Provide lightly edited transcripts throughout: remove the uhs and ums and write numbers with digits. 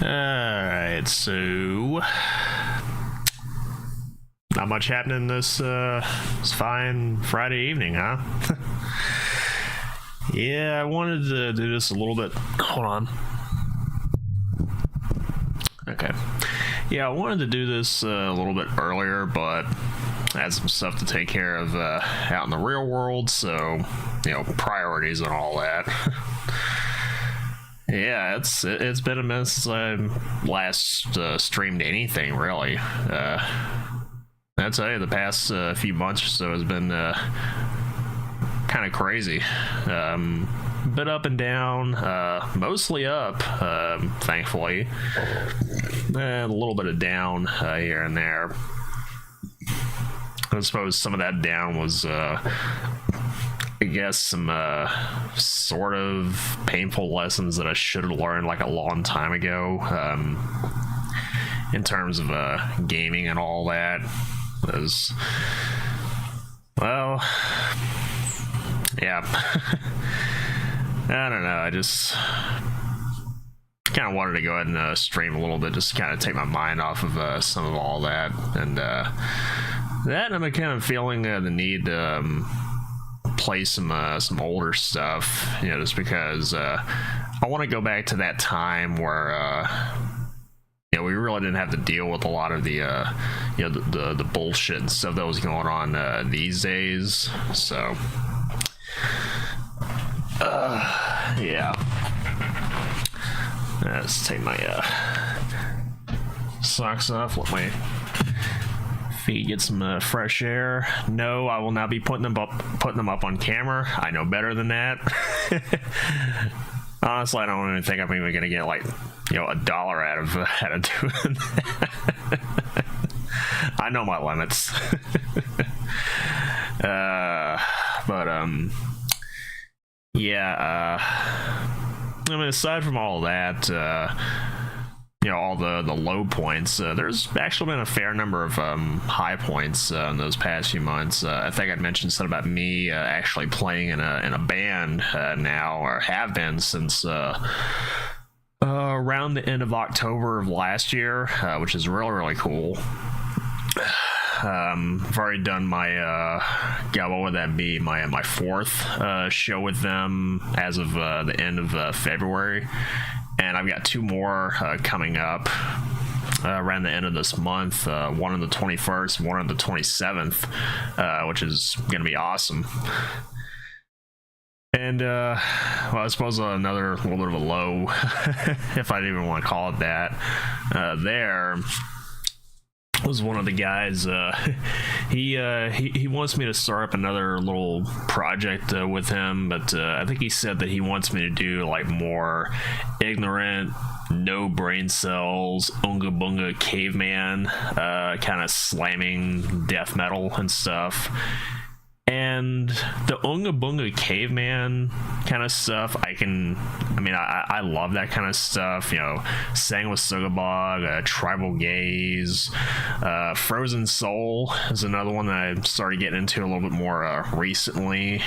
Alright, so not much happening this fine Friday evening, huh? Yeah, I wanted to do this a little bit. Hold on. Okay. Yeah, I wanted to do this a little bit earlier, but I had some stuff to take care of out in the real world, so, priorities and all that. Yeah, it's been a minute since I last streamed anything, really. I tell you, the past few months or so has been kind of crazy. Bit up and down, mostly up, thankfully. A little bit of down here and there. I suppose some of that down was I guess some sort of painful lessons that I should have learned like a long time ago, in terms of gaming and all that. Because, well, yeah. I don't know, I just kind of wanted to go ahead and stream a little bit, just to kind of take my mind off of some of all that. And I'm kind of feeling the need to play some older stuff, just because I want to go back to that time where we really didn't have to deal with a lot of the the bullshit and stuff that was going on these days. So yeah, let's take my socks off, let my feet get some fresh air. No, I will not be putting them up on camera. I know better than that. Honestly, I don't even think I'm even gonna get like $1 out of doing that. I know my limits. Yeah. I mean, aside from all that, all the low points, there's actually been a fair number of high points in those past few months. I think I'd mentioned something about me actually playing in a band now, or have been since around the end of October of last year, which is really, really cool. I've already done my what would that be, my fourth show with them as of the end of February, and I've got two more coming up around the end of this month, one on the 21st, one on the 27th, which is gonna be awesome. And I suppose another little bit of a low, if I didn't even want to call it that, there was one of the guys. He wants me to start up another little project with him, but I think he said that he wants me to do like more ignorant, no brain cells, unga bunga caveman kind of slamming death metal and stuff. And the Unga Bunga Caveman kind of stuff, I love that kind of stuff. Sang with Sugabog, Tribal Gaze, Frozen Soul is another one that I started getting into a little bit more recently.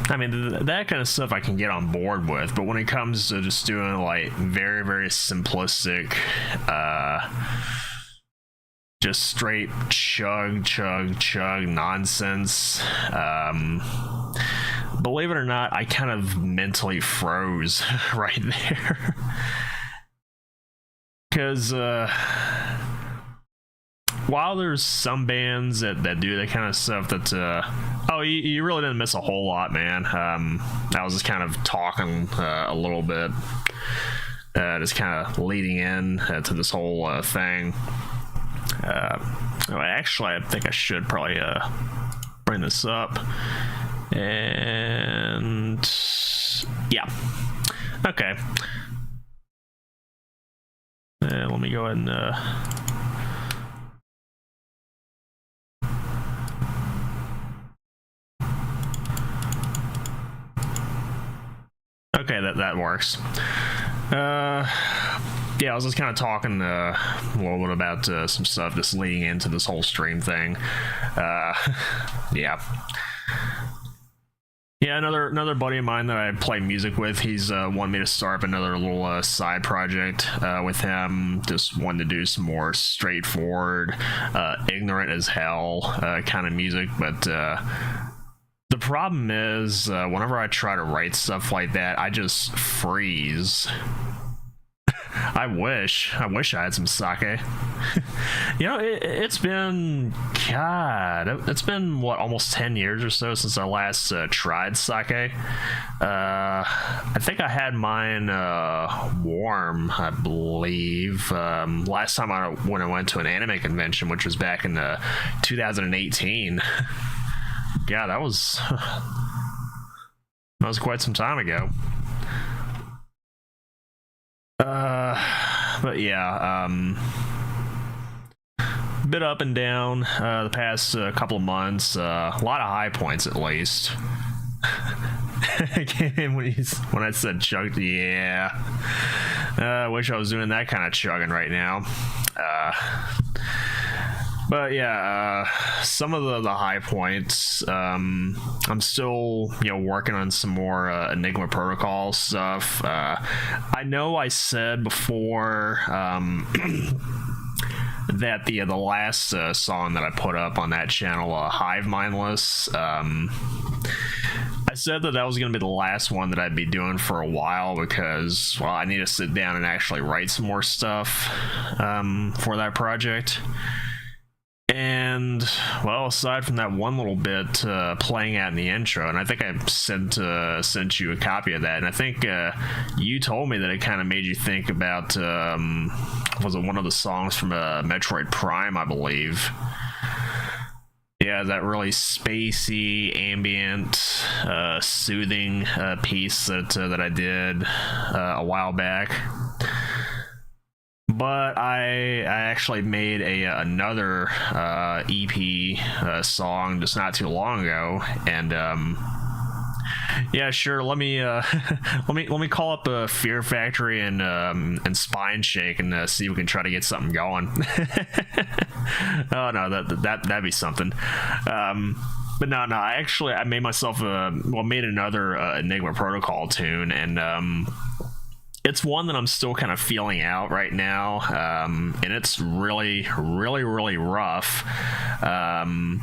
That kind of stuff I can get on board with, but when it comes to just doing like very, very simplistic, just straight chug nonsense, believe it or not, I kind of mentally froze right there. Because while there's some bands that do that kind of stuff, that you really didn't miss a whole lot, man. I was just kind of talking a little bit, just kind of leading in to this whole thing. Actually, I think I should probably bring this up. And yeah, okay. Let me go ahead and okay, that works. Yeah, I was just kind of talking a little bit about some stuff just leading into this whole stream thing. Yeah. Yeah, another buddy of mine that I play music with, he's wanted me to start up another little side project with him. Just wanted to do some more straightforward, ignorant as hell kind of music. But the problem is, whenever I try to write stuff like that, I just freeze. I wish I had some sake. It's been, it's been what, almost 10 years or so since I last tried sake. I think I had mine warm, I believe, last time when I went to an anime convention, which was back in 2018. Yeah, that was quite some time ago. But yeah, bit up and down the past couple of months. A lot of high points, at least. when I said chugged, yeah. I wish I was doing that kind of chugging right now. But yeah, some of the high points. I'm still, working on some more Enigma Protocol stuff. I know I said before that the last song that I put up on that channel, Hive Mindless. I said that was going to be the last one that I'd be doing for a while because, well, I need to sit down and actually write some more stuff for that project. And, well, aside from that one little bit playing out in the intro, and I think I sent you a copy of that, and I think you told me that it kind of made you think about, was it one of the songs from Metroid Prime, I believe? Yeah, that really spacey, ambient, soothing piece that I did a while back. But I actually made another EP song just not too long ago, and yeah, sure. Let me let me call up Fear Factory and Spine Shake and see if we can try to get something going. Oh no, that'd be something. But no, I made myself made another Enigma Protocol tune, and it's one that I'm still kind of feeling out right now, and it's really, really, really rough. And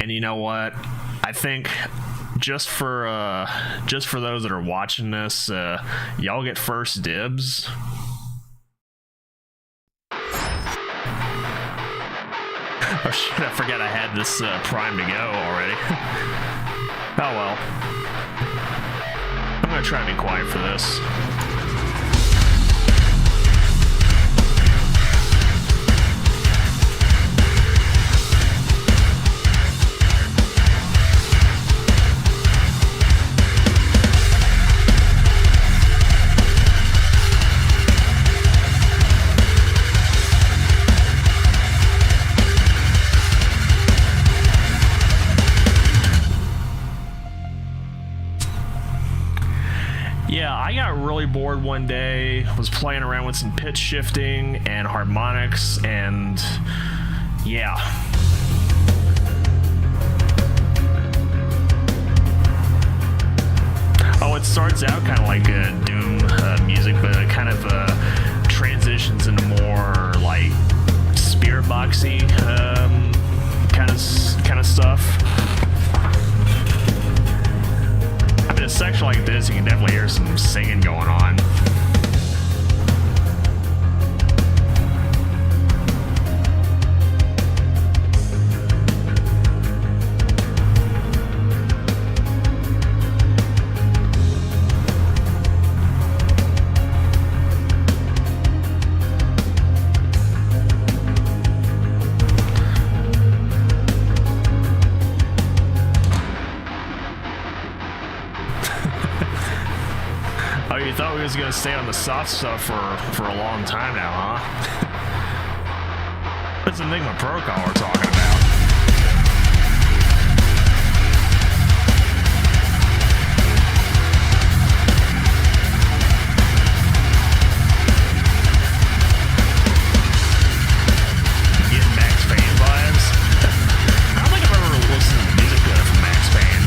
you know what? I think just for those that are watching this, y'all get first dibs. Oh shit! I forgot I had this primed to go already. Oh well. I'm gonna try to be quiet for this. Yeah, I got really bored one day, was playing around with some pitch shifting and harmonics, and yeah. Oh, it starts out kind of like Doom music, but it kind of transitions into more like spirit boxy kind of stuff. In a section like this, you can definitely hear some singing going on. Oh, you thought we was gonna stay on the soft stuff for a long time now, huh? It's Enigma Protocol we're talking about. Getting Max Payne vibes. I don't think I've ever listened to music from Max Payne.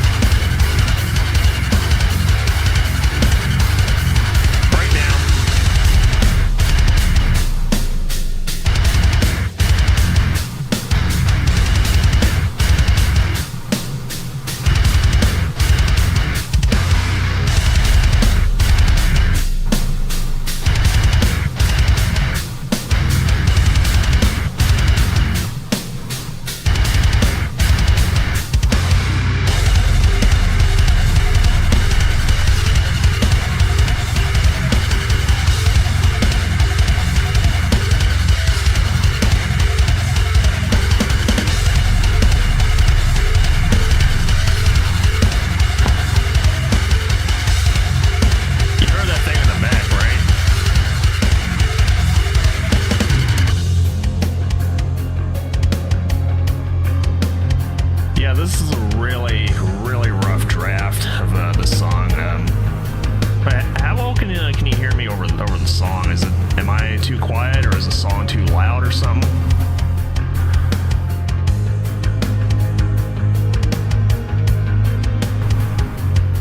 quiet, or is the song too loud or something?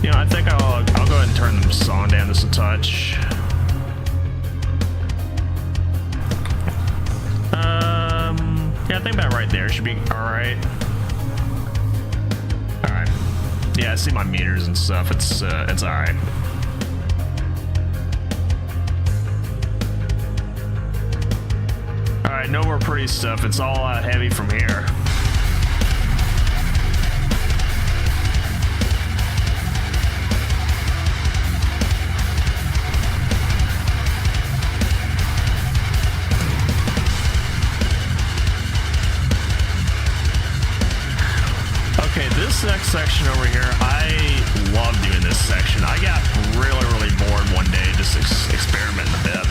You know, I think I'll go ahead and turn the song down just a touch. Yeah, I think about right there should be alright. Alright. Yeah, I see my meters and stuff. It's alright. Alright, no more pretty stuff. It's all heavy from here. Okay, this next section over here, I love doing this section. I got really bored one day just experimenting a bit.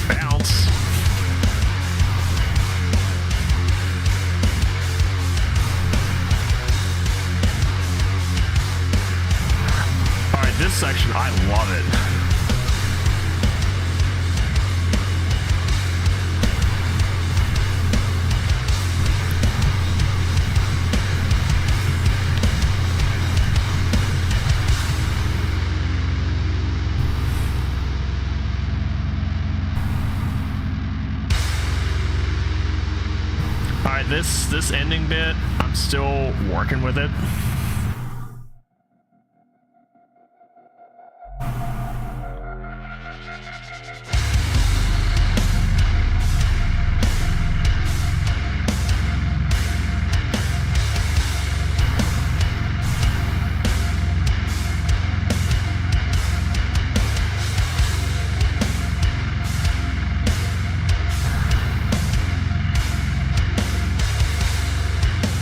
Bounce. Alright, this section, I love it. Alright, this ending bit, I'm still working with it.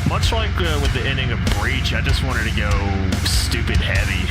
Much like with the ending of Breach, I just wanted to go stupid heavy.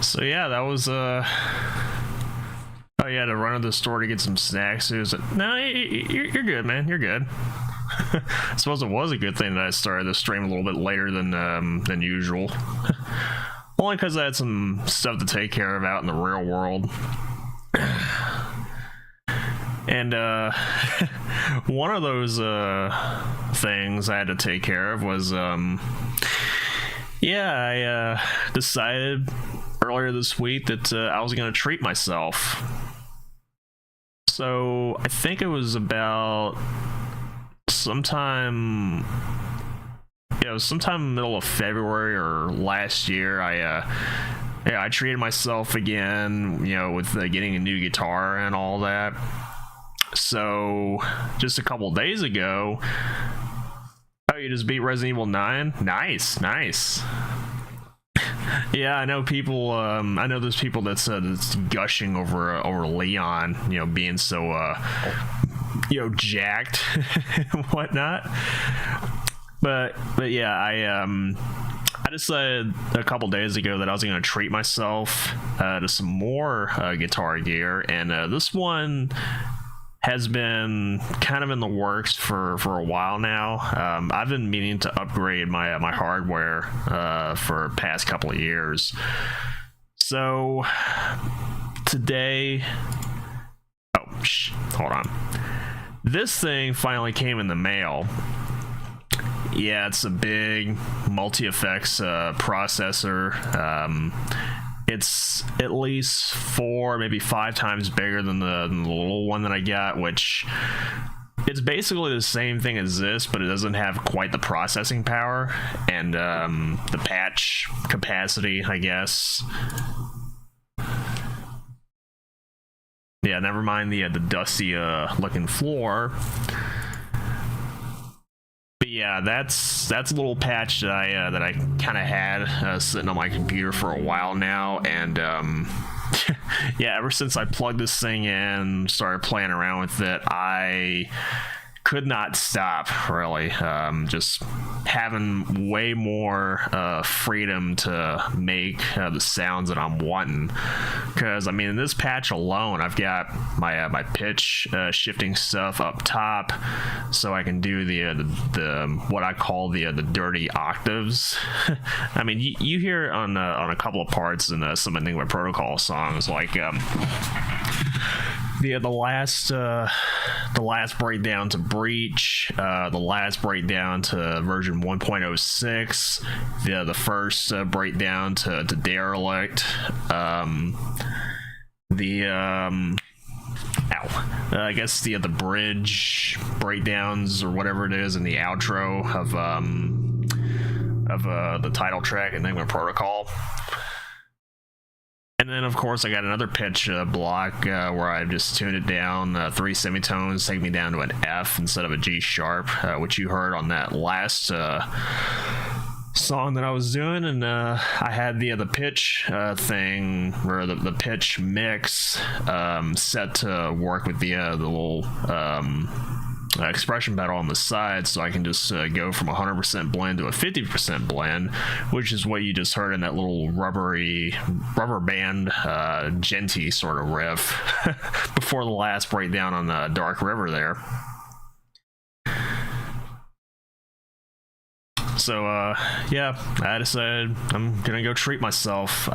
So yeah, that was oh yeah, to run to the store to get some snacks. It was no, you're good, man. You're good. I suppose it was a good thing that I started the stream a little bit later than usual. Only because I had some stuff to take care of out in the real world. And one of those things I had to take care of was yeah, I decided earlier this week that I was going to treat myself. So I think it was about sometime, yeah, it was sometime in the middle of February or last year. I treated myself again, you know, with getting a new guitar and all that. So just a couple days ago, oh, you just beat Resident Evil 9? Nice. Yeah, I know people. I know there's people that's gushing over Leon, you know, being so jacked and whatnot. But yeah, I decided a couple days ago that I was going to treat myself to some more guitar gear, and this one has been kind of in the works for a while now. I've been meaning to upgrade my hardware for the past couple of years. So today, hold on. This thing finally came in the mail. Yeah, it's a big multi-effects processor. It's at least 4, maybe 5 times bigger than the little one that I got, which it's basically the same thing as this, but it doesn't have quite the processing power and the patch capacity, I guess. Yeah, never mind the dusty looking floor. But yeah, that's a little patch that I kind of had sitting on my computer for a while now, and yeah, ever since I plugged this thing in, started playing around with it, I could not stop, really. Just having way more freedom to make the sounds that I'm wanting. Because, I mean, in this patch alone, I've got my pitch shifting stuff up top, so I can do the what I call the dirty octaves. I mean, you hear it on a couple of parts in some Enigma Protocol songs, like the last breakdown to Breach, the last breakdown to version 1.06, the first breakdown to Derelict, I guess the bridge breakdowns or whatever it is in the outro of the title track and Enigma Protocol. And then, of course, I got another pitch block where I just tuned it down 3 semitones, taking me down to an F instead of a G sharp, which you heard on that last song that I was doing. And I had the pitch thing, or the pitch mix set to work with the little expression pedal on the side, so I can just go from 100% blend to a 50% blend, which is what you just heard in that little rubber band genty sort of riff before the last breakdown on the Dark River there. So yeah, I decided I'm gonna go treat myself.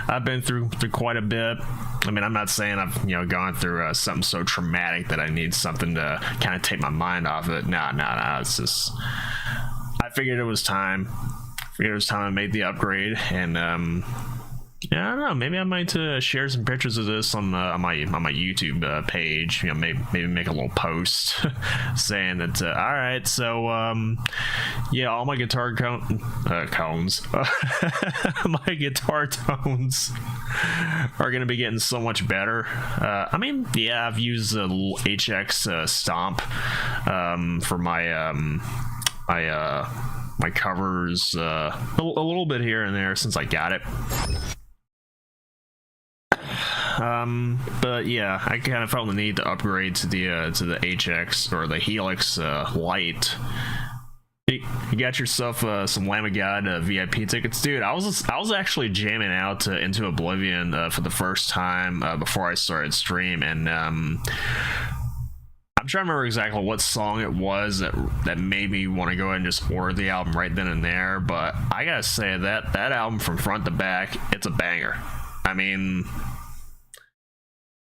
I've been through quite a bit. I mean, I'm not saying I've gone through something so traumatic that I need something to kind of take my mind off it. No. It's just I figured it was time. To make the upgrade, and yeah, I don't know. Maybe I might share some pictures of this on my YouTube page. Maybe make a little post saying that. All right, so yeah, all my guitar cones, my guitar tones are gonna be getting so much better. I mean, yeah, I've used a little HX stomp for my my covers a little bit here and there since I got it. But yeah, I kind of felt the need to upgrade to the HX or the Helix Lite. You got yourself some Lamb of God VIP tickets, dude. I was actually jamming out Into Oblivion for the first time before I started stream, and I'm trying to remember exactly what song it was that made me want to go ahead and just order the album right then and there. But I gotta say that album from front to back, it's a banger. I mean,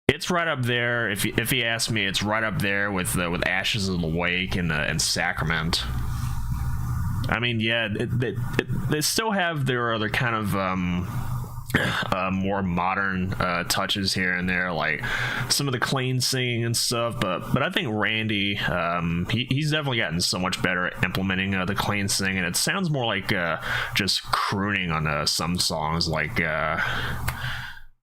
it's right up there. If you ask me, it's right up there with Ashes of the Wake and Sacrament. I mean, yeah, they still have their other kind of more modern touches here and there, like some of the clean singing and stuff. But I think Randy, he's definitely gotten so much better at implementing the clean singing. It sounds more like just crooning on some songs, like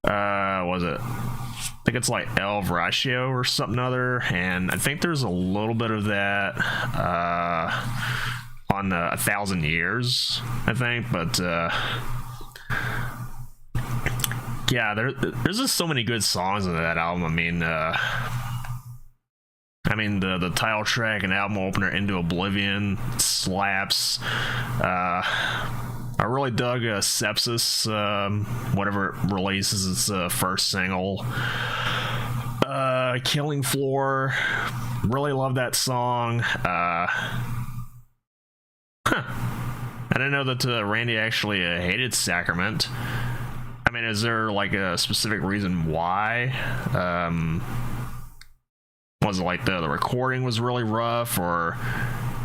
was it? I think it's like El Ratio or something other, and I think there's a little bit of that on 1,000 Years, I think, but yeah, there's just so many good songs in that album. I mean, the title track and album opener, Into Oblivion, slaps. I really dug Sepsis, whatever it releases its first single. Killing Floor, really love that song. I didn't know that Randy actually hated Sacrament. I mean, is there like a specific reason why? Was it like the recording was really rough, or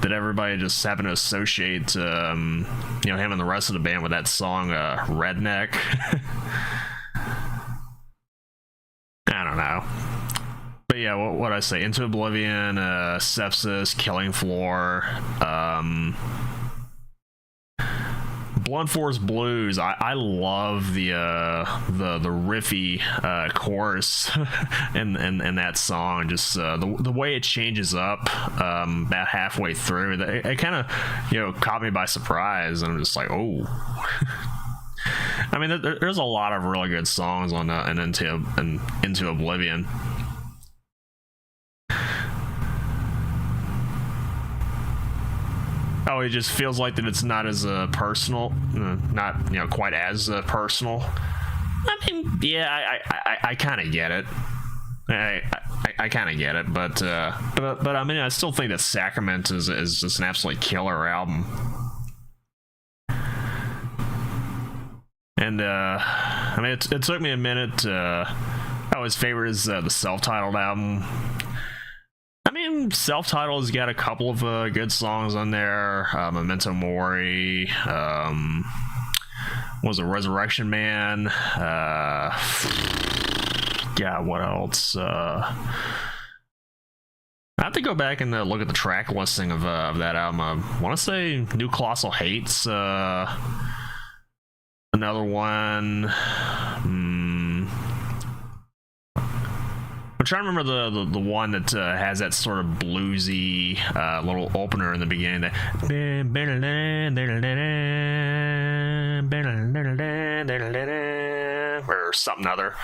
did everybody just happen to associate him and the rest of the band with that song Redneck? I don't know. But yeah, what I say? Into Oblivion, Sepsis, Killing Floor, Blunt Force Blues. I love the riffy chorus in that song. Just the way it changes up about halfway through. It kind of caught me by surprise, and I'm just like, oh. I mean, there's a lot of really good songs on Into Oblivion. Oh, it just feels like that it's not as personal, not quite as personal. I mean, yeah, I kind of get it. I kind of get it, but I mean, I still think that Sacrament is just an absolutely killer album. And I mean, it took me a minute. His favorite is the self-titled album. I mean, self-titled has got a couple of good songs on there. Memento Mori. Was it Resurrection Man? Yeah, what else? I have to go back and look at the track listing of that album. I want to say New Colossal Hates. Another one. I'm trying to remember the one that has that sort of bluesy little opener in the beginning. Or something other.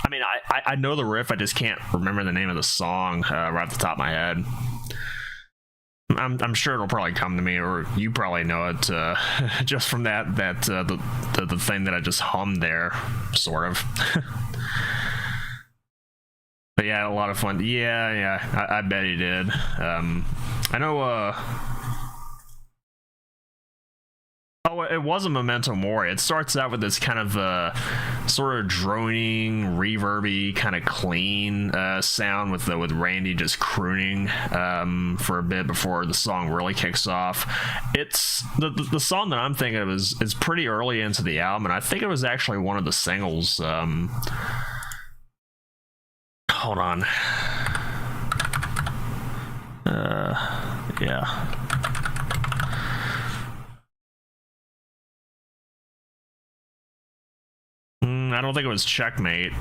I mean, I know the riff. I just can't remember the name of the song right off the top of my head. I'm sure it'll probably come to me, or you probably know it just from the thing that I just hummed there, sort of. But yeah, a lot of fun. Yeah, I bet he did. I know. Oh, it was a Memento Mori. It starts out with this kind of sort of droning, reverby, kind of clean sound with Randy just crooning for a bit before the song really kicks off. It's the song that I'm thinking of is pretty early into the album, and I think it was actually one of the singles. Hold on. Yeah. I don't think it was Checkmate.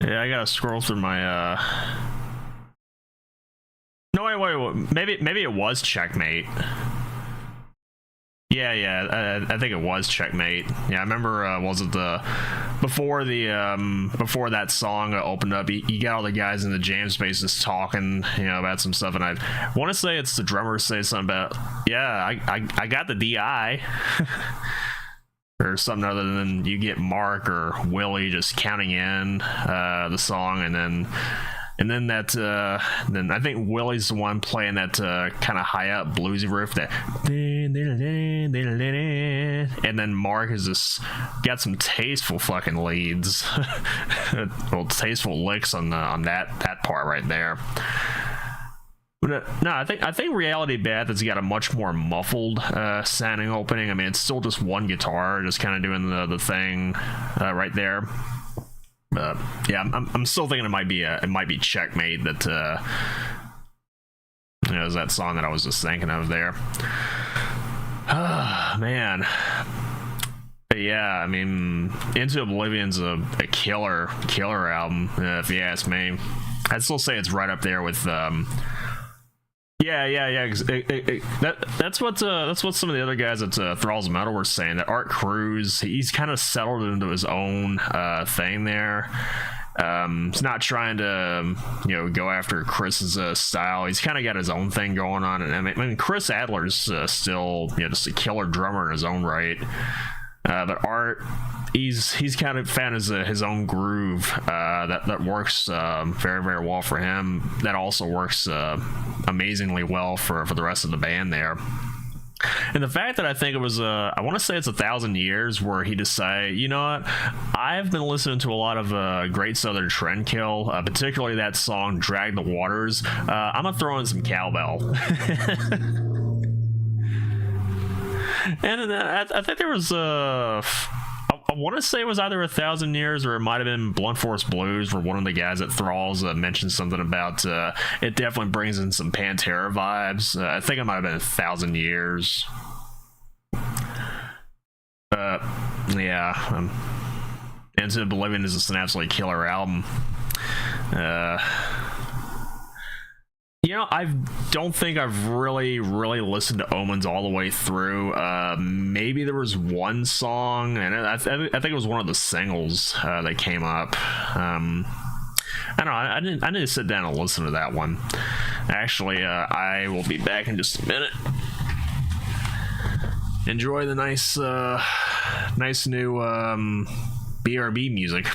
Yeah, I gotta scroll through my No, wait. Maybe it was Checkmate. Yeah. I think it was Checkmate. Yeah, I remember. Was it before that song opened up? You got all the guys in the jam spaces talking, about some stuff, and I want to say it's the drummer say something about, yeah, I got the DI. Or something other than you get Mark or Willie just counting in the song, and then I think Willie's the one playing that kind of high up bluesy riff, that, and then Mark has just got some tasteful fucking leads, well, tasteful licks on that part right there. But no, I think Reality Bath has got a much more muffled sounding opening. I mean, it's still just one guitar, just kind of doing the thing right there. Yeah, I'm still thinking it might be Checkmate that is that song that I was just thinking of there. Man. But yeah, I mean, Into Oblivion's a killer album, if you ask me. I'd still say it's right up there with Yeah. That's what some of the other guys at Thralls of Metal were saying. That Art Cruz, he's kind of settled into his own thing there. He's not trying to go after Chris's style. He's kind of got his own thing going on. And I mean Chris Adler's still just a killer drummer in his own right. But Art, he's kind of found his own groove that works very, very well for him. That also works amazingly well for the rest of the band there. And the fact that I think it was, I want to say it's 1,000 years, where he decided, you know what, I've been listening to a lot of Great Southern Trendkill, particularly that song "Drag the Waters." I'm gonna throw in some cowbell. And I think there was I want to say it was either 1,000 years, or it might have been Blunt Force Blues, where one of the guys at Thralls mentioned something about it definitely brings in some Pantera vibes. I think it might have been 1,000 years. Yeah. Into Oblivion is just an absolutely killer album. You know, I don't think I've really listened to Omens all the way through. Maybe there was one song, and I think it was one of the singles that came up. I don't know. I need to sit down and listen to that one. Actually, I will be back in just a minute. Enjoy the nice new BRB music.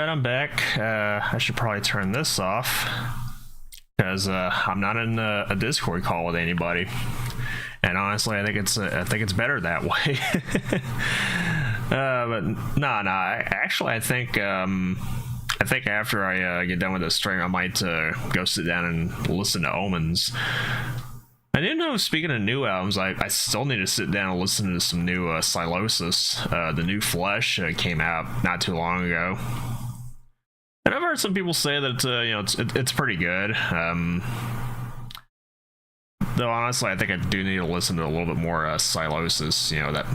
I'm back. I should probably turn this off, because I'm not in a Discord call with anybody, and honestly, I think it's better that way. But no. Actually, I think after I get done with this stream, I might go sit down and listen to Omens. I didn't know, speaking of new albums, I still need to sit down and listen to some new Sylosis. The new Flesh came out not too long ago. And I've heard some people say that it's pretty good. Though honestly, I think I do need to listen to a little bit more Sylosis. That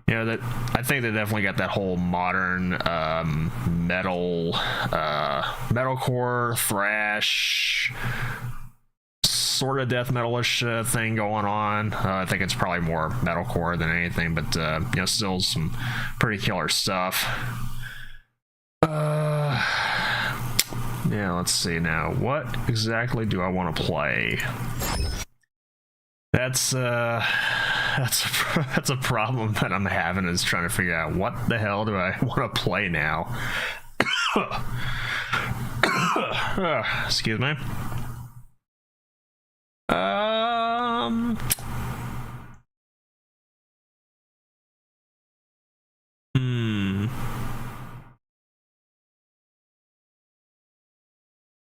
I think they definitely got that whole modern metalcore, thrash, sort of death metalish thing going on. I think it's probably more metalcore than anything, but still some pretty killer stuff. Yeah, let's see now. What exactly do I want to play? That's a problem that I'm having, is trying to figure out what the hell do I want to play now. Excuse me.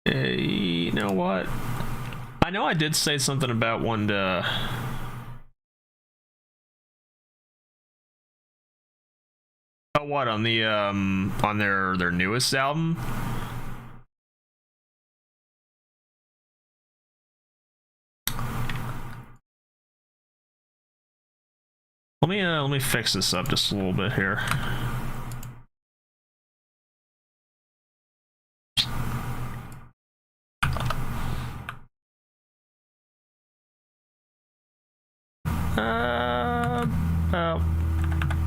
You know what? I know I did say something about one to... Oh, what, on the on their newest album? Let me fix this up just a little bit here.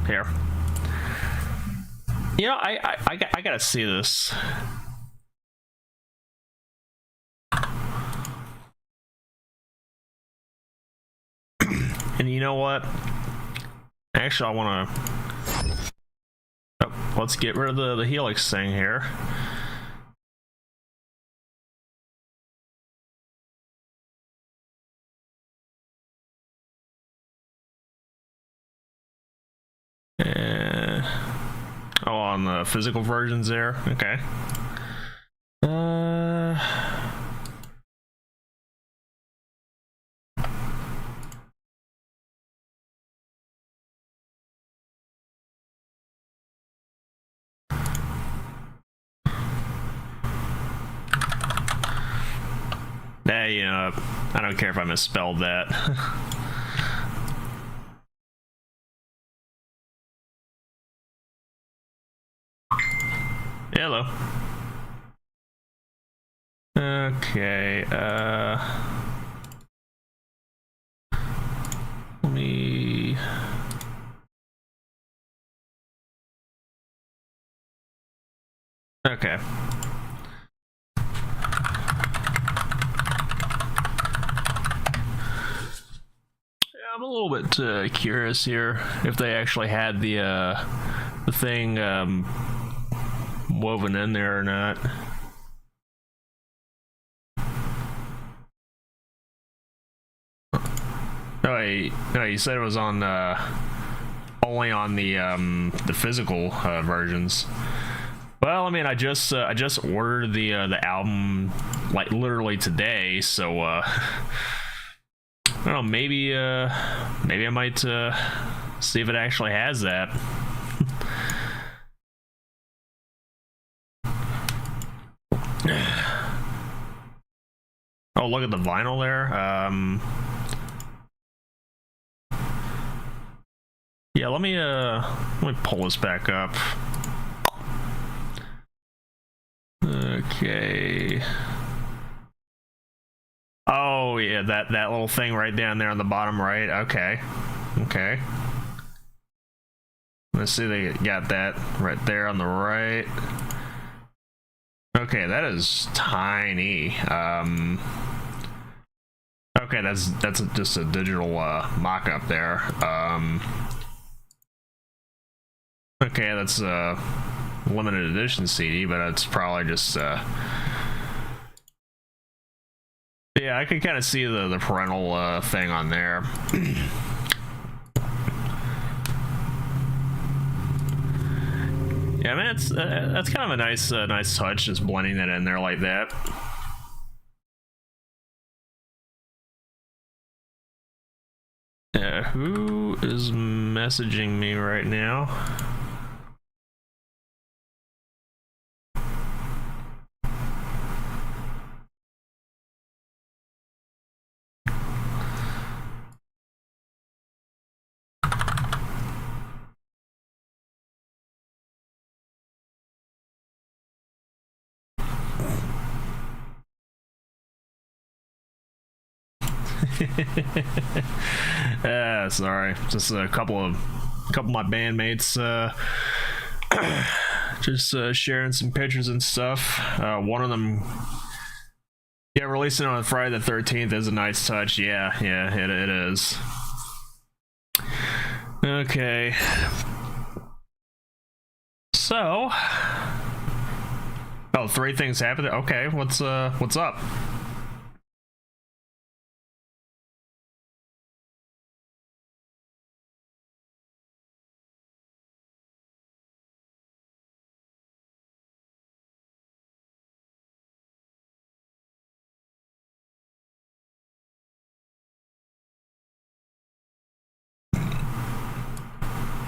Here. I gotta see this. And you know what? Actually, I want to... Oh, let's get rid of the Helix thing here. on the physical versions there. Okay. You know, I don't care if I misspelled that. Hello. Okay, let me... Okay. I'm a little bit curious here if they actually had the thing woven in there or not. No, you said it was on only on the physical versions. Well, I mean, I just ordered the album like literally today, so I don't know, maybe I might see if it actually has that. Oh, look at the vinyl there. Yeah, let me pull this back up. Okay. Oh yeah, that little thing right down there on the bottom right. Okay. Let's see, they got that right there on the right. Okay, that is tiny. Okay, that's just a digital mock-up there. Okay, that's a limited edition CD, but it's probably just yeah, I can kind of see the parental thing on there. Yeah, I mean, that's kind of a nice touch, just blending it in there like that. Who is messaging me right now? Sorry, just a couple of my bandmates just sharing some pictures and stuff. One of them, yeah, releasing on Friday the 13th is a nice touch. Yeah, it is. Okay, so three things happened. Okay, what's up?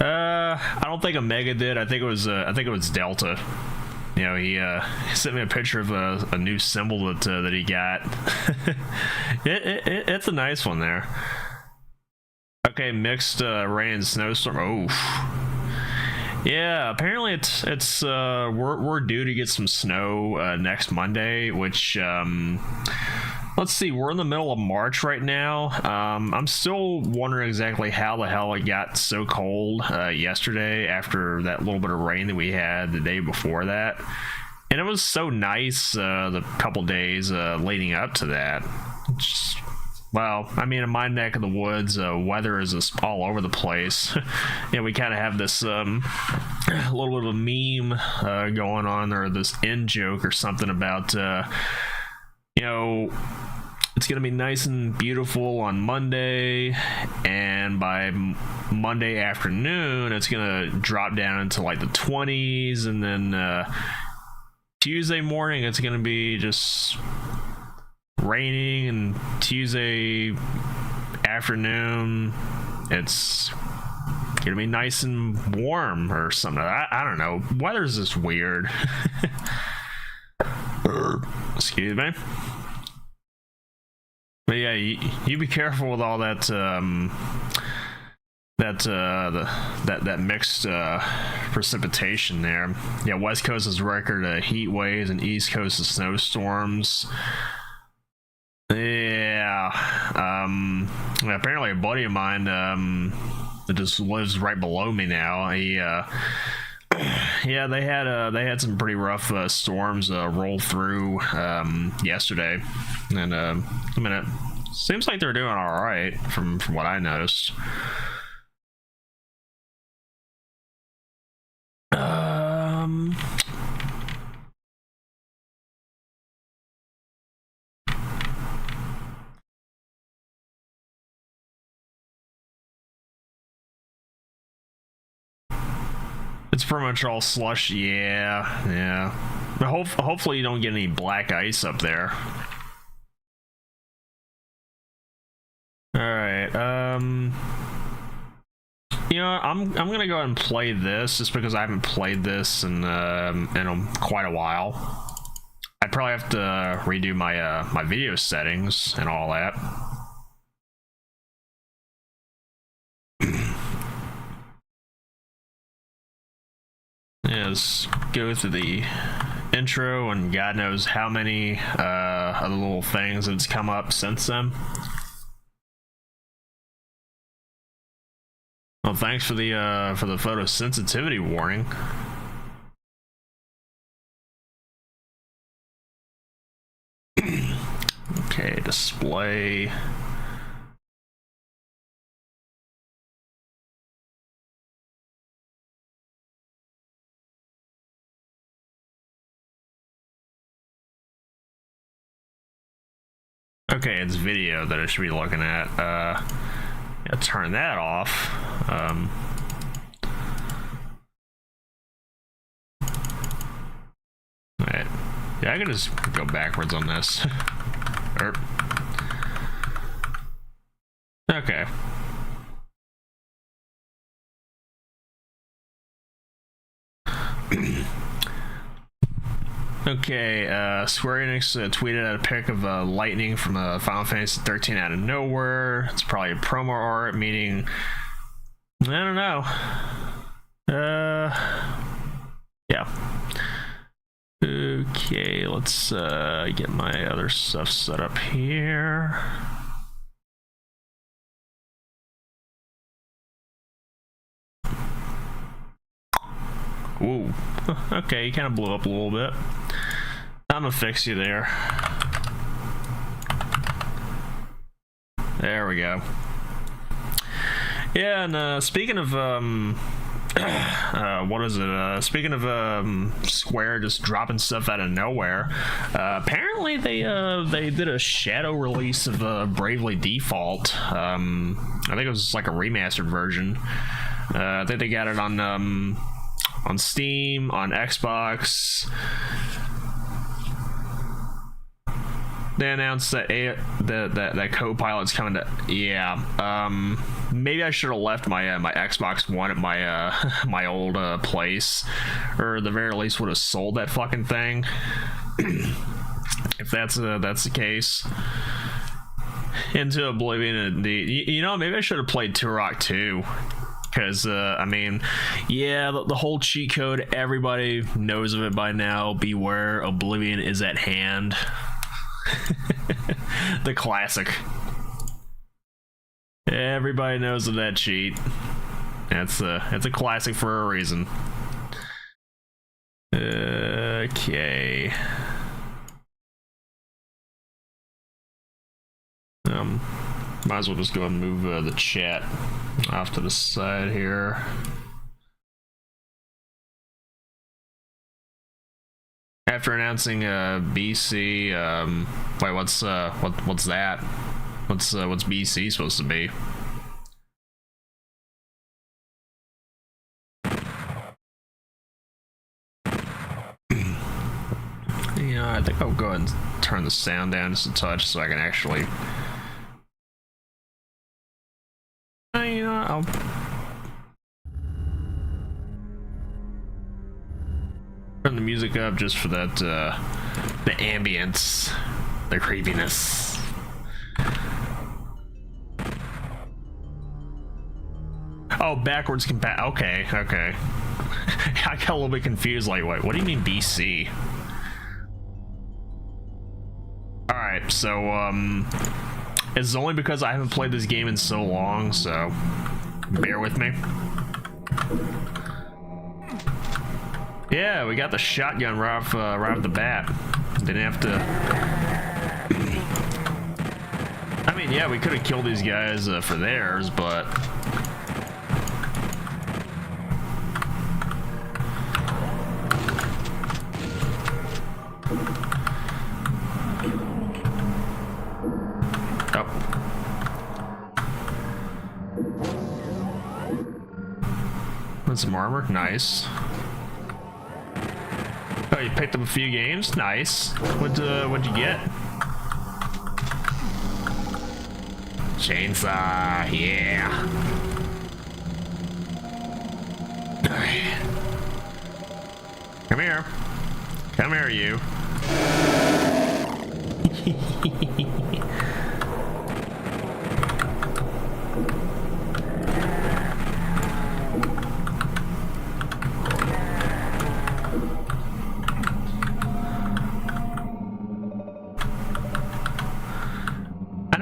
I don't think Omega did. I think it was Delta. You know, he sent me a picture of a new symbol that he got. It's a nice one there. Okay, mixed rain and snowstorm. Oh, yeah. Apparently, it's we're due to get some snow next Monday, which let's see, we're in the middle of March right now. I'm still wondering exactly how the hell it got so cold yesterday after that little bit of rain that we had the day before that. And it was so nice the couple days leading up to that. Well, I mean, in my neck of the woods, weather is just all over the place. Yeah, we kind of have this little bit of a meme going on, or this in joke or something about, you know, it's gonna be nice and beautiful on Monday, and by Monday afternoon it's gonna drop down into like the 20s, and then Tuesday morning it's gonna be just raining, and Tuesday afternoon it's gonna be nice and warm or something. I don't know, weather's just weird. Excuse me. But yeah, you be careful with all that that mixed precipitation there. Yeah, West Coast is record heat waves, and East Coast is snowstorms. Yeah. Apparently a buddy of mine that just lives right below me now, he yeah, they had some pretty rough storms roll through yesterday, and I mean, it seems like they're doing all right from what I noticed. It's pretty much all slush. Yeah. But hopefully you don't get any black ice up there. All right. You know, I'm gonna go ahead and play this just because I haven't played this in quite a while. I'd probably have to redo my my video settings and all that. Yeah, let's go through the intro, and God knows how many other little things that's come up since then. Well, thanks for the photosensitivity warning. Okay, display. Okay, it's video that I should be looking at. Yeah, turn that off. Alright. Yeah, I can just go backwards on this. Okay. Okay, Square Enix tweeted out a pic of lightning from Final Fantasy 13 out of nowhere. It's probably a promo art, meaning I don't know. Yeah. Okay, let's get my other stuff set up here. Whoa. Okay, you kind of blew up a little bit. I'm gonna fix you there. There we go. Yeah, and speaking of what is it? Speaking of Square just dropping stuff out of nowhere, apparently they did a shadow release of Bravely Default. I think it was like a remastered version. I think they got it on Steam, on Xbox. They announced that that co-pilot's coming to. Yeah. Maybe I should have left my my Xbox One at my my old place, or at the very least would have sold that fucking thing. If that's the case. Into Oblivion. You know, maybe I should have played Turok 2. Because, I mean, yeah, the whole cheat code, everybody knows of it by now. Beware, Oblivion is at hand. The classic. Everybody knows of that cheat. It's a classic for a reason. Okay. Might as well just go and move the chat off to the side here. After announcing BC, wait, what's that? What's BC supposed to be? Yeah, I think I'll go ahead and turn the sound down just a touch so I can actually. You know, I'll. Turn the music up just for that, the ambience, the creepiness. Oh, backwards compat. Okay. I got a little bit confused. Like, wait, what do you mean BC? All right, so it's only because I haven't played this game in so long, so bear with me. Yeah, we got the shotgun right off the bat. Didn't have to. I mean, yeah, we could have killed these guys for theirs, but. Oh. That's some armor. Nice. Oh, you picked up a few games? Nice. What'd you get? Chainsaw, yeah. Come here. Come here, you.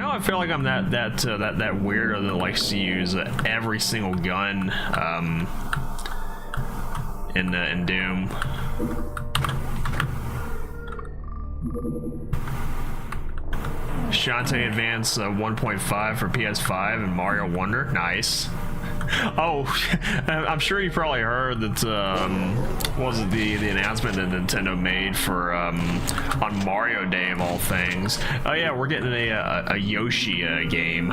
I feel like I'm that weirdo that likes to use every single gun in Doom. Shantae Advance 1.5 for PS5 and Mario Wonder. Nice. Oh, I'm sure you probably heard that what was it, the announcement that Nintendo made for on Mario Day of all things. Oh yeah, we're getting a Yoshi game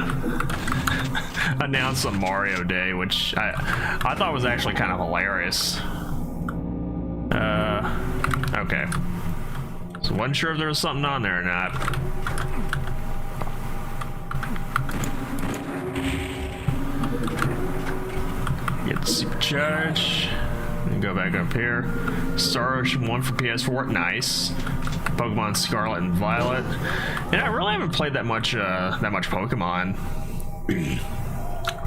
announced on Mario Day, which I thought was actually kind of hilarious. Okay. So wasn't sure if there was something on there or not. Get the supercharge. And go back up here. Star Ocean 1 for PS4. Nice. Pokemon Scarlet and Violet. Yeah, I really haven't played that much Pokemon.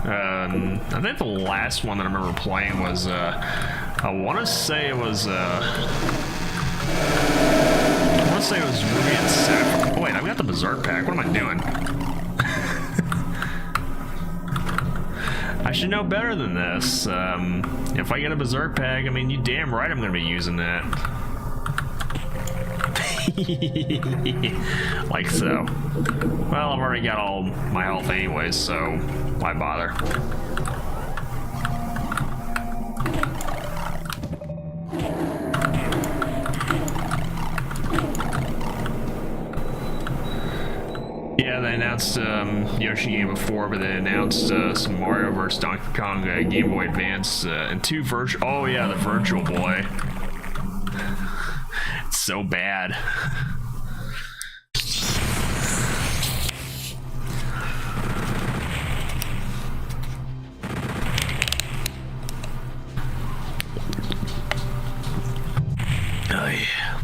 I think the last one that I remember playing was I want to say it was Ruby and Sapphire. Oh wait, I've got the Berserk pack. What am I doing? I should know better than this. If I get a Berserk pack, I mean, you damn right I'm going to be using that. Like so. Well, I've already got all my health anyways, so why bother? Yeah, they announced Yoshi game before, but they announced some Mario vs. Donkey Kong Game Boy Advance and two virtual. Oh yeah, the Virtual Boy. It's so bad. Oh yeah.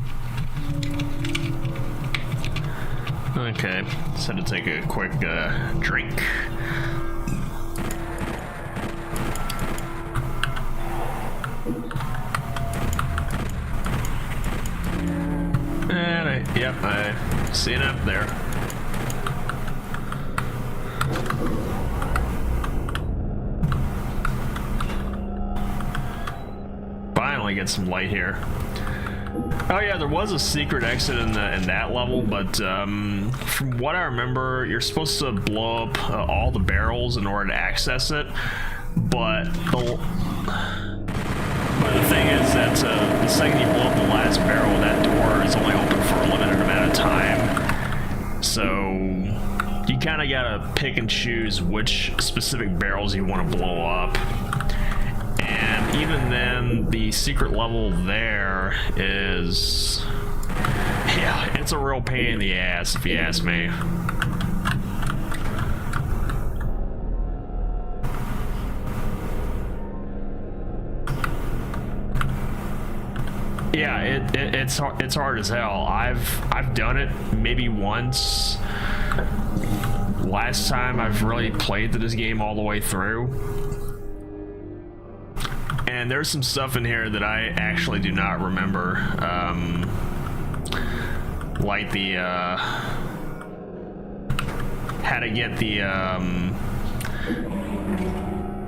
Okay, just had to take a quick drink. And I see it up there. Finally get some light here. Oh yeah, there was a secret exit in that level, but from what I remember, you're supposed to blow up all the barrels in order to access it. But the thing is that the second you blow up the last barrel, that door kind of gotta pick and choose which specific barrels you want to blow up. And even then, the secret level there is... yeah, it's a real pain in the ass, if you ask me. Yeah, it's hard as hell. I've done it maybe once. Last time I've really played this game all the way through. And there's some stuff in here that I actually do not remember. Like the how to get the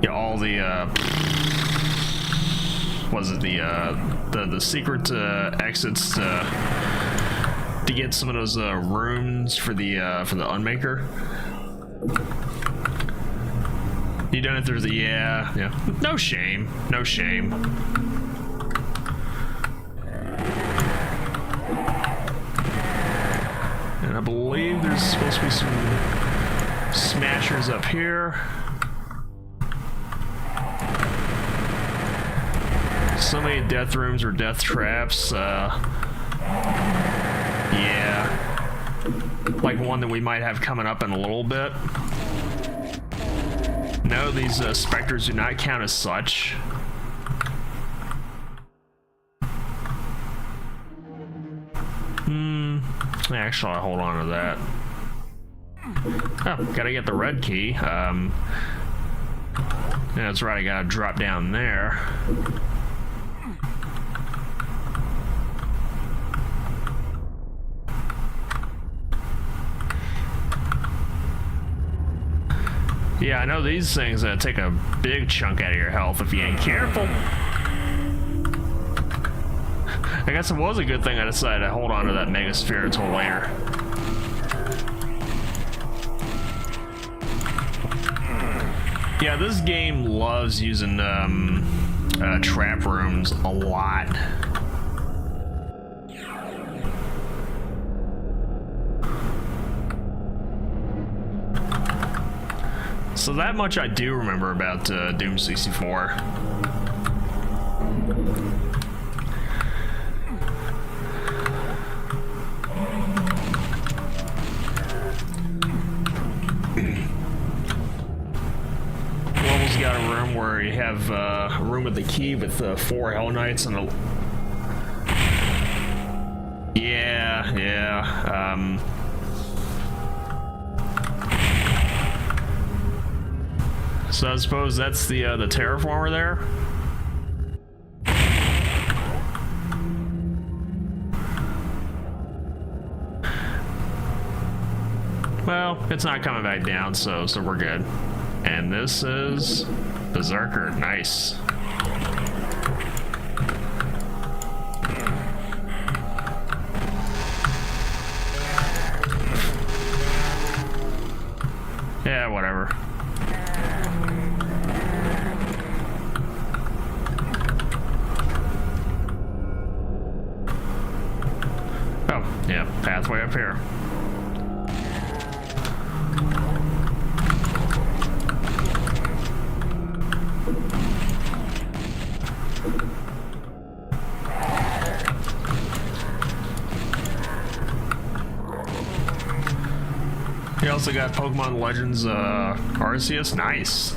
yeah, all the was it the secret exits to get some of those rooms for the unmaker. You done it through the yeah. No shame. And I believe there's supposed to be some smashers up here. So many death rooms or death traps. Yeah. Like one that we might have coming up in a little bit. No, these specters do not count as such. Actually, I'll hold on to that. Oh, gotta get the red key. Yeah, that's right, I gotta drop down there. Yeah, I know these things take a big chunk out of your health if you ain't careful. I guess it was a good thing I decided to hold on to that mega sphere until later. Yeah, this game loves using trap rooms a lot. So that much I do remember about Doom 64. Level's got a room where you have a room with the key with 4 Hell Knights and a... Yeah. So I suppose that's the terraformer there. Well, it's not coming back down, so we're good. And this is Berserker. Nice. Yeah, whatever. Oh, yeah, pathway up here. You also got Pokemon Legends Arceus. Nice.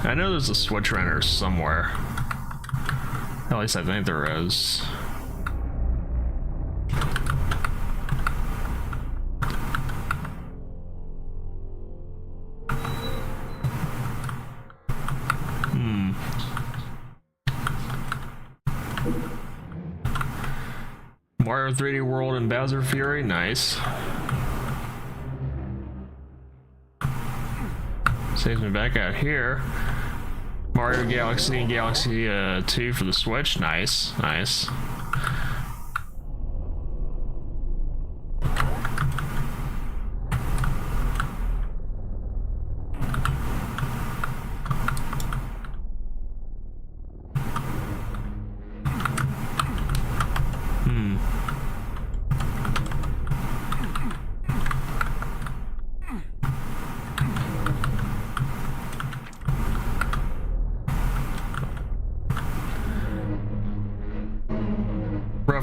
I know there's a switch runner somewhere. At least I think there is. Mario 3D World and Bowser Fury, nice. Saves me back out here. Mario Galaxy and Galaxy 2 for the Switch, nice.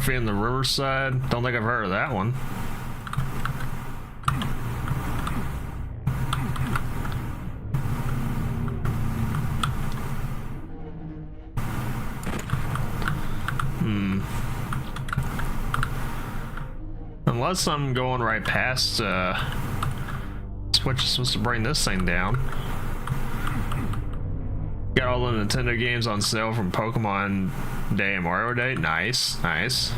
Trophy in the Riverside. Don't think I've heard of that one. Unless I'm going right past Switch is supposed to bring this thing down. Got all the Nintendo games on sale from Pokemon Day and Mario Day. Nice, nice.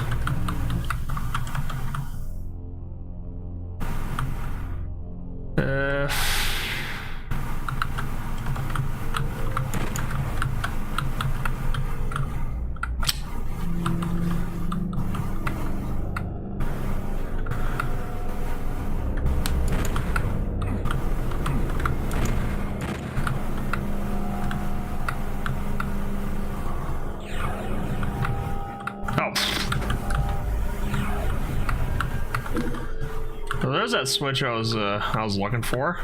So there's that switch I was looking for.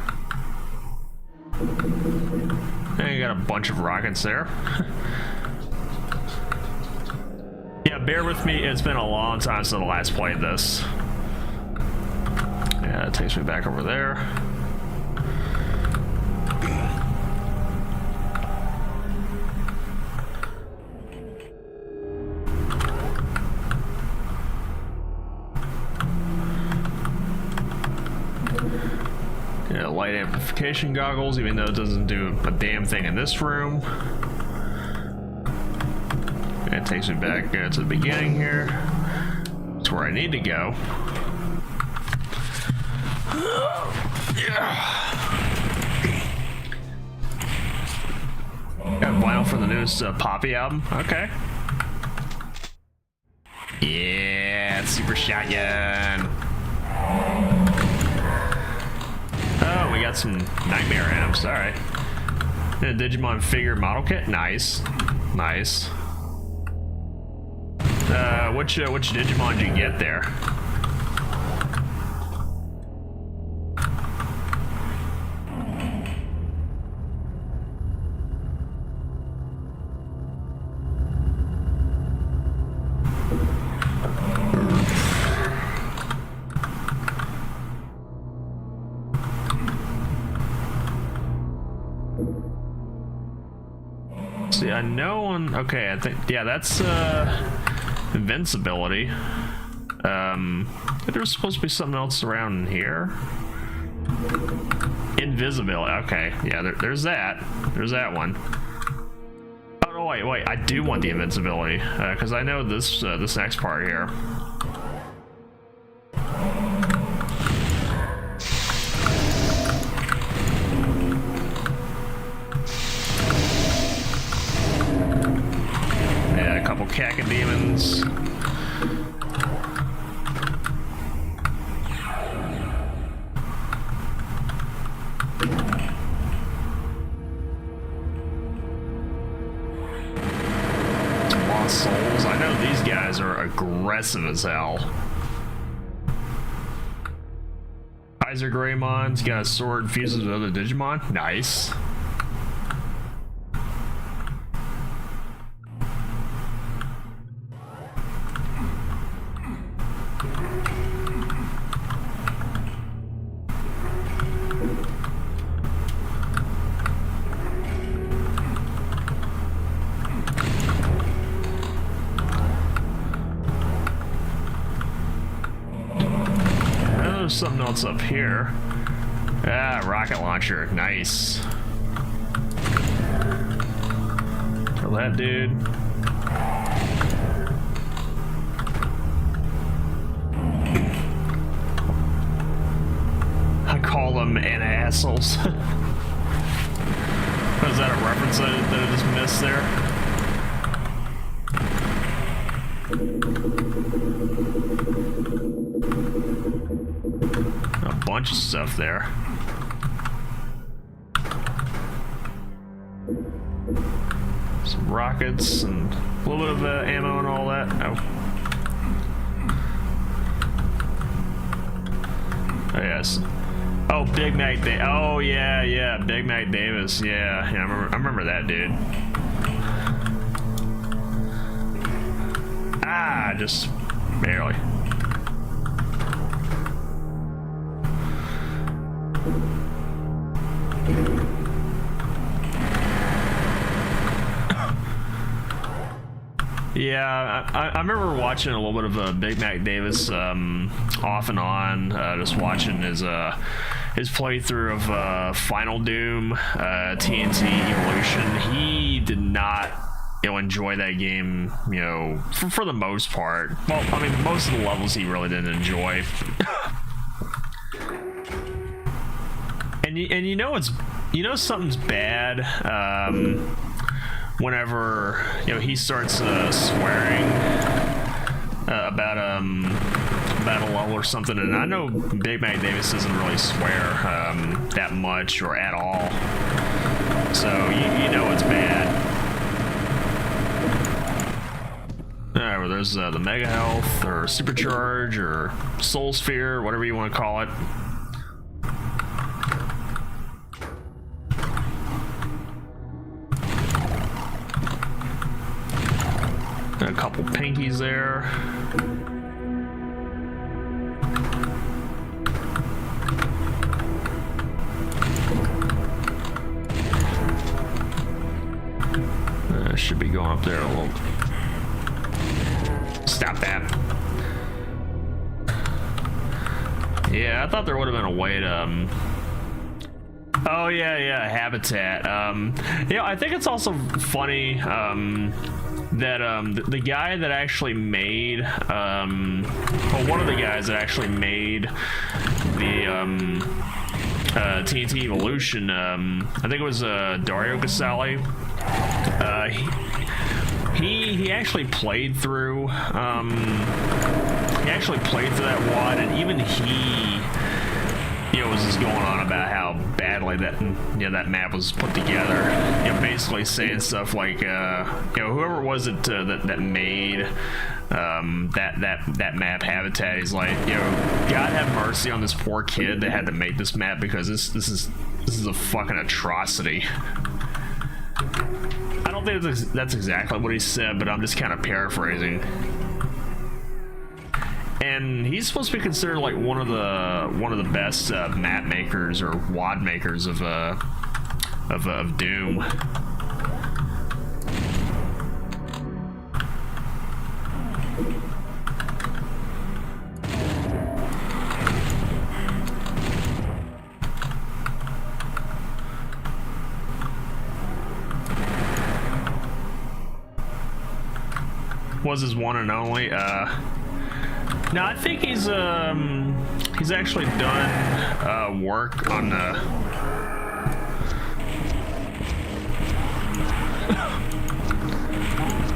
And you got a bunch of rockets there. Yeah, bear with me. It's been a long time since I last played this. Yeah, it takes me back over there. Yeah, light amplification goggles, even though it doesn't do a damn thing in this room. And it takes me back to the beginning here. It's where I need to go. Got vinyl for the newest Poppy album. Okay. Yeah, super shotgun. Oh, we got some Nightmare amps. All right. And a Digimon figure model kit. Nice, nice. Which Digimon did you get there? See, I know one. Okay, I think, yeah, that's invincibility. There's supposed to be something else around in here. Invisibility. Okay, yeah, there's that. There's that one. Oh no, wait, I do want the invincibility because I know this this next part here. Cacodemons. Lost souls. I know these guys are aggressive as hell. Kaiser Greymon's got a sword fuses with other Digimon. Nice. Something else up here. Ah, rocket launcher. Nice. Kill that dude. I call them assholes. Was that a reference that I just missed there? A bunch of stuff there. Some rockets and a little bit of ammo and all that. Oh yes. Oh, Big Mac Davis. Oh yeah, Big Mac Davis. Yeah, I remember that dude. Ah, just barely. Yeah, I remember watching a little bit of Big Mac Davis off and on, just watching his playthrough of Final Doom, TNT Evolution. He did not, enjoy that game, for the most part. Well, I mean, most of the levels he really didn't enjoy. and something's bad whenever he starts swearing about a level or something. And I know Big Mac Davis doesn't really swear that much or at all, so it's bad. Alright, well, there's the Mega Health or Supercharge or Soul Sphere, whatever you want to call it. A couple pinkies there. Should be going up there a little. Stop that. Yeah, I thought there would have been a way to oh yeah, habitat. I think it's also funny that the guy that actually made one of the guys that actually made the TNT Evolution, I think it was Dario Casale. He actually played through that WOD, and even he was just going on about how badly that map was put together. Basically saying stuff like whoever was it that made that map habitat, he's like, God have mercy on this poor kid that had to make this map, because this is a fucking atrocity. I don't think that's exactly what he said, but I'm just kind of paraphrasing. And he's supposed to be considered like one of the best map makers or WOD makers of Doom. Was his one and only? No, I think he's actually done work on the.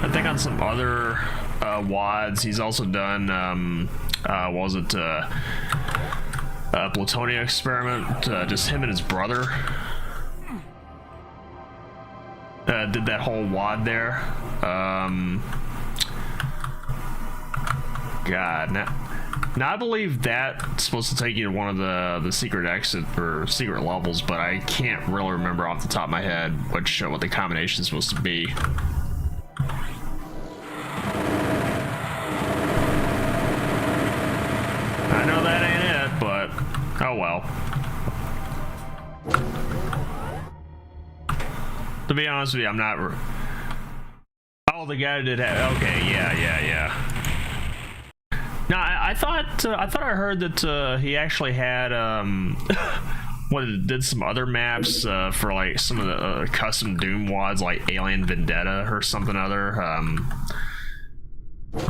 I think on some other WODs. He's also done what was it? Plutonium Experiment. Just him and his brother did that whole WOD there. God, now I believe that's supposed to take you to one of the secret exit or secret levels, but I can't really remember off the top of my head what the combination is supposed to be. I know that ain't it, but oh well. To be honest with you, I'm not. Oh, the guy did have. Okay, yeah. No, I thought I heard that he actually had did some other maps for like some of the custom Doom WODs, like Alien Vendetta or something other. And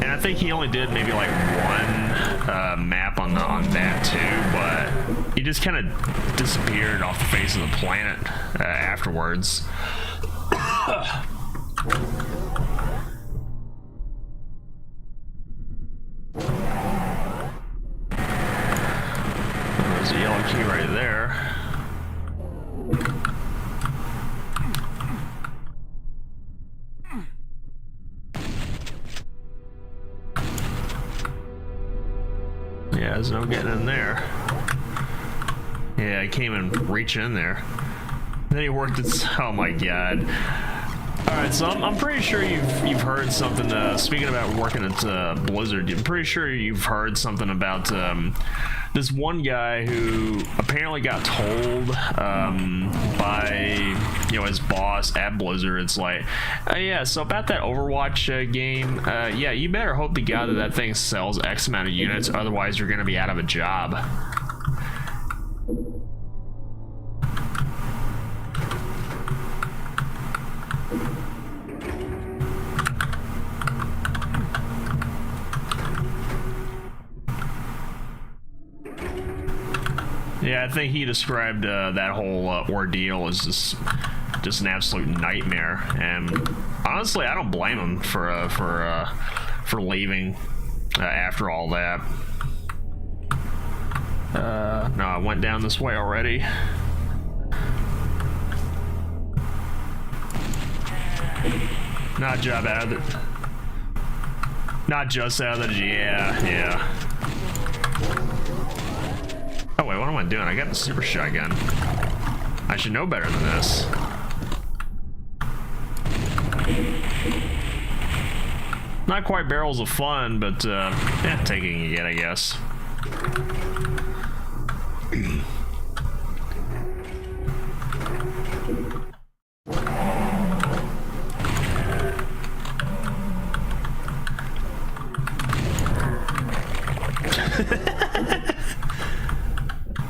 I think he only did maybe like one map on that too, but he just kind of disappeared off the face of the planet afterwards. There's a yellow key right there. Yeah, there's no getting in there. Yeah, I can't even reach in there. Then he worked its. Oh my god. All right, so I'm pretty sure you've heard something. Speaking about working at Blizzard, I'm pretty sure you've heard something about this one guy who apparently got told by his boss at Blizzard. It's like, yeah, so about that Overwatch game, yeah, you better hope to God that thing sells X amount of units, otherwise you're gonna be out of a job. Yeah, I think he described that whole ordeal as just an absolute nightmare, and honestly, I don't blame him for leaving after all that. No, I went down this way already. Not job out of it. Not just out of the yeah. Oh wait, what am I doing? I got the super shotgun. I should know better than this. Not quite barrels of fun, but yeah, taking you get, I guess.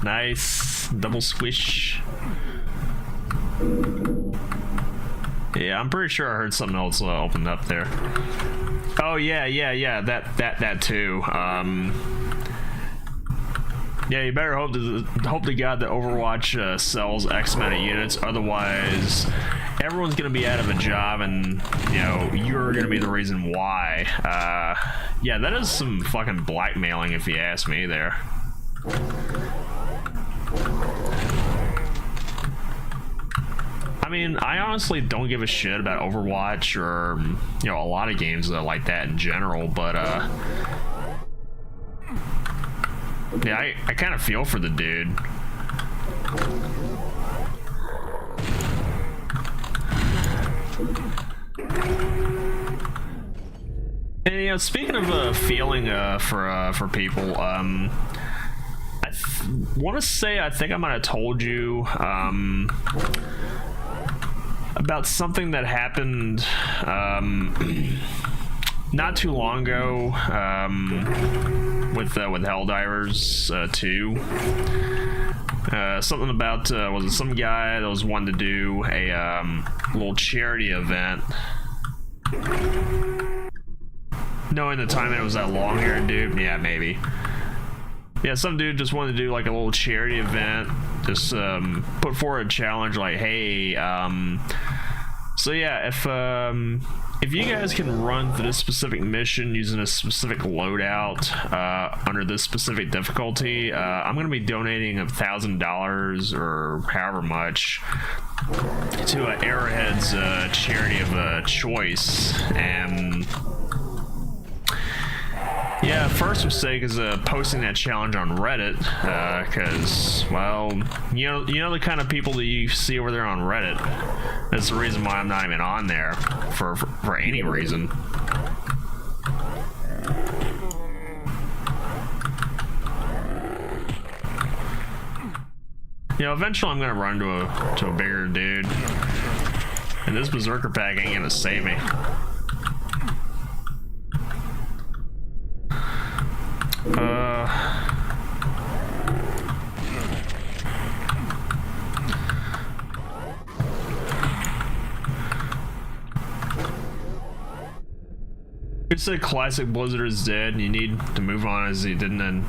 Nice double squish. Yeah, I'm pretty sure I heard something else opened up there. Oh yeah, that too. Yeah, you better hope to God that Overwatch sells X amount of units, otherwise everyone's gonna be out of a job, and you're gonna be the reason why. Yeah, that is some fucking blackmailing, if you ask me. There. I mean, I honestly don't give a shit about Overwatch or a lot of games like that in general, but yeah, I kind of feel for the dude. And speaking of feeling for people, I want to say I think I might have told you about something that happened not too long ago with Helldivers 2. Something about was it some guy that was wanting to do a little charity event, knowing the time it was that long-haired dude. Yeah, maybe. Yeah, some dude just wanted to do like a little charity event, just put forward a challenge like, hey, so yeah, if you guys can run through this specific mission using a specific loadout under this specific difficulty, I'm going to be donating $1,000 or however much to Arrowhead's charity of choice. And yeah, first mistake is posting that challenge on Reddit, because, well, you know the kind of people that you see over there on Reddit. That's the reason why I'm not even on there for any reason. Eventually I'm gonna run to a bigger dude, and this berserker pack ain't gonna save me. You said classic Blizzard is dead and you need to move on as he didn't end.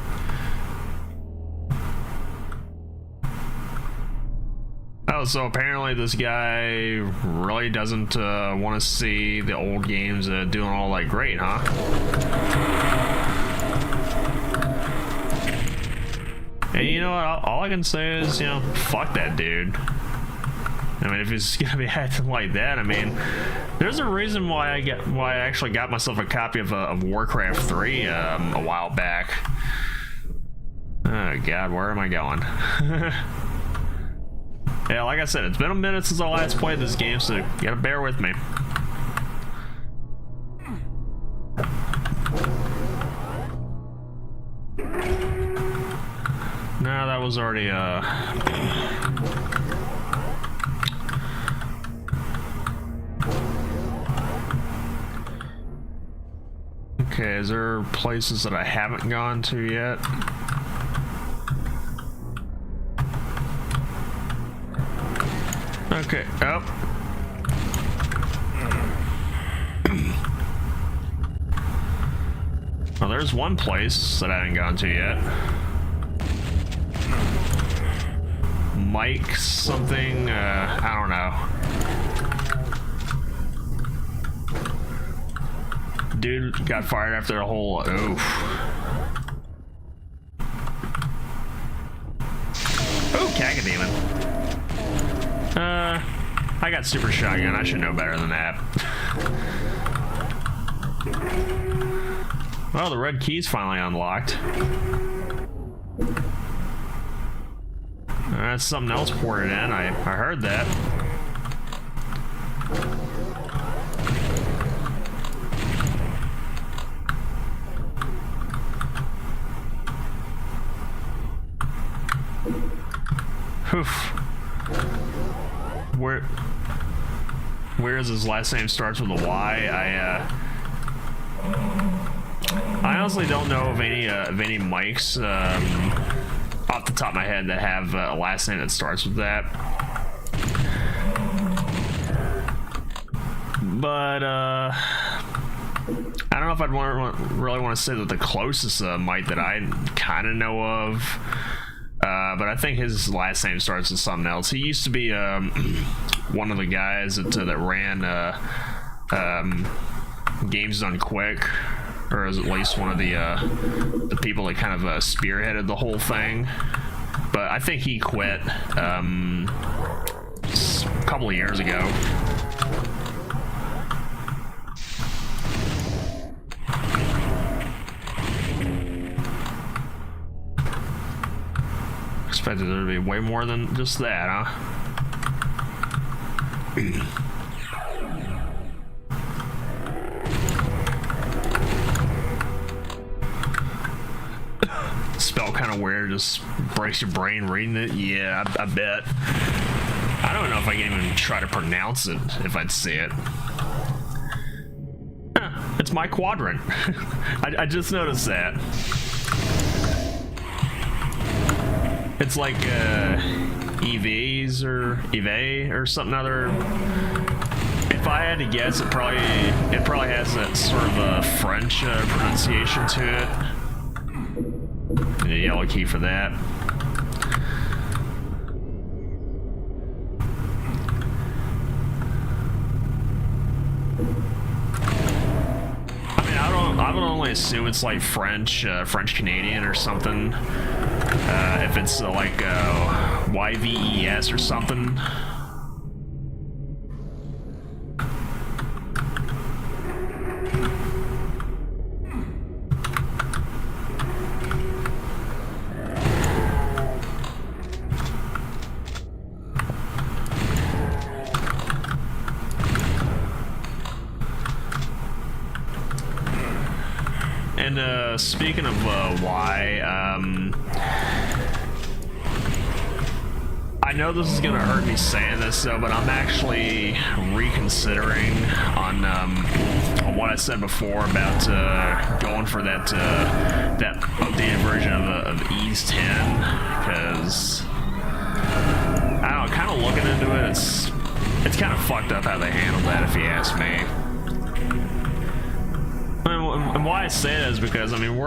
Oh, so apparently this guy really doesn't want to see the old games doing all that great, huh? And you know what? All I can say is, fuck that dude. I mean, if he's gonna be acting like that, I mean, there's a reason why I actually got myself a copy of Warcraft 3 a while back. Oh God, where am I going? Yeah, like I said, it's been a minute since I last played this game, so you gotta bear with me. No, that was already, Okay, is there places that I haven't gone to yet? Okay, oh. Well, there's one place that I haven't gone to yet. Mike something, I don't know. Dude got fired after a whole, oof. Oh, Cagademon. I got super shotgun. I should know better than that. Well, the red key's finally unlocked. That's something else ported in. I heard that. Where is his last name starts with a Y? I honestly don't know of any mics off the top of my head that have a last name that starts with that. But I don't know if I'd really want to say that the closest mic that I kind of know of. But I think his last name starts with something else. He used to be one of the guys that ran Games Done Quick, or is at least one of the people that kind of spearheaded the whole thing. But I think he quit a couple of years ago. Expected there to be way more than just that, huh? Spell kind of weird, just breaks your brain reading it. Yeah, I bet. I don't know if I can even try to pronounce it if I'd see it. It's my quadrant. I just noticed that. It's like EVs or EVE or something other. If I had to guess, it probably has that sort of a French pronunciation to it. And a yellow key for that. I mean, I would only assume it's like French Canadian or something. If it's like YVES or something. And speaking of Y, I know this is gonna hurt me saying this though, but I'm actually reconsidering on what I said before about going for that updated version of Ease 10, because I don't know, kind of looking into it, it's kind of fucked up how they handled that, if you ask me. And why I say that is because, I mean,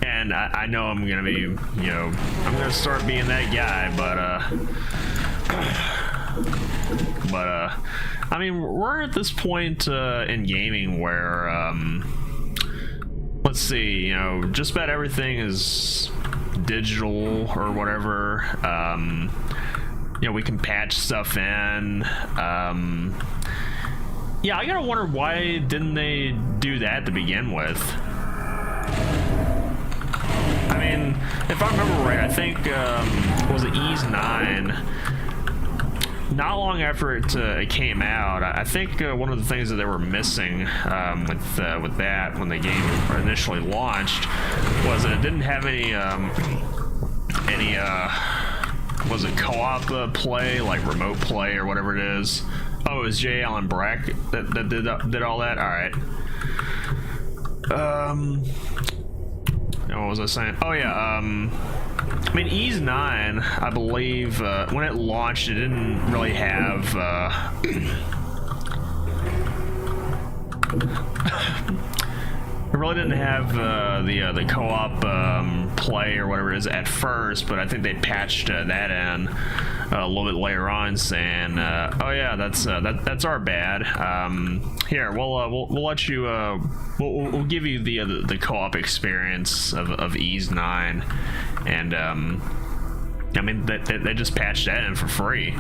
and I know I'm gonna be, I'm gonna start being that guy, but I mean, we're at this point in gaming where, let's see, just about everything is digital or whatever. We can patch stuff in. Yeah, I gotta wonder, why didn't they do that to begin with? I mean, if I remember right, I think, was it Ease 9? not long after it came out, I think one of the things that they were missing with that when the game initially launched was that it didn't have any was it co-op play, like remote play or whatever it is. Oh, it was J. Allen Brack that did all that. All right. What was I saying? Oh yeah. I mean, Ys 9, I believe, when it launched, it didn't really have. It really didn't have the co-op play or whatever it is at first, but I think they patched that in a little bit later on, saying, "Oh yeah, that's our bad. Here, we'll let you. We'll give you the co-op experience of Ys 9." And I mean, they just patched that in for free.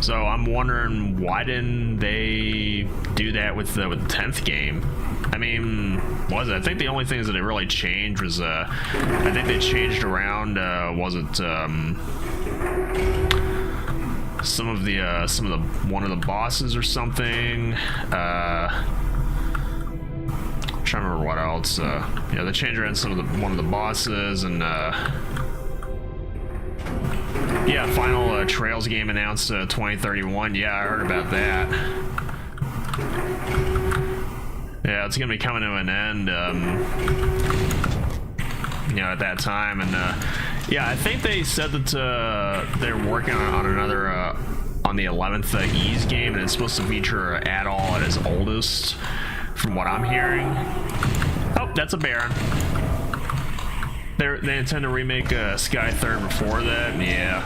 So I'm wondering, why didn't they do that with the 10th game? I mean, I think the only things that it really changed was I think they changed around was it some of the one of the bosses or something. I'm trying to remember what else. Yeah, they changed around one of the bosses, and yeah, final Trails game announced 2031. Yeah, I heard about that. Yeah, it's gonna be coming to an end, you know, at that time, and yeah, I think they said that they're working on another on the 11th Ys game, and it's supposed to feature Adol at his oldest, from what I'm hearing. Oh, that's a Baron. They intend to remake Sky Third before that. Yeah.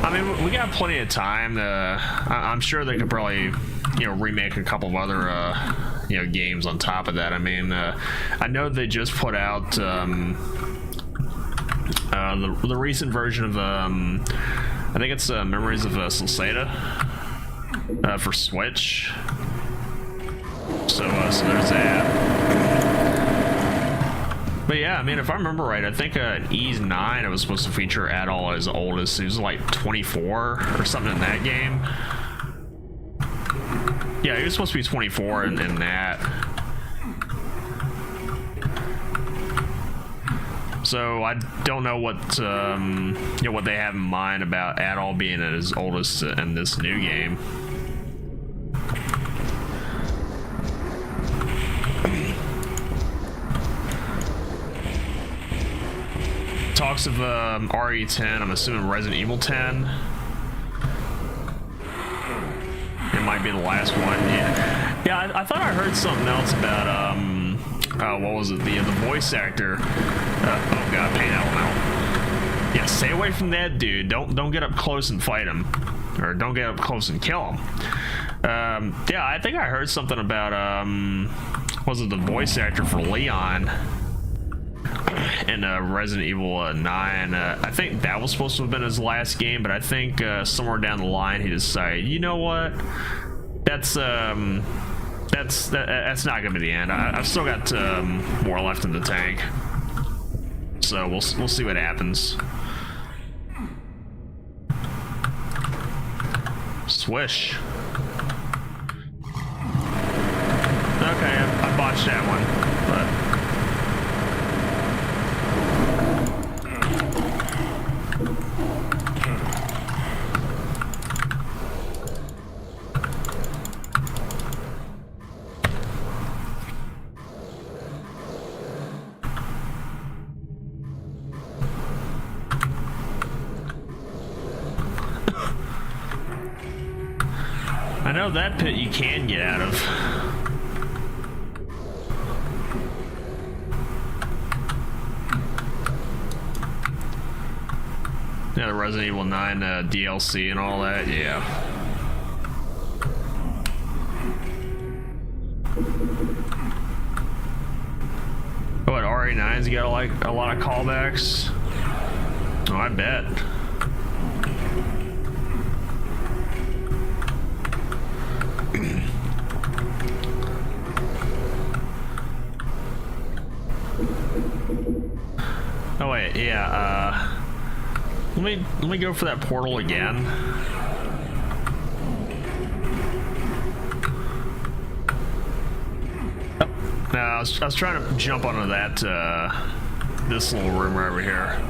I mean, we got plenty of time. I'm sure they could probably, you know, remake a couple of other, you know, games on top of that. I mean, I know they just put out the recent version of, I think it's Memories of Salseda for Switch. So there's that. But yeah, I mean, if I remember right, I think Ys 9, it was supposed to feature Adol as oldest. He was like 24 or something in that game. Yeah, he was supposed to be 24 in that. So I don't know what you know, what they have in mind about Adol being at his oldest in this new game. Talks of RE10, I'm assuming Resident Evil 10. It might be the last one. Yeah, I thought I heard something else about what was it? The voice actor. Oh god, pain element. Yeah, stay away from that dude. Don't get up close and fight him, or don't get up close and kill him. Yeah, I think I heard something about was it the voice actor for Leon in Resident Evil 9. I think that was supposed to have been his last game, but I think somewhere down the line he decided, you know what, that's not gonna be the end. I've still got more left in the tank, so we'll see what happens. Swish. Okay, I botched that one, but I know that pit you can get out of. Yeah, the Resident Evil 9 DLC and all that, yeah. Oh, what, RE9's got like a lot of callbacks? Oh, I bet. Oh wait, yeah, let me go for that portal again. Oh, no, I was trying to jump onto that this little room right over here.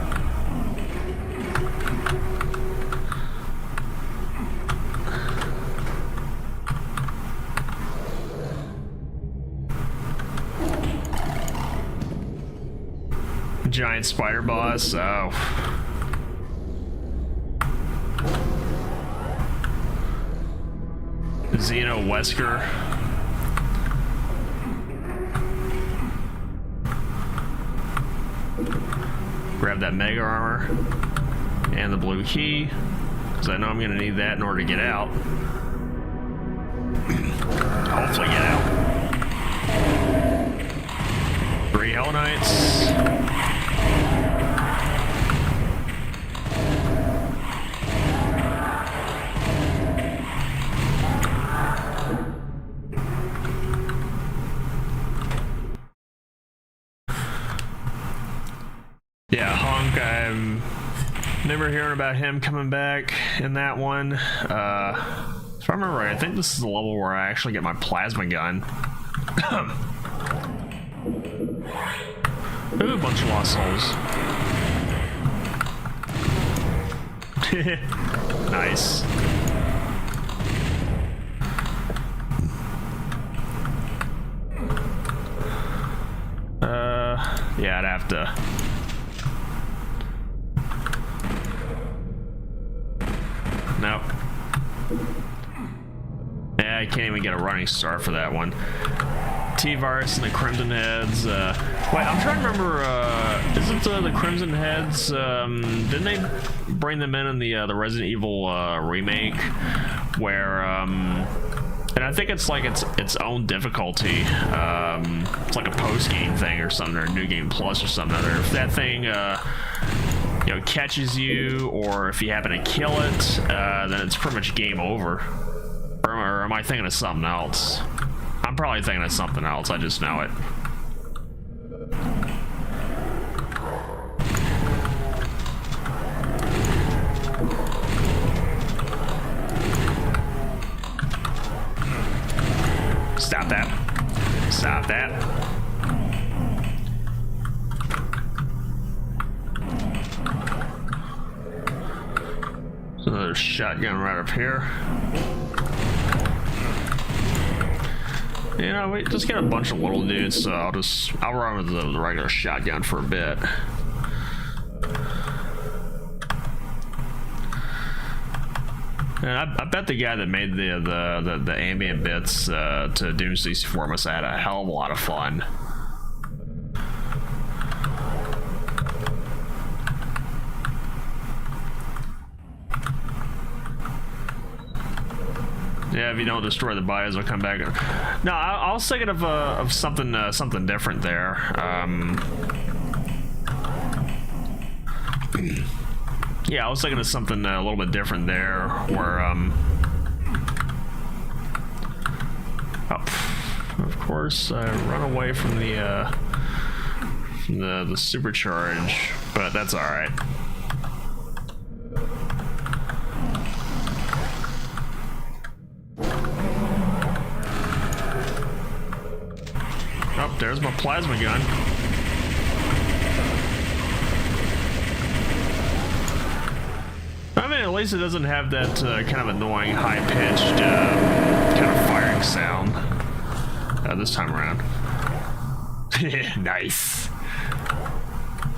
Giant spider boss. Oh. Xeno Wesker. Grab that mega armor and the blue key, because I know I'm gonna need that in order to get out. Hopefully get out. 3 Hell Knights. Yeah, Honk, I'm never hearing about him coming back in that one. If I remember right, I think this is the level where I actually get my plasma gun. Ooh, a bunch of lost souls. Nice. Yeah, I'd have to. Nope. Yeah, I can't even get a running start for that one. T-Virus and the Crimson Heads. Wait, I'm trying to remember. Isn't the Crimson Heads? Didn't they bring them in the Resident Evil remake, where and I think it's like its own difficulty. It's like a post-game thing or something, or a new game plus or something. Or if that thing you know, catches you, or if you happen to kill it, then it's pretty much game over. Or am I thinking of something else? I'm probably thinking of something else, I just know it. Stop that. Stop that. Another shotgun right up here. You know, we just get a bunch of little dudes, so I'll run with the regular shotgun for a bit. And I bet the guy that made the ambient bits to Doomsday C4 must have had a hell of a lot of fun. Yeah, if you don't destroy the bios, they'll come back. No, I was thinking of something different there. Yeah, I was thinking of something a little bit different there, where oh, of course I run away from the supercharge, but that's all right. Oh, there's my plasma gun. I mean, at least it doesn't have that kind of annoying, high-pitched kind of firing sound this time around. Nice.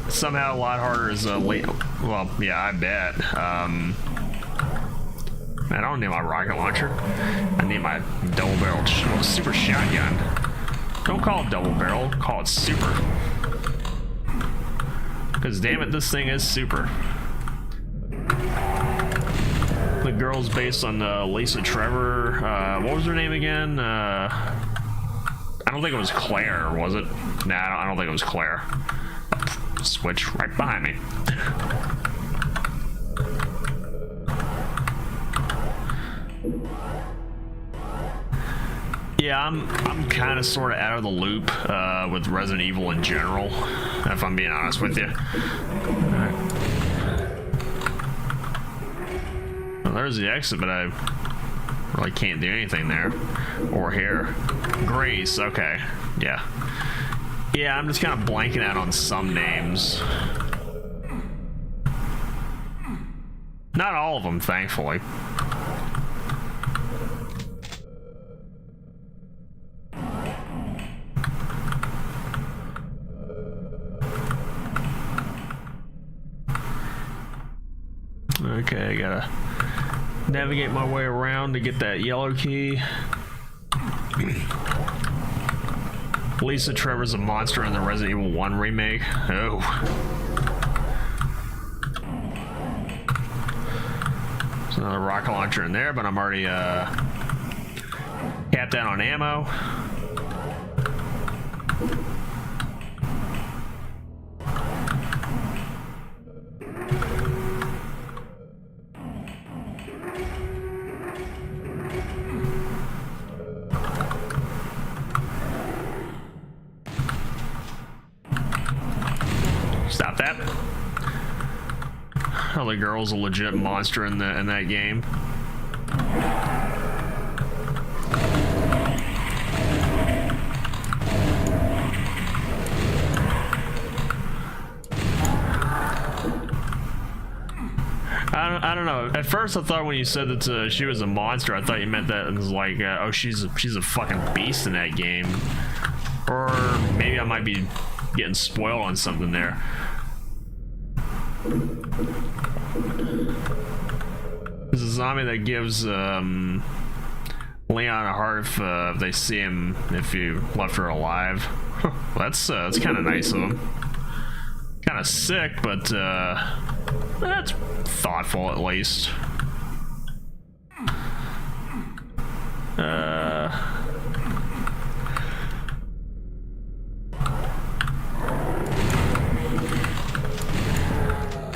Somehow a lot harder is late. Well, yeah, I bet. Man, I don't need my rocket launcher. I need my double-barreled super shotgun. Don't call it double barrel, call it super. Because damn it, this thing is super. The girl's based on Lisa Trevor. What was her name again? I don't think it was Claire, was it? Nah, I don't think it was Claire. Switch right behind me. Yeah, I'm kind of sort of out of the loop with Resident Evil in general, if I'm being honest with you. there's the exit, but I really can't do anything there. Or here. Grace, okay. Yeah. Yeah, I'm just kind of blanking out on some names. Not all of them, thankfully. Okay, I gotta navigate my way around to get that yellow key. Lisa Trevor's a monster in the Resident Evil 1 remake. Oh. There's another rocket launcher in there, but I'm already capped out on ammo. Stop that. Oh, the girl's a legit monster in that game. I don't know. At first, I thought when you said that she was a monster, I thought you meant that it was like, oh, she's a fucking beast in that game, or maybe I might be getting spoiled on something there. There's a zombie that gives Leon a heart if they see him, if you left her alive. Well, that's kind of nice of him. Kind of sick, but that's thoughtful at least.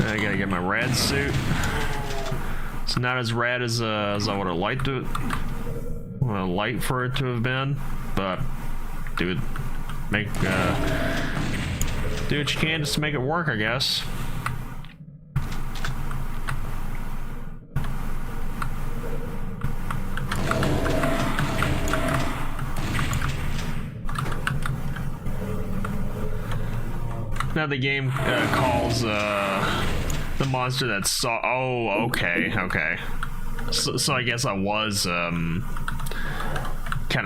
I gotta get my rad suit. It's not as rad as I would have liked it. Would have liked for it to have been, but do what you can just to make it work, I guess. Now the game calls the monster that saw. Oh, okay. So I guess I was kind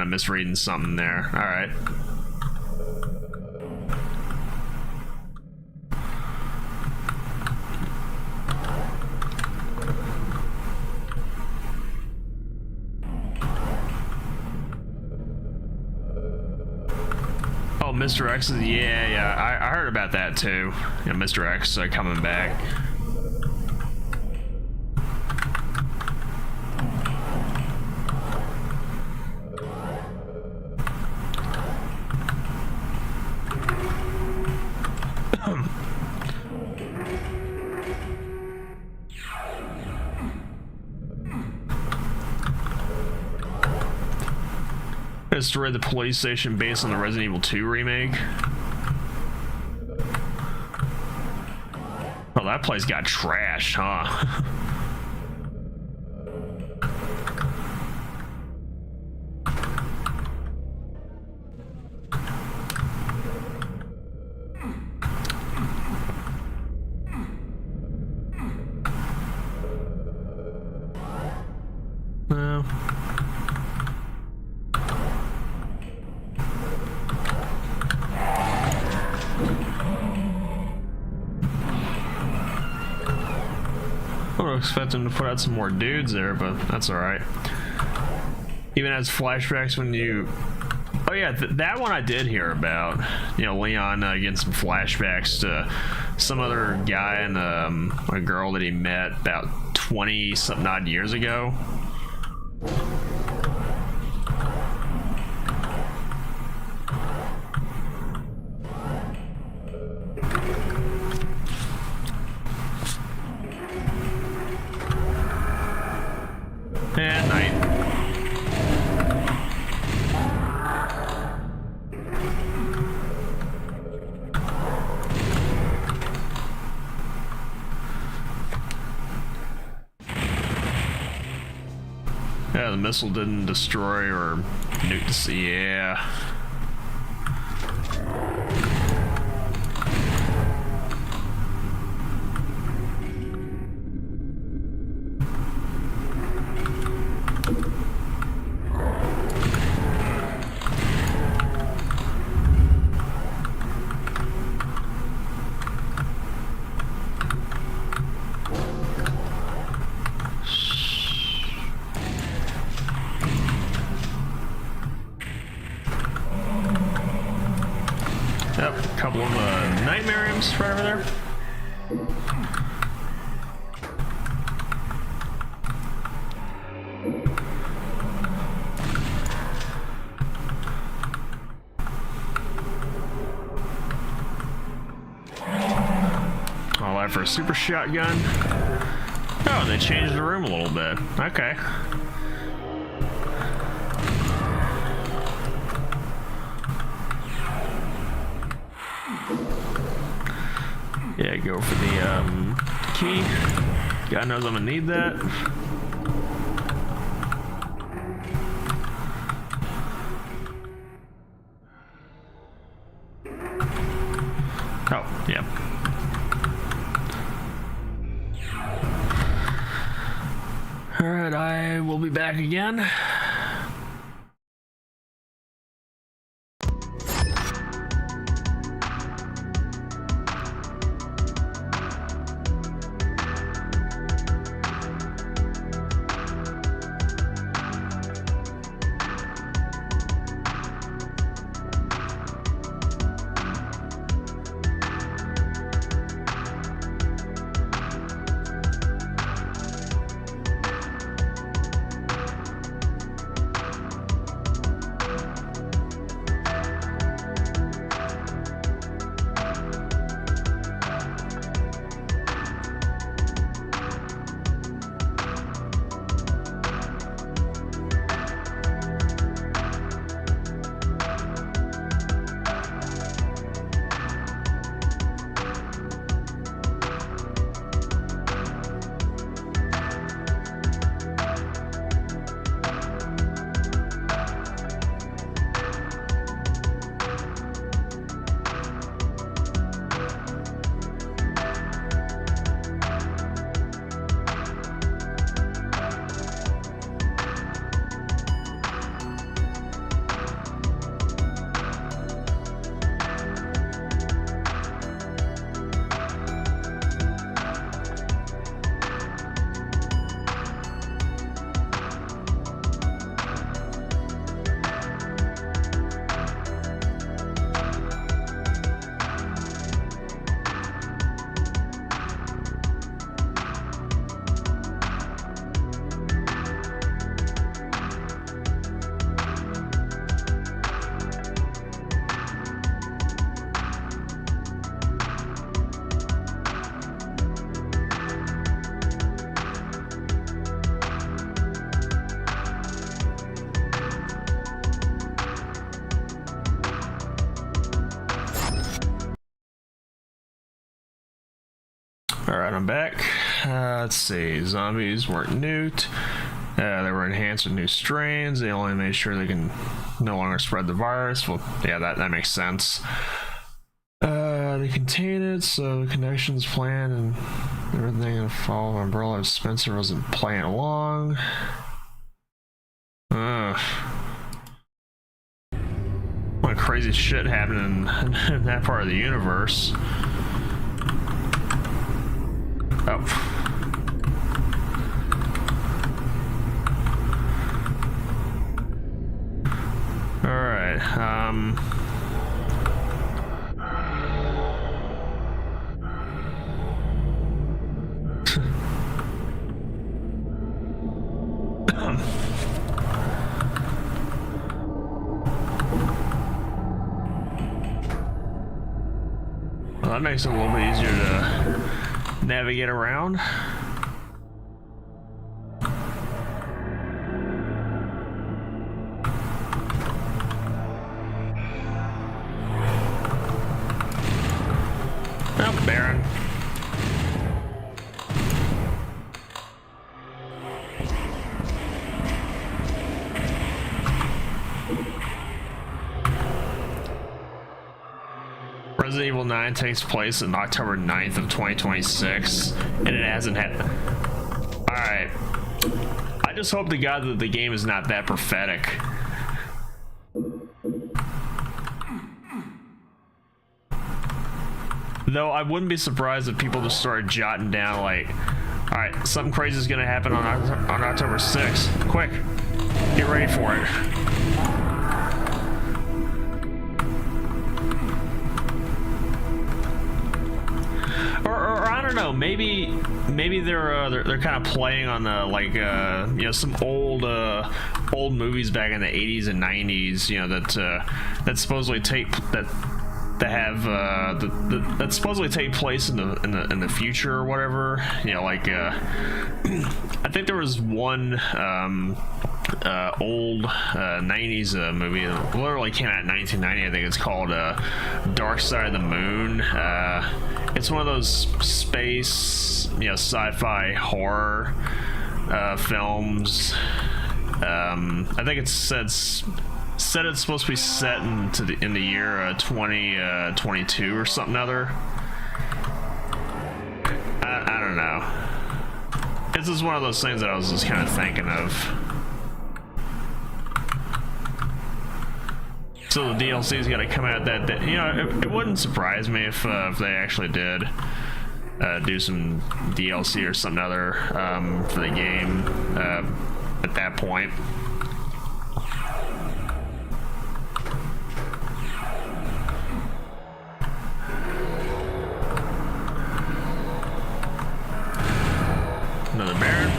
of misreading something there. All right. Mr. X is, yeah, I heard about that too. Yeah, Mr. X coming back. Destroy the police station based on the Resident Evil 2 remake. Oh, that place got trashed, huh? I was expecting to put out some more dudes there, but that's alright. Even has flashbacks when you... Oh yeah, that one I did hear about. You know, Leon getting some flashbacks to some other guy and a girl that he met about 20-something odd years ago. And night. Yeah, the missile didn't destroy or nuke the sea. Yeah. Yep, a couple of nightmare imps right over there. All that for a super shotgun. Oh, they changed the room a little bit. Okay. Yeah, go for the key. God knows I'm gonna need that. Oh, yeah. Alright, I will be back again. Alright, I'm back. Let's see. Zombies weren't nuked. They were enhanced with new strains. They only made sure they can no longer spread the virus. Well, yeah, that makes sense. They contain it, so the connections plan and everything in the fall of Umbrella. If Spencer wasn't playing along. What crazy shit happening in that part of the universe. Oh. Alright, well, that makes it a little bit easier to navigate around. Oh, Baron. Evil 9 takes place on October 9th of 2026, and it hasn't had. Alright. I just hope to God that the game is not that prophetic. Though I wouldn't be surprised if people just started jotting down like, alright, something crazy is gonna happen on October 6th. Quick, get ready for it. Or I don't know, maybe they're kind of playing on the like you know, some old movies back in the 80s and 90s, you know, that supposedly take that supposedly take place in the future or whatever, you know, like I think there was one old 90s movie that literally came out in 1990. I think it's called Dark Side of the Moon. It's one of those space, you know, sci-fi horror films. I think it said it's supposed to be set in the year 2022 or something other. I don't know. This is one of those things that I was just kind of thinking of. So the DLC's got to come out that day. You know, it wouldn't surprise me if they actually did do some DLC or something other for the game at that point. Another Baron.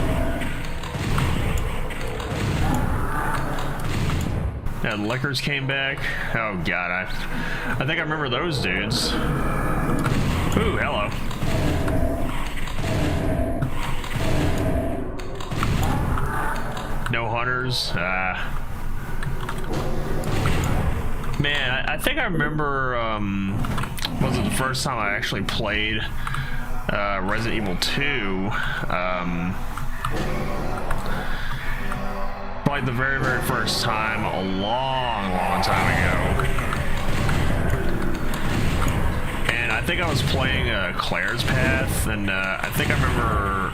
Yeah, the Lickers came back. Oh god, I think I remember those dudes. Ooh, hello. No hunters. Man, I think I remember. Was it the first time I actually played Resident Evil 2? Like the very first time, a long time ago. And I think I was playing Claire's Path, and I think I remember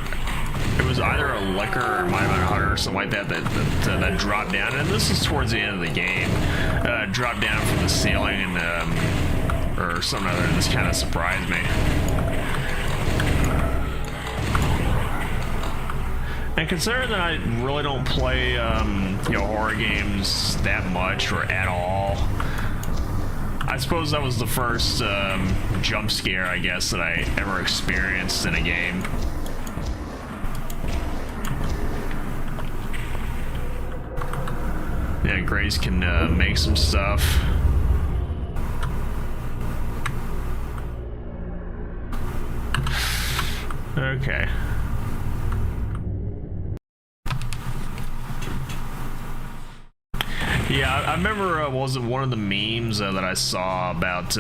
it was either a Licker or it might have been a Hunter or something like that that dropped down. And this is towards the end of the game. Dropped down from the ceiling and or something other, and this kind of surprised me. And considering that I really don't play, you know, horror games that much or at all, I suppose that was the first jump scare, I guess, that I ever experienced in a game. Yeah, Grace can make some stuff. Okay. Yeah, I remember, was it one of the memes that I saw about,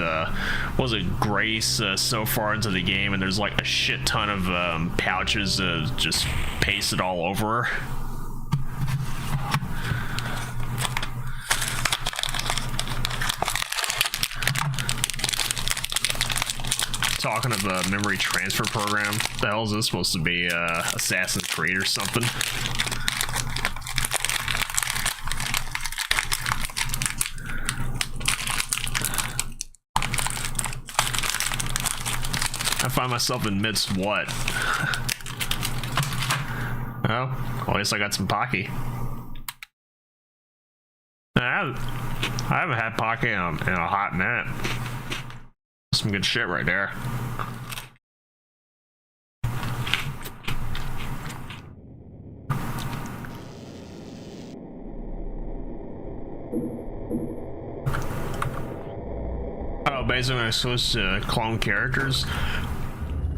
was it Grace so far into the game, and there's like a shit ton of pouches just pasted all over her. Talking of a memory transfer program, what the hell is this supposed to be, Assassin's Creed or something? I find myself amidst what? Oh, well, at least I got some Pocky. I haven't had Pocky in a hot minute. Some good shit right there. Oh, basically I'm supposed to clone characters.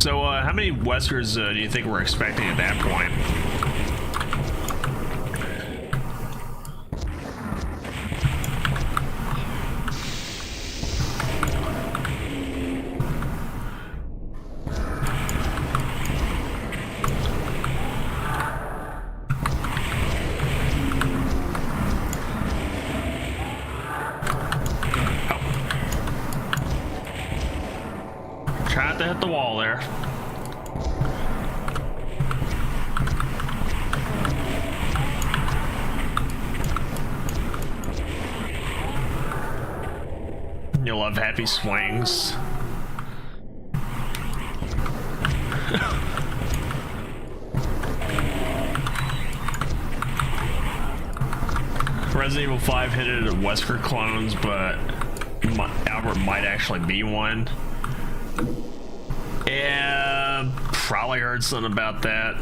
So, how many Weskers do you think we're expecting at that point? love happy swings. Resident Evil 5 hinted at Wesker clones, but Albert might actually be one. Yeah, probably heard something about that.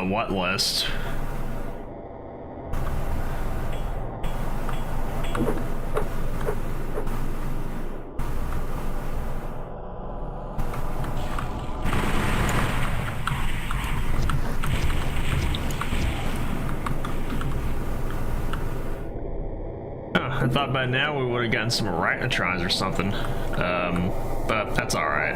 What list? I thought by now we would have gotten some arachnotrons or something, but that's all right.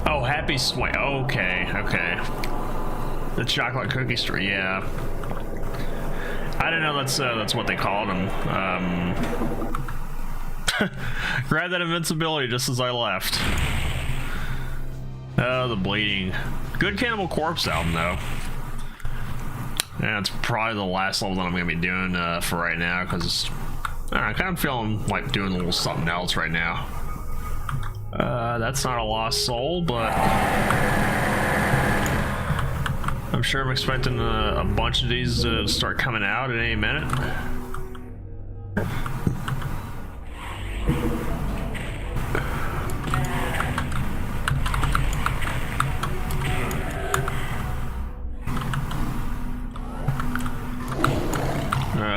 Oh, happy swing. Okay, okay. The chocolate cookie store. Yeah. I didn't know that's what they called them. Grab that invincibility just as I left. Oh, the bleeding. Good Cannibal Corpse album, though. Yeah, it's probably the last level that I'm going to be doing for right now, because I kind of feeling like doing a little something else right now. That's not a lost soul, but I'm sure I'm expecting a bunch of these to start coming out at any minute.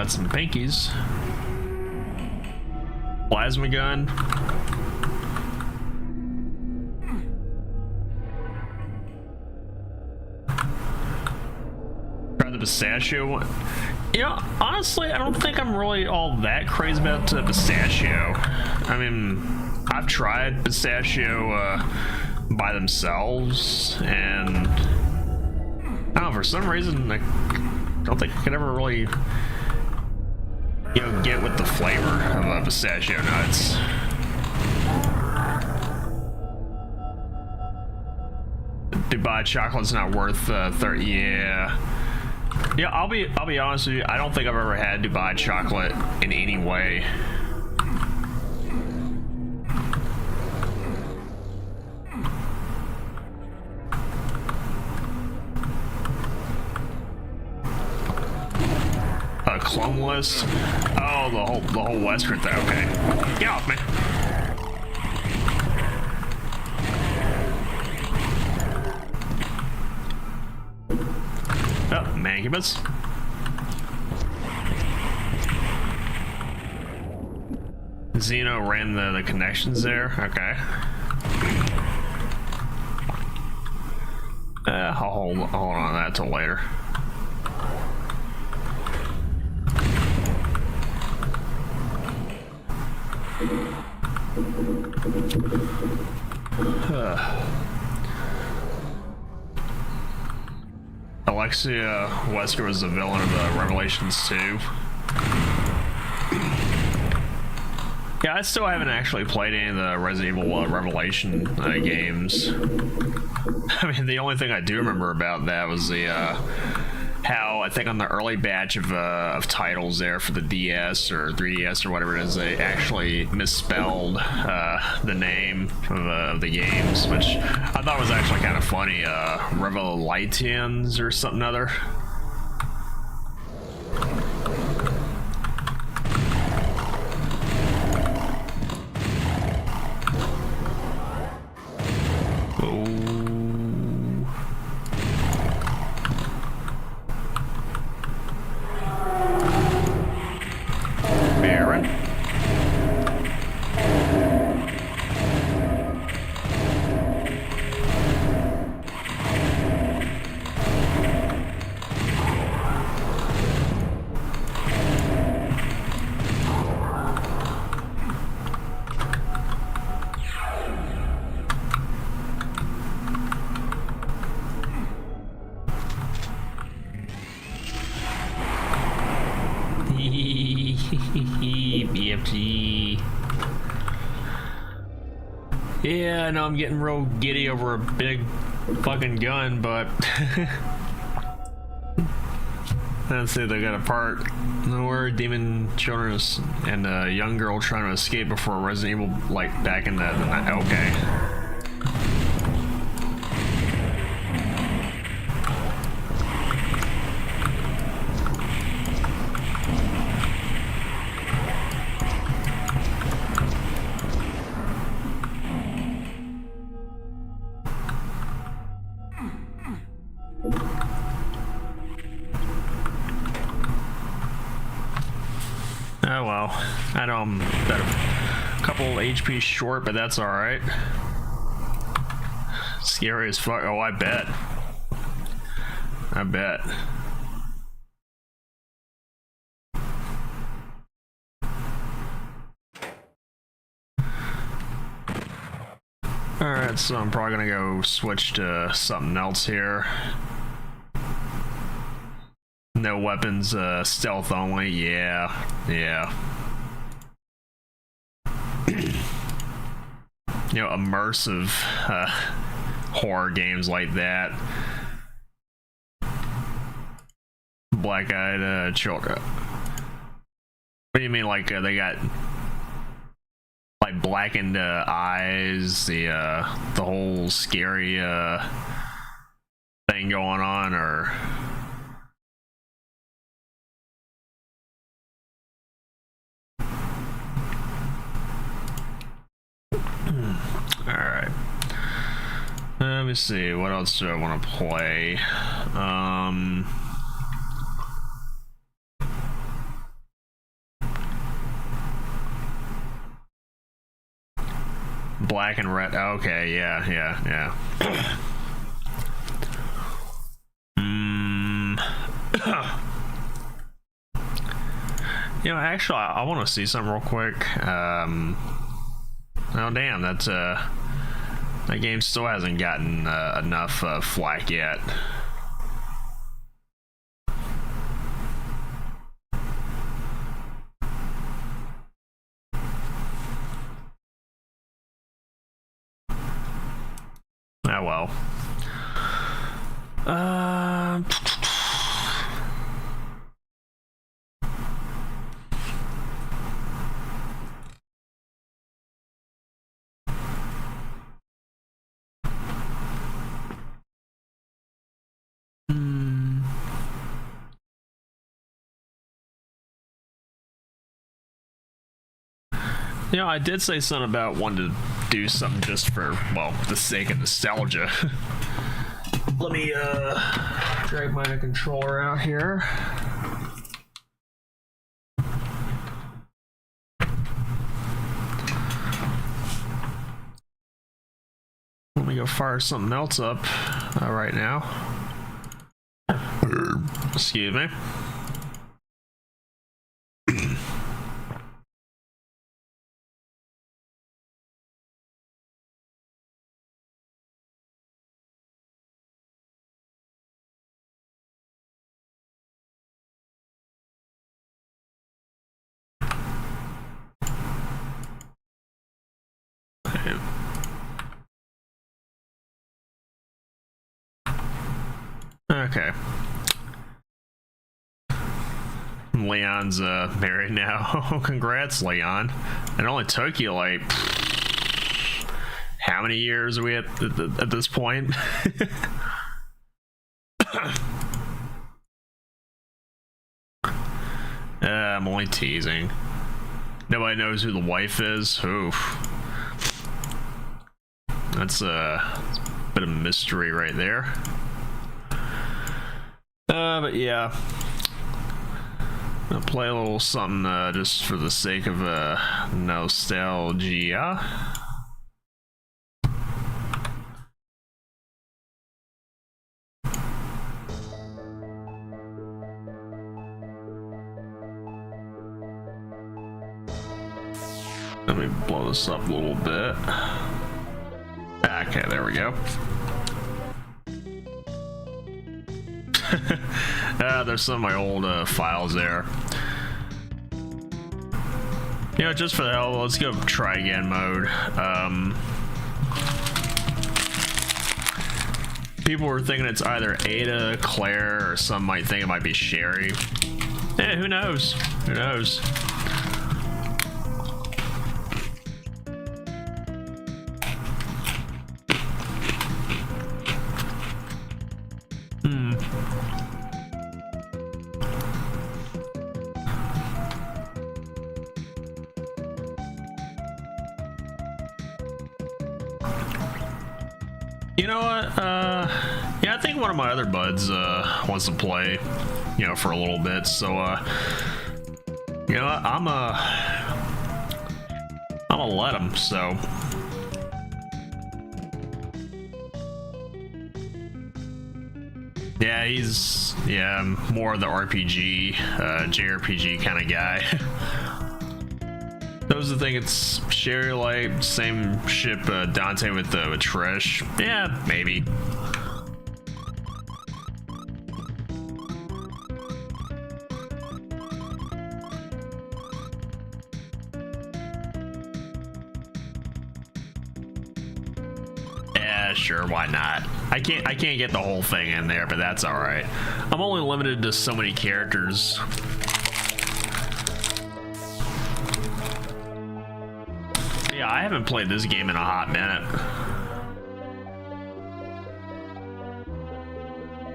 Some pinkies. Plasma gun. Try the pistachio one. You know, honestly, I don't think I'm really all that crazy about pistachio. I mean, I've tried pistachio by themselves, and I don't know, for some reason, I don't think I could ever really, you know, get with the flavor of pistachio nuts. Dubai chocolate's not worth 30. Yeah, I'll be honest with you. I don't think I've ever had Dubai chocolate in any way. Clone list. Oh, the whole Western thing. Okay, get off me. Oh, Mancubus. Xeno ran the connections there. Okay. I'll hold on to that till later. Alexia Wesker was the villain of Revelations 2. Yeah, I still haven't actually played any of the Resident Evil Revelation games. I mean, the only thing I do remember about that was the how I think on the early batch of titles there for the DS or 3DS or whatever it is, they actually misspelled the name of the games, which I thought was actually kind of funny. Revelations or something other. BFG. Yeah, I know I'm getting real giddy over a big fucking gun, but let's see, they got a part where demon children and a young girl trying to escape before Resident Evil, like back in the okay. Oh well, I know I'm about a couple HP short, but that's alright. Scary as fuck. Oh, I bet. I bet. Alright, so I'm probably gonna go switch to something else here. No weapons, stealth only. Yeah. You know, immersive horror games like that. Black-eyed children. What do you mean, like they got like blackened eyes, the whole scary thing going on, or? Alright. Let me see, what else do I want to play? Black and red. Okay, yeah. You know, actually, I want to see something real quick. Oh damn, that's that game still hasn't gotten enough flack yet. Oh well. You know, I did say something about wanting to do something just for, well, the sake of nostalgia. Let me drag my controller out here. Let me go fire something else up right now. Excuse me. Okay. Leon's married now. Congrats, Leon. It only took you like how many years are we at this point? I'm only teasing. Nobody knows who the wife is. Oof. That's a bit of mystery right there. But yeah, I'll play a little something just for the sake of nostalgia. Let me blow this up a little bit. Okay, there we go. There's some of my old files there. You know, just for the hell, let's go try again mode. People were thinking it's either Ada, Claire, or some might think it might be Sherry. Eh, who knows? Who knows? You know what? Yeah, I think one of my other buds wants to play, you know, for a little bit. So, you know what? I'm gonna let him. So, yeah, he's more of the RPG, JRPG kind of guy. Those that think it's Sherry Light, same ship Dante with Trish. Yeah, maybe. Yeah, sure, why not? I can't get the whole thing in there, but that's all right. I'm only limited to so many characters. Yeah, I haven't played this game in a hot minute.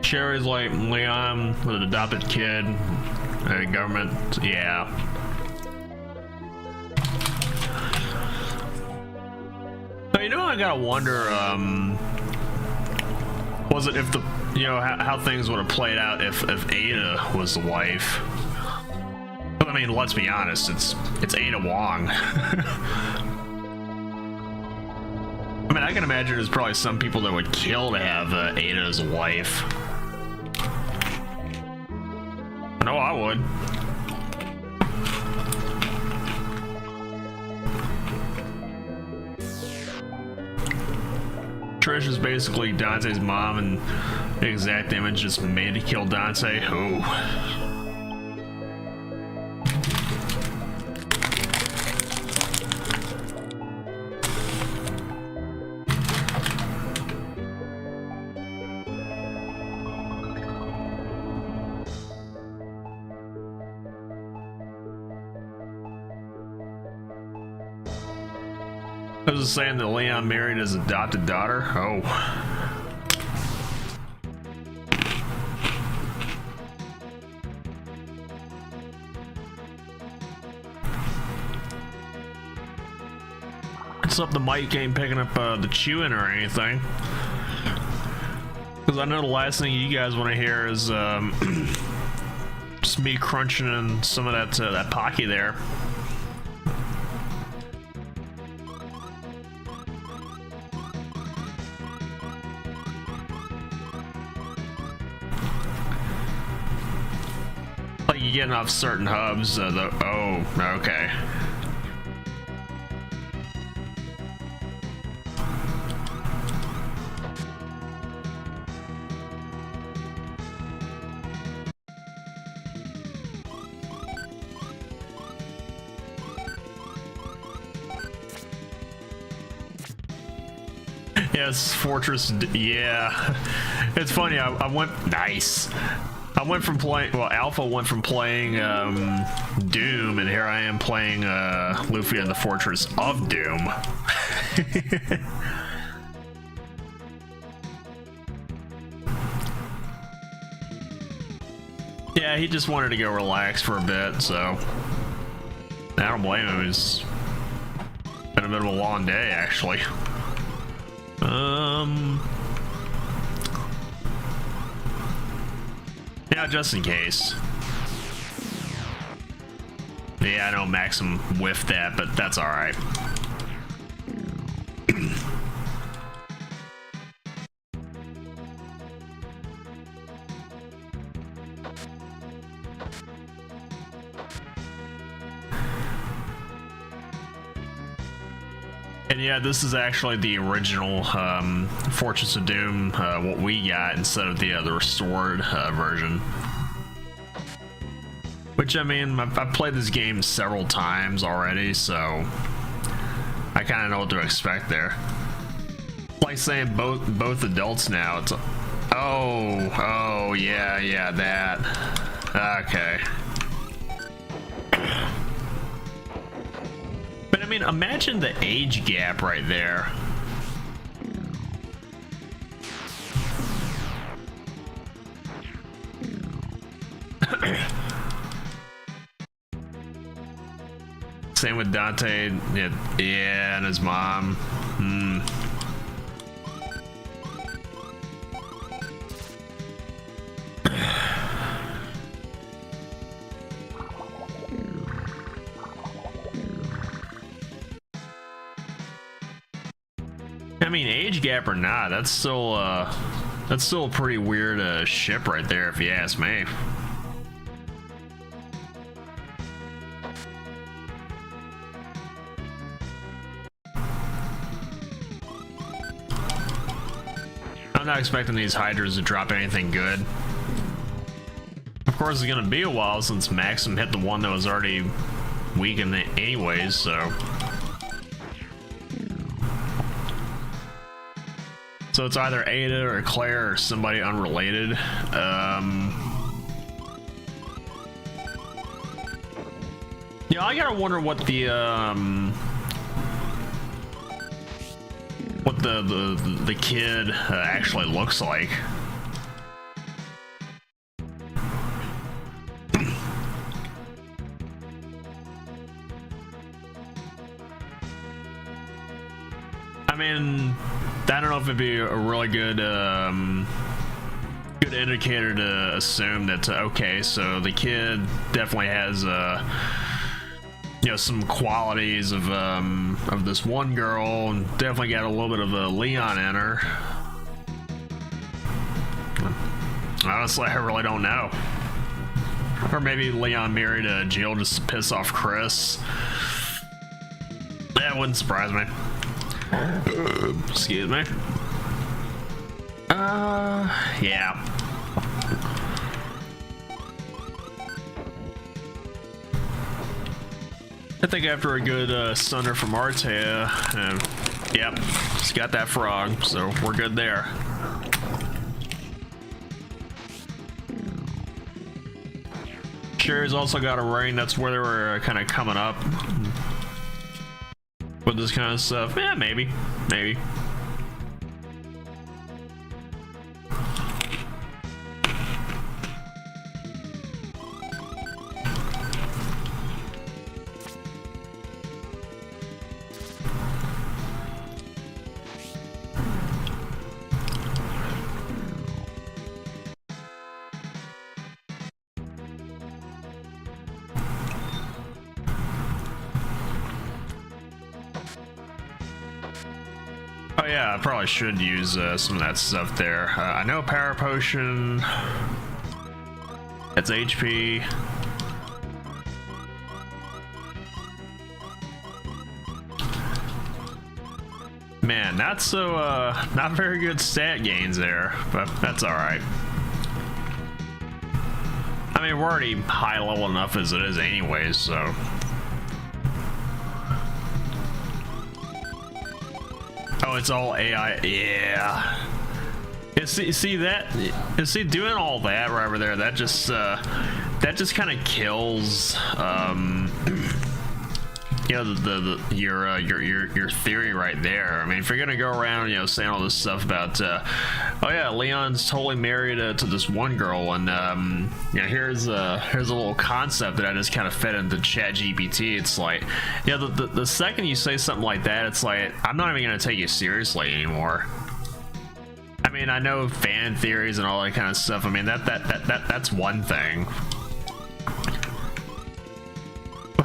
Sherry's like Leon with an adopted kid, government, yeah. But you know, I gotta wonder, was it if the, you know, how things would have played out if Ada was the wife? But I mean, let's be honest, it's Ada Wong. I mean, I can imagine there's probably some people that would kill to have Ada as a wife. No, I would. Trish is basically Dante's mom, and the exact image is made to kill Dante. Oh. I was just saying that Leon married his adopted daughter. Oh. It's up the mic ain't picking up the chewing or anything. Because I know the last thing you guys want to hear is just me crunching in some of that Pocky there. Getting off certain hubs, oh, okay. Yes, Fortress, yeah. It's funny, I went, nice. I went from playing, well, Alpha went from playing Doom, and here I am playing Luffy and the Fortress of Doom. Yeah, he just wanted to go relax for a bit, so I don't blame him. It's been a bit of a long day, actually. Yeah, just in case. Yeah, I know Maxim whiffed that, but that's alright. And yeah, this is actually the original Fortress of Doom, what we got instead of the restored version. Which, I mean, I've played this game several times already, so I kind of know what to expect there. It's like saying both adults now. It's oh yeah, that. Okay. But I mean, imagine the age gap right there. Same with Dante, yeah, and his mom. I mean, age gap or not, that's still a pretty weird ship right there, if you ask me. I'm not expecting these Hydras to drop anything good. Of course, it's gonna be a while since Maxim hit the one that was already weakened anyways, so. So it's either Ada or Claire or somebody unrelated. Yeah, I gotta wonder what the kid actually looks like. I mean, I don't know if it'd be a really good good indicator to assume that okay, so the kid definitely has you know, some qualities of this one girl, and definitely got a little bit of a Leon in her. Honestly, I really don't know. Or maybe Leon married Jill just to piss off Chris. That wouldn't surprise me. Excuse me. Yeah. I think after a good Sunder from Artea, yep, just got that frog, so we're good there. Sherry's also got a ring. That's where they were kind of coming up with this kind of stuff. Yeah, maybe. Oh yeah, I probably should use some of that stuff there. I know Power Potion. That's HP. Man, not very good stat gains there, but that's alright. I mean, we're already high level enough as it is anyways, so. Oh, it's all AI. Yeah. See that? See, doing all that right over there, that just kind of kills you know, your theory right there. I mean, if you're gonna go around, you know, saying all this stuff about oh yeah, Leon's totally married to this one girl, and you know, here's a little concept that I just kind of fed into ChatGPT. It's like, yeah, the second you say something like that, it's like, I'm not even gonna take you seriously anymore. I mean, I know fan theories and all that kind of stuff. I mean, that's one thing.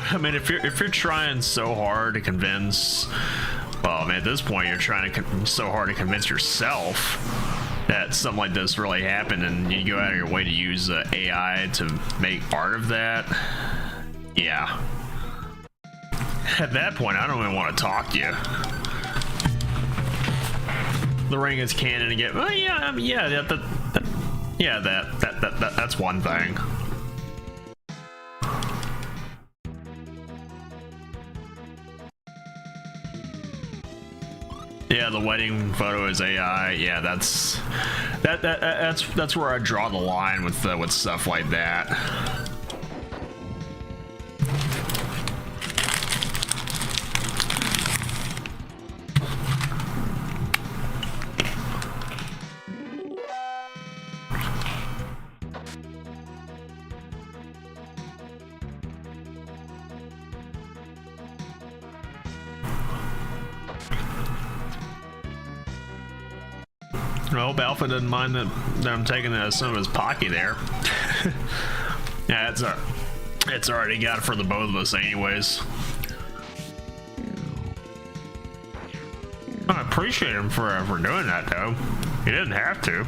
I mean, if you're trying so hard to convince, well, I mean, at this point you're trying to so hard to convince yourself that something like this really happened, and you go out of your way to use AI to make art of that. Yeah. At that point, I don't even want to talk to you. The ring is canon again. Well, yeah, that's one thing. Yeah, the wedding photo is AI. Yeah, that's where I draw the line with stuff like that. I hope Alpha doesn't mind that I'm taking some of his pocky there. Yeah, it's already got it for the both of us anyways. I appreciate him for doing that though. He didn't have to.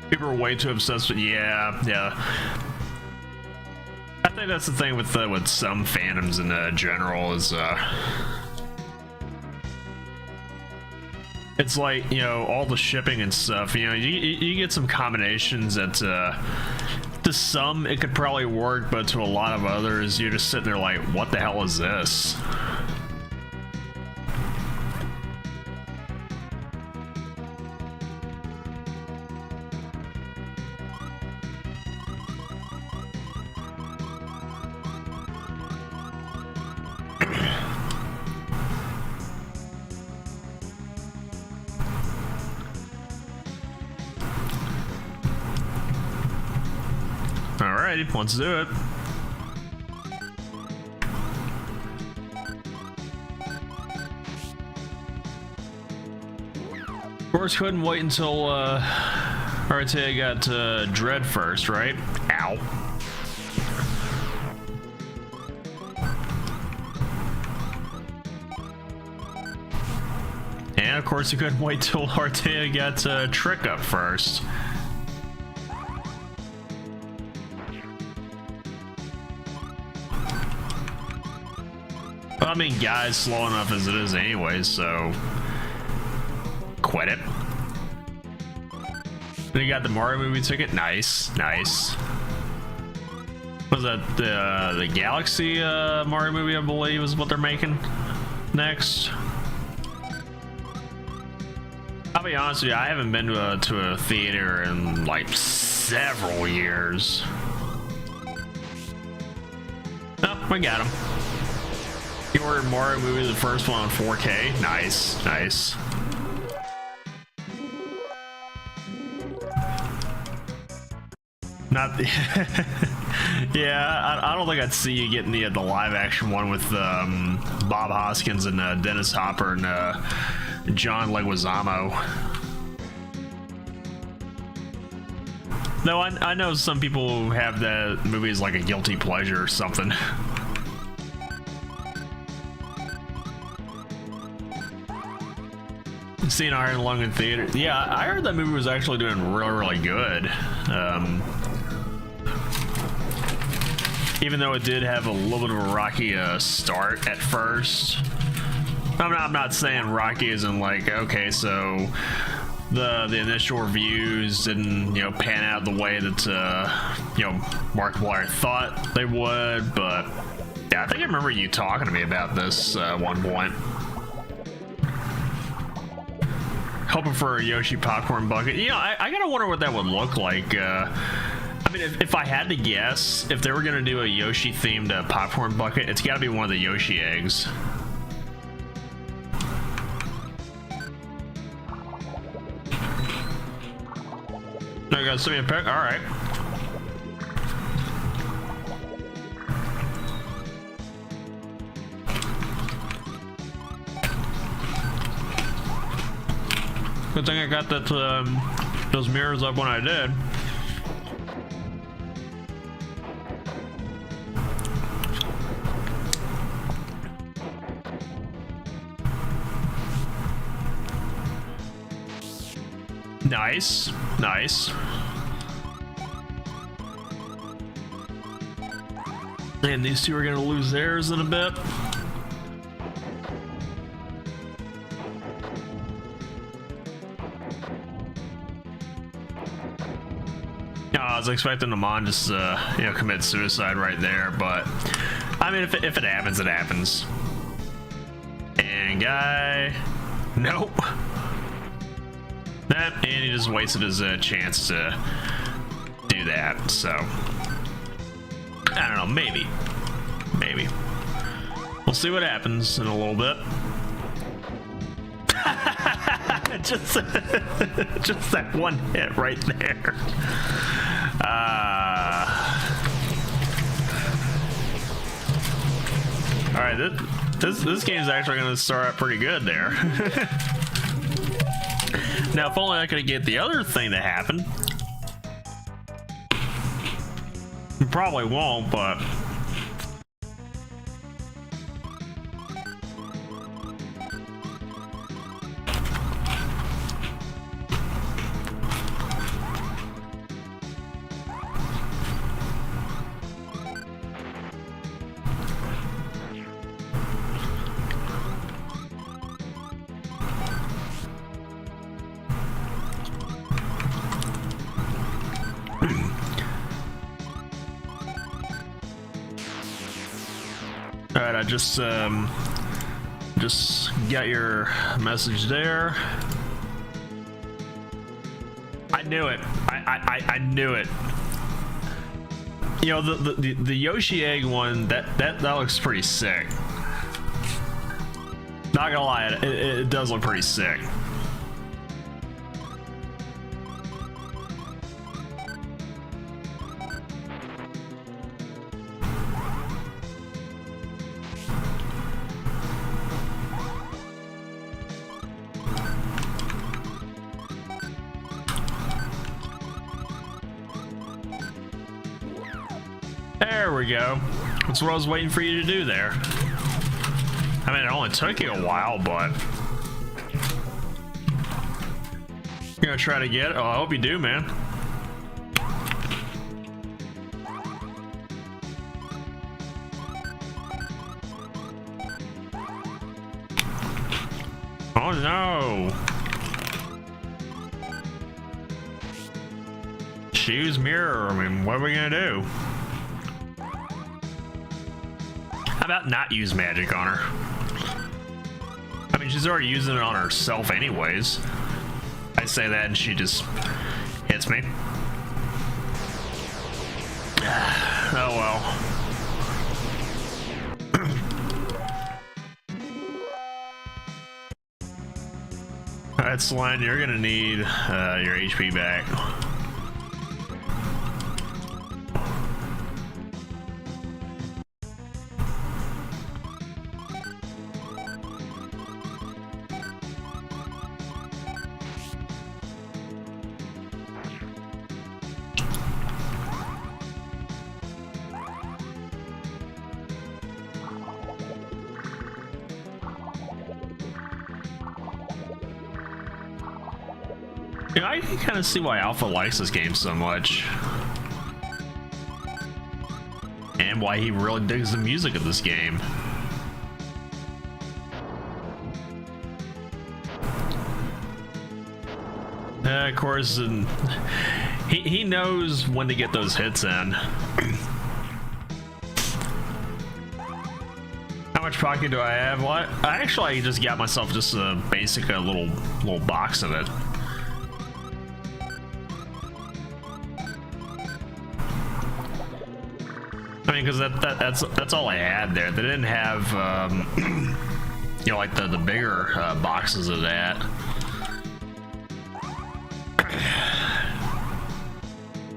People are way too obsessed with yeah. I think that's the thing with some fandoms in general is it's like, you know, all the shipping and stuff, you know, you get some combinations that to some it could probably work, but to a lot of others you're just sitting there like, what the hell is this? Alrighty, let's do it. Of course, couldn't wait until RTA got Dread first, right? Ow. And of course, you couldn't wait till RTA got Trick up first. I mean, guy's slow enough as it is anyway, so quit it. Then you got the Mario movie ticket. Nice, nice. Was that the Galaxy Mario movie? I believe is what they're making next. I'll be honest with you, I haven't been to a theater in like several years. Oh, we got him. You ordered Mario movie, the first one on 4K. Nice, nice. Not the yeah, I don't think I'd see you getting the live action one with Bob Hoskins and Dennis Hopper and John Leguizamo. No, I know some people have that movie as like a guilty pleasure or something. Seen Iron Lung in theater. Yeah, I heard that movie was actually doing really good. Even though it did have a little bit of a rocky start at first. I'm not saying rocky isn't like, okay, so the initial reviews didn't, you know, pan out the way that you know, Markiplier thought they would, but yeah, I think I remember you talking to me about this at one point. Hoping for a Yoshi popcorn bucket. You know, I gotta wonder what that would look like. I mean, if I had to guess, if they were gonna do a Yoshi themed popcorn bucket, it's gotta be one of the Yoshi eggs. No, you gotta send me a pic? Alright. Good thing I got that those mirrors up when I did. Nice, nice. And these two are gonna lose theirs in a bit. No, I was expecting Amon just you know, commit suicide right there, but I mean, if it happens, it happens. And guy, nope. And he just wasted his chance to do that. So I don't know, maybe. We'll see what happens in a little bit. just that one hit right there. All right, this game's actually going to start out pretty good there. Now, if only I could get the other thing to happen. Probably won't, but alright, I just got your message there. I knew it. I knew it. You know, the Yoshi egg one, that looks pretty sick. Not gonna lie, it does look pretty sick. There we go. That's what I was waiting for you to do there. I mean, it only took you a while, but you're gonna try to get it? Oh, I hope you do, man. Oh no. Choose mirror. I mean, what are we gonna do? How about not use magic on her? I mean, she's already using it on herself anyways. I say that and she just hits me. Oh well. Alright, Slime, you're gonna need your HP back. You know, I can kind of see why Alpha likes this game so much. And why he really digs the music of this game. Of course, and he knows when to get those hits in. How much pocket do I have? Well, I just got myself just a basic little box of it. I mean, because that's all I had there. They didn't have, you know, like the bigger boxes of that.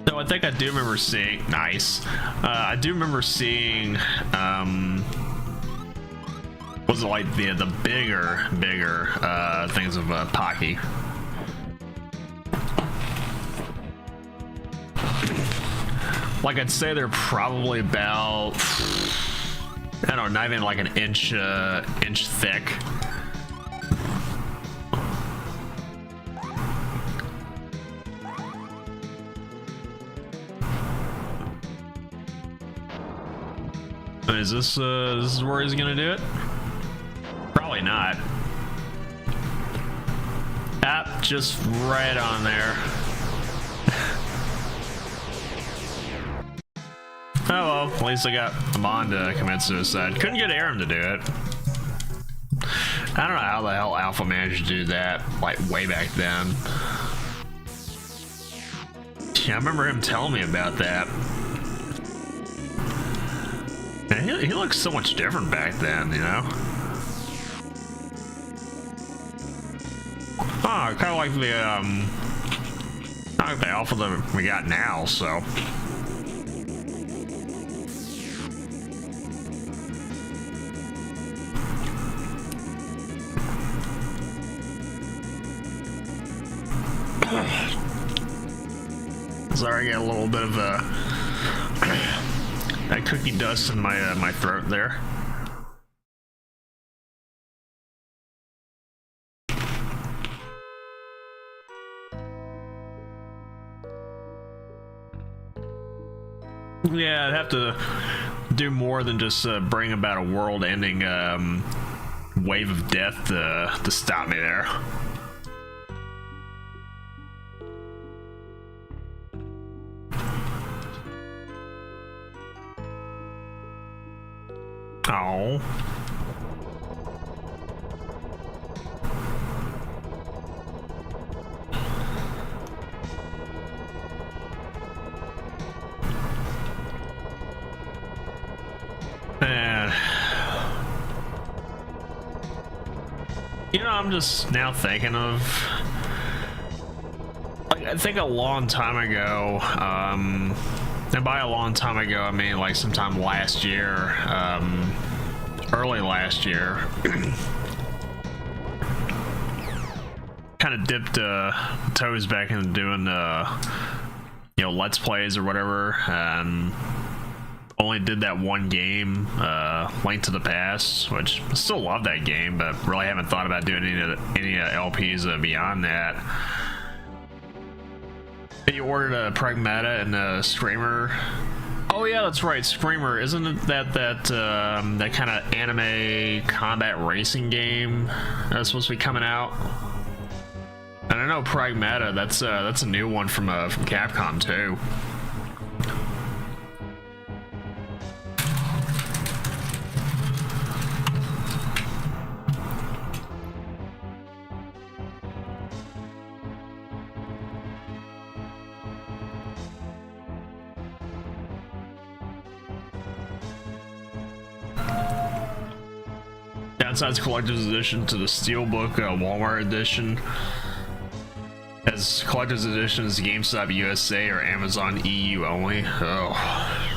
So I think I do remember seeing. Nice. I do remember seeing. Was it like the bigger things of Pocky? Like, I'd say they're probably about, I don't know, not even like an inch thick. Is this where he's gonna do it? Probably not. Just right on there. Oh well, at least I got Amon to commit suicide. Couldn't get Aaron to do it. I don't know how the hell Alpha managed to do that, like, way back then. Yeah, I remember him telling me about that. Man, he looks so much different back then, you know? Oh, kind of like the Alpha that we got now, so. Sorry, I got a little bit of that cookie dust in my my throat there. Yeah, I'd have to do more than just bring about a world-ending wave of death to stop me there. Oh. Man. You know, I'm just now thinking of, like, I think a long time ago, and by a long time ago, I mean like sometime last year, early last year, kind of dipped toes back into doing, you know, Let's Plays or whatever. Only did that one game, Link to the Past, which I still love that game, but really haven't thought about doing any LPs beyond that. You ordered a Pragmata and a Screamer. Oh yeah, that's right, Screamer. Isn't it that kind of anime combat racing game that's supposed to be coming out? And I know Pragmata. That's a new one from Capcom too. Downside's collector's edition to the Steelbook Walmart edition. As collector's edition is GameStop USA or Amazon EU only. Oh.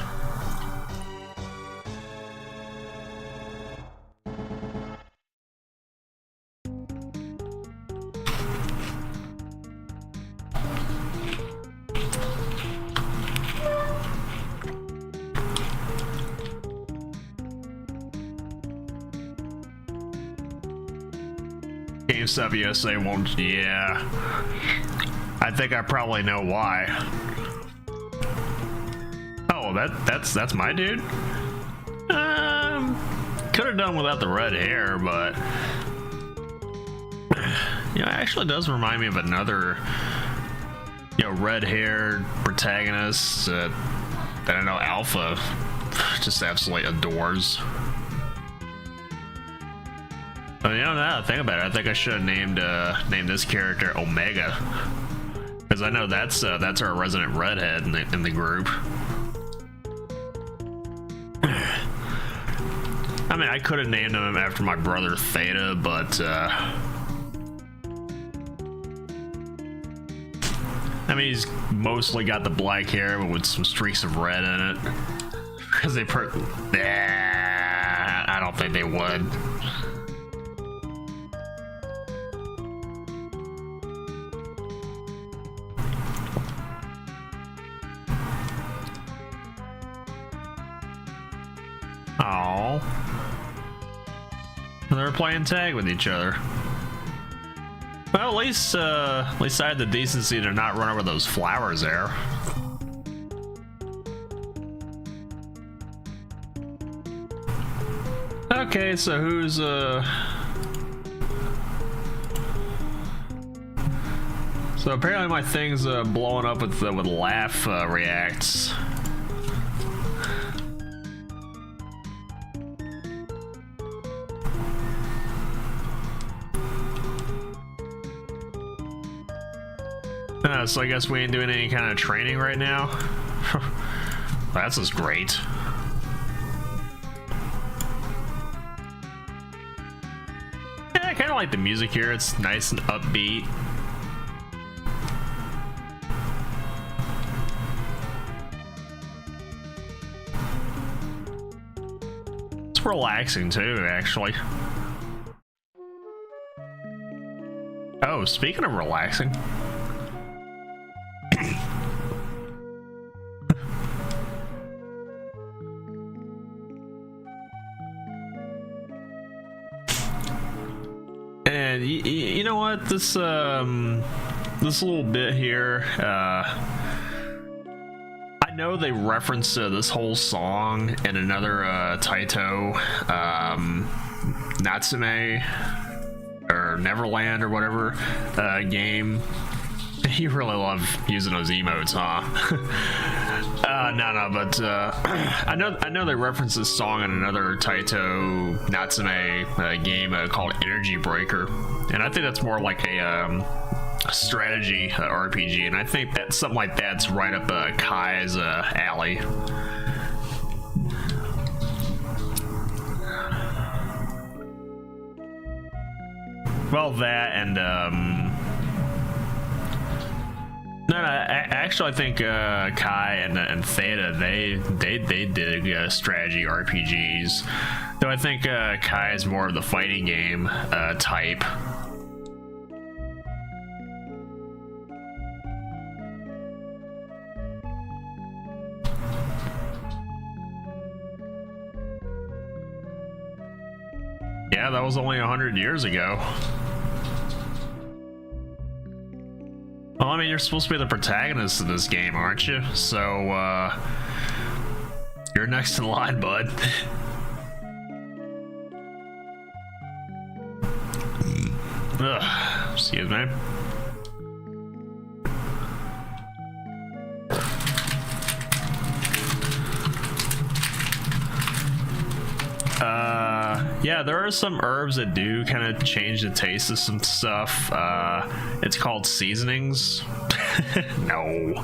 GameStop USA won't. Yeah, I think I probably know why. Oh, that's my dude. Could have done without the red hair, but yeah, it actually does remind me of another, you know, red-haired protagonist that I know Alpha just absolutely adores. But you know, now that I think about it, I think I should have named this character Omega, because I know that's our resident redhead in the group. I mean, I could have named him after my brother Theta, but I mean, he's mostly got the black hair, but with some streaks of red in it. Because I don't think they would. Oh, they're playing tag with each other. Well, at least I had the decency to not run over those flowers there. Okay, so who's so apparently my thing's blowing up with laugh reacts. So I guess we ain't doing any kind of training right now. That's just great. Yeah, I kind of like the music here. It's nice and upbeat. It's relaxing too, actually. Oh, speaking of relaxing. And you know what, this little bit here, I know they reference this whole song in another Taito Natsume or Neverland or whatever game. You really love using those emotes, huh? No, but I know they reference this song in another Taito Natsume game called Energy Breaker, and I think that's more like a strategy RPG, and I think that something like that's right up Kai's alley. Well, that and actually, I think Kai and Theta they did strategy RPGs, though I think Kai is more of the fighting game type. Yeah, that was only 100 years ago. Well, I mean, you're supposed to be the protagonist of this game, aren't you? So, you're next in line, bud. Ugh, excuse me. Yeah, there are some herbs that do kind of change the taste of some stuff. It's called seasonings. No.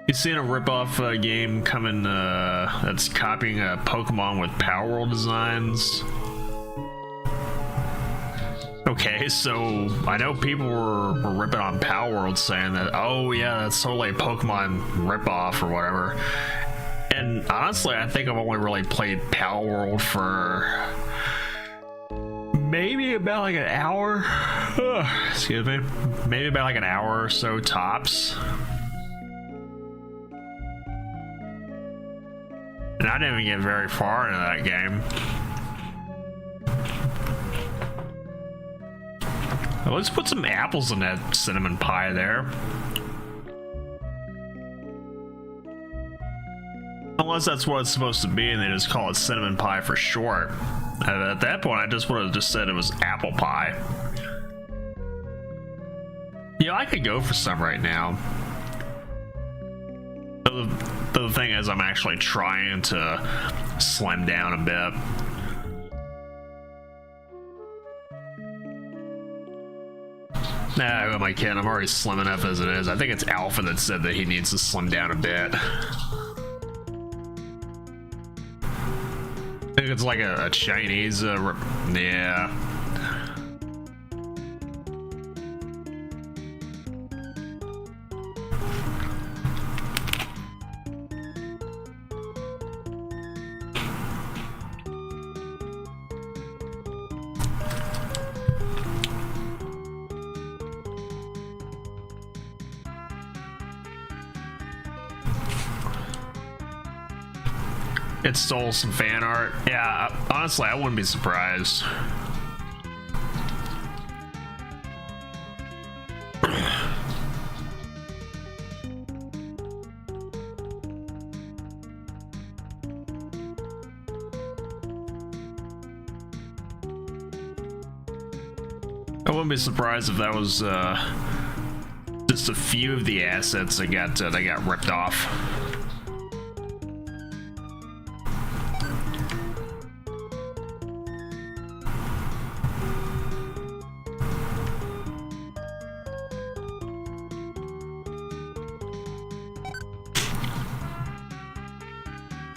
You seen a rip-off game coming that's copying a Pokemon with Power World designs? Okay, so I know people were ripping on Power World, saying that, oh yeah, that's totally a Pokemon rip-off or whatever. And honestly, I think I've only really played Power World for maybe about like an hour. Excuse me. Maybe about like an hour or so tops. And I didn't even get very far into that game. Well, let's put some apples in that cinnamon pie there. Unless that's what it's supposed to be and they just call it cinnamon pie for short. At that point, I just would have just said it was apple pie. Yeah, I could go for some right now. The thing is, I'm actually trying to slim down a bit. Nah, who am I kidding? I'm already slim enough as it is. I think it's Alpha that said that he needs to slim down a bit. I think it's like a Chinese, yeah. It stole some fan art. Yeah, honestly, I wouldn't be surprised. I wouldn't be surprised if that was just a few of the assets that got ripped off.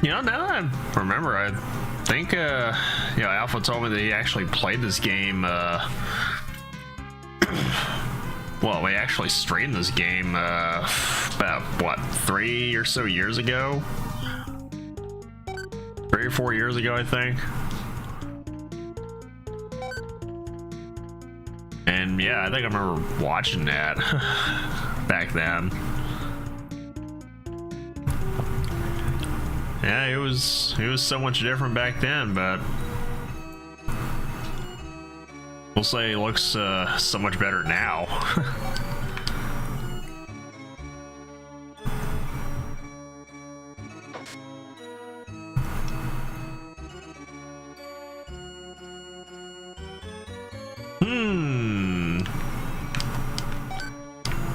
You know, now that I remember, I think, you know, Alpha told me that he actually played this game, well, we actually streamed this game, about, what, 3 or so years ago? 3 or 4 years ago, I think. And yeah, I think I remember watching that back then. Yeah, it was so much different back then, but we'll say it looks so much better now.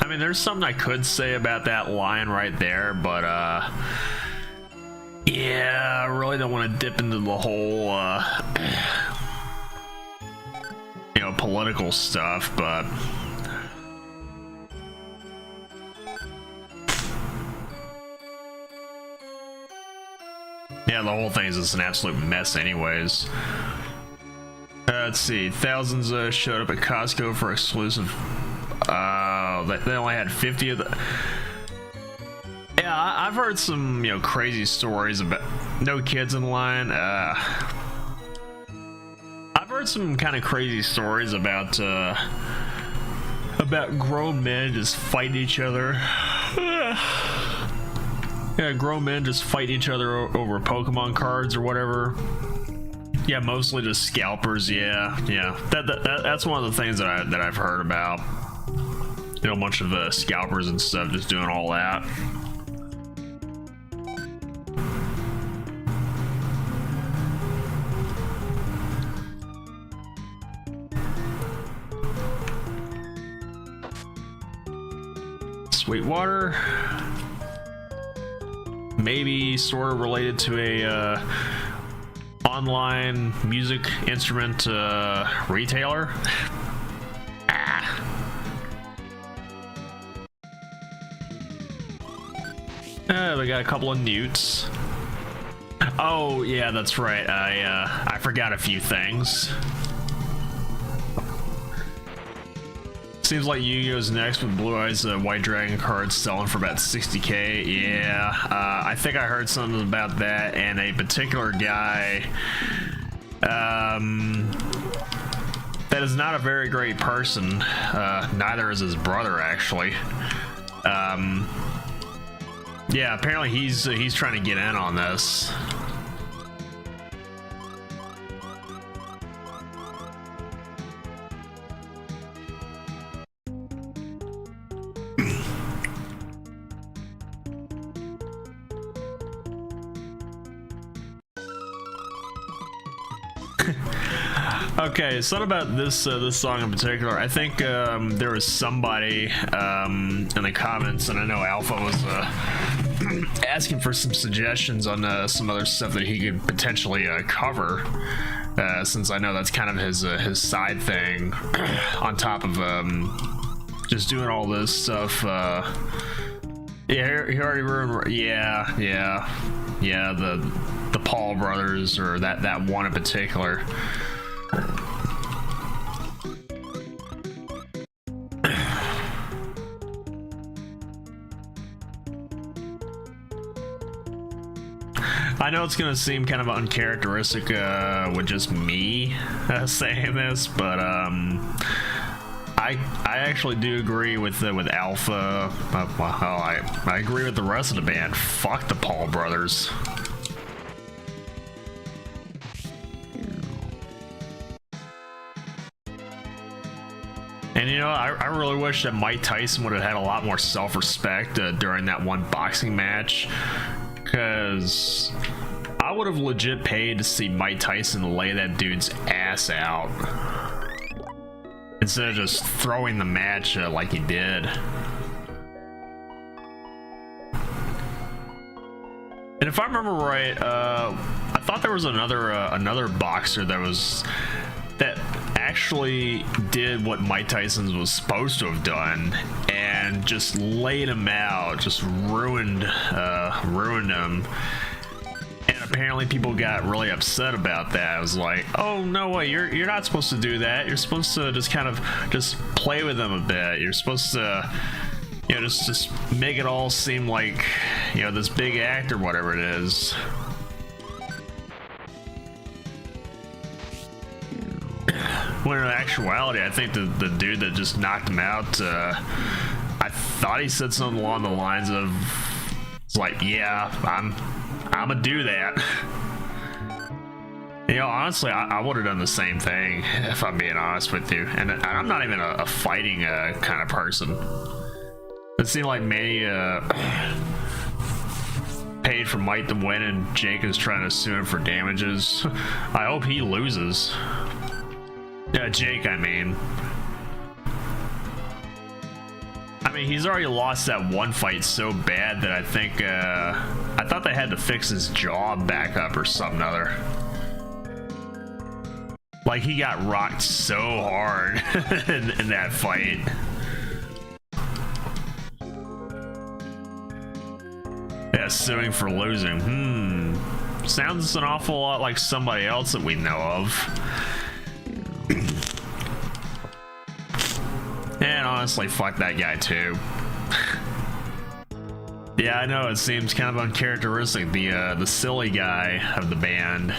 I mean, there's something I could say about that line right there, but yeah, I really don't want to dip into the whole you know, political stuff, but yeah, the whole thing is just an absolute mess anyways. Let's see, thousands showed up at Costco for exclusive. They only had 50 of the. Yeah, I've heard some, you know, crazy stories about no kids in line. I've heard some kind of crazy stories about grown men just fighting each other. Yeah, grown men just fight each other over Pokemon cards or whatever. Yeah, mostly just scalpers. Yeah. That's one of the things that I've heard about. You know, a bunch of scalpers and stuff just doing all that. Sweetwater, maybe sort of related to a online music instrument retailer. We got a couple of newts. Oh yeah, that's right. I forgot a few things. Seems like Yu-Gi-Oh's next with Blue Eyes White Dragon cards selling for about 60k. Yeah, I think I heard something about that, and a particular guy that is not a very great person. Neither is his brother, actually. Yeah, apparently he's trying to get in on this. Okay, something about this song in particular. I think there was somebody in the comments, and I know Alpha was asking for some suggestions on some other stuff that he could potentially cover, since I know that's kind of his side thing, on top of just doing all this stuff. Yeah, he already ruined. Yeah, the Paul brothers, or that one in particular. I know it's gonna seem kind of uncharacteristic with just me saying this, but I actually do agree with Alpha. Well, I agree with the rest of the band. Fuck the Paul brothers. And you know, I really wish that Mike Tyson would have had a lot more self-respect during that one boxing match, because I would have legit paid to see Mike Tyson lay that dude's ass out instead of just throwing the match like he did. And if I remember right, I thought there was another boxer that actually did what Mike Tyson was supposed to have done and just laid him out, just ruined him. apparently people got really upset about that. It was like, oh no way, you're not supposed to do that. You're supposed to just kind of just play with them a bit. You're supposed to, you know, just make it all seem like, you know, this big act or whatever it is. When in actuality, I think the dude that just knocked him out, I thought he said something along the lines of, it's like, yeah, I'm gonna do that. You know, honestly, I would have done the same thing, if I'm being honest with you. And I'm not even a fighting kind of person. It seemed like Manny paid for Might to win, and Jake is trying to sue him for damages. I hope he loses. Yeah, Jake, I mean. I mean, he's already lost that one fight so bad that I think, I thought they had to fix his jaw back up or something other. Like, he got rocked so hard in that fight. Yeah, suing for losing. Sounds an awful lot like somebody else that we know of. And honestly, fuck that guy too. Yeah, I know, it seems kind of uncharacteristic. The silly guy of the band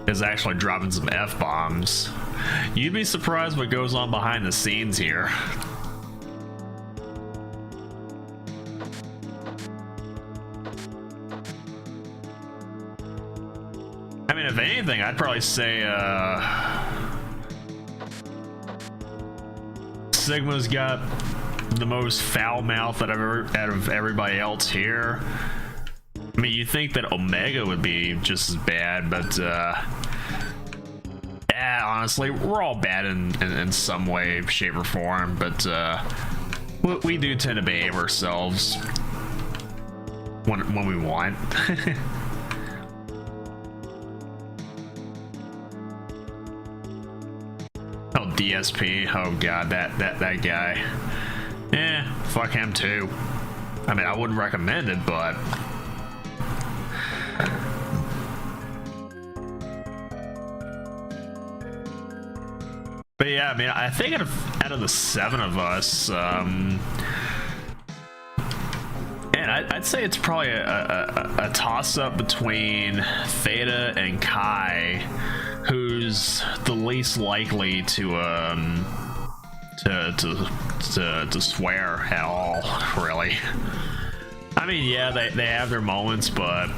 is actually dropping some F-bombs. You'd be surprised what goes on behind the scenes here. I mean, if anything, I'd probably say, Sigma's got the most foul mouth out of everybody else here. I mean, you'd think that Omega would be just as bad, but yeah, honestly, we're all bad in some way, shape, or form. But we do tend to behave ourselves when we want. Oh, DSP. Oh god, that guy. Yeah, fuck him too. I mean, I wouldn't recommend it, but yeah, I mean, I think out of the 7 of us, and I'd say it's probably a toss-up between Theta and Kai, who's the least likely to swear at all, really. I mean, yeah, they have their moments, but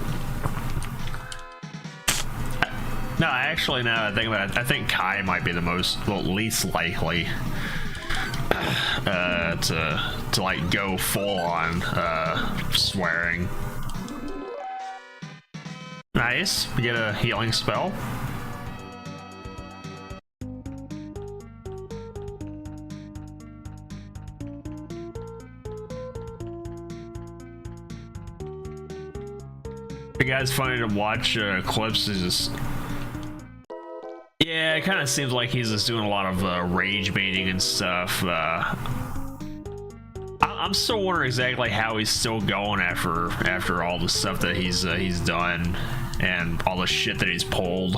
no, actually, now that I think about it, I think Kai might be the least likely to like go full on swearing. Nice, we get a healing spell. The guy's funny to watch clips. Is just, yeah, it kind of seems like he's just doing a lot of rage baiting and stuff. I'm still wondering exactly how he's still going after all the stuff that he's done and all the shit that he's pulled.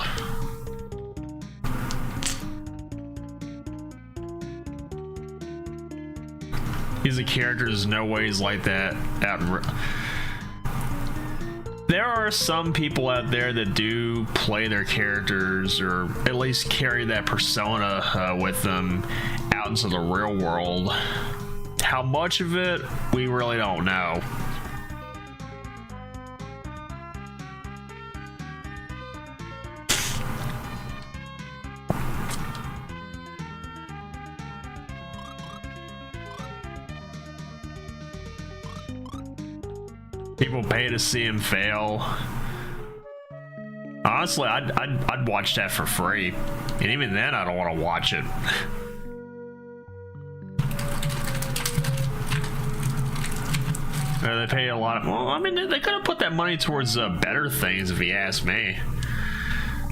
He's a character. There's no way he's like that. There are some people out there that do play their characters, or at least carry that persona with them out into the real world. How much of it, we really don't know. People pay to see him fail. Honestly, I'd watch that for free, and even then, I don't want to watch it. They pay a lot of. Well, I mean, they could have put that money towards better things, if you ask me.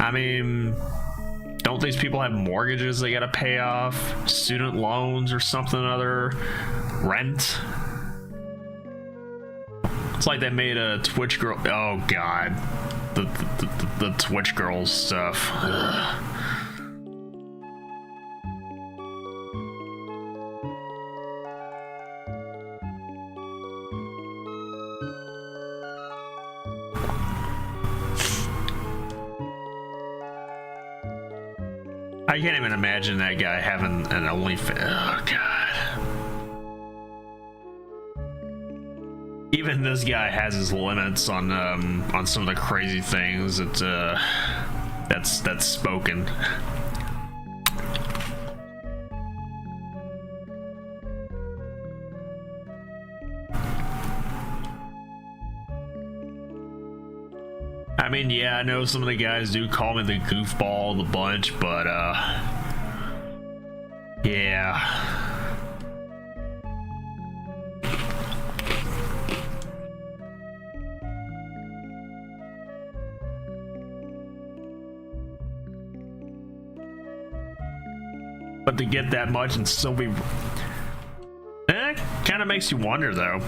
I mean, don't these people have mortgages they gotta pay off, student loans or something or other, rent? It's like they made a Twitch girl. Oh god. the Twitch girls stuff. Ugh. I can't even imagine that guy having an OnlyFans. Oh god. Even this guy has his limits on some of the crazy things that's spoken. I mean, yeah, I know some of the guys do call me the goofball of the bunch, but yeah. But to get that much and still be... kind of makes you wonder, though.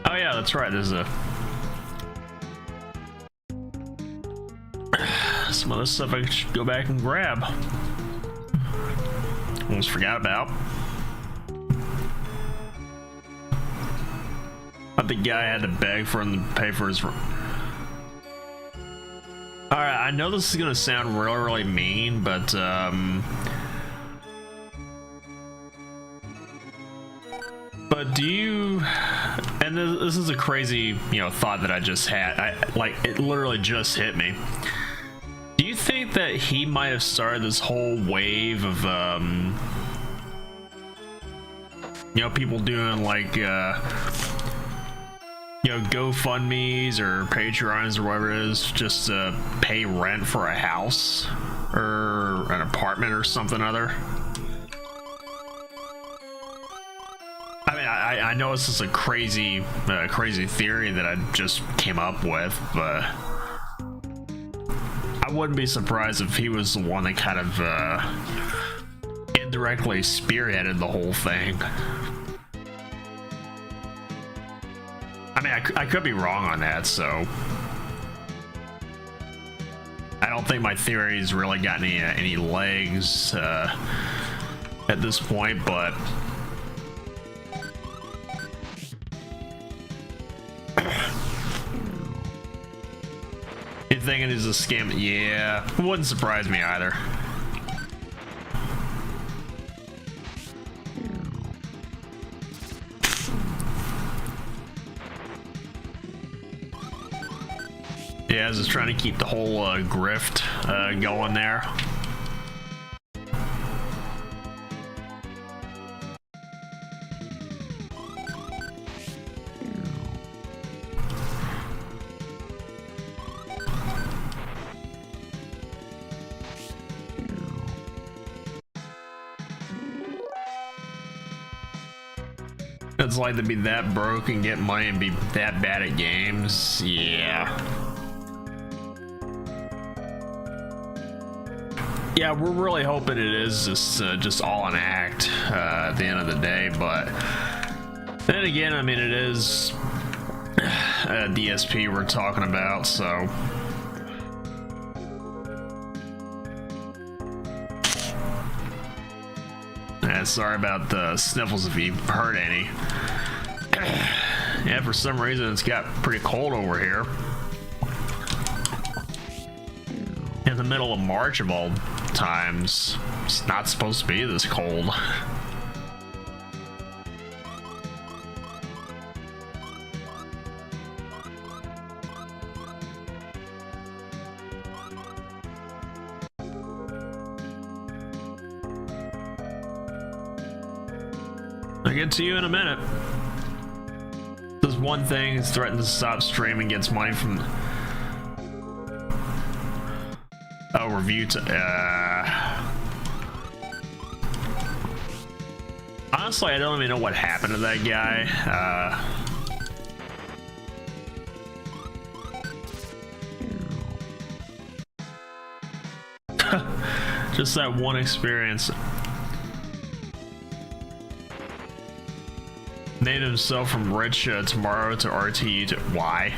Oh yeah, that's right, there's some other stuff I should go back and grab. Almost forgot about. But the guy had to beg for him to pay for his... Alright, I know this is gonna sound really mean, but do you, and this is a crazy, you know, thought that I just had, it literally just hit me. Do you think that he might have started this whole wave of, you know, people doing like, you know, GoFundMe's or Patreons or whatever it is, just to pay rent for a house or an apartment or something other? I mean, I know this is a crazy theory that I just came up with, but I wouldn't be surprised if he was the one that kind of indirectly spearheaded the whole thing. I mean, I could be wrong on that, so I don't think my theory's really got any legs at this point, but. You thinking it's a scam? Yeah, it wouldn't surprise me either. Yeah, I was just trying to keep the whole grift going there. It's like to be that broke and get money and be that bad at games. Yeah. Yeah, we're really hoping it is just all an act at the end of the day, but then again, I mean, it is DSP we're talking about, so. Sorry about the sniffles if you heard any. Yeah, for some reason it's got pretty cold over here. In the middle of March of all times. It's not supposed to be this cold. I'll get to you in a minute. does one thing, is threatens to stop streaming, gets money from... Oh, review to... Honestly, I don't even know what happened to that guy. Just that one experience. Named himself from Rich tomorrow to RTE to... Why?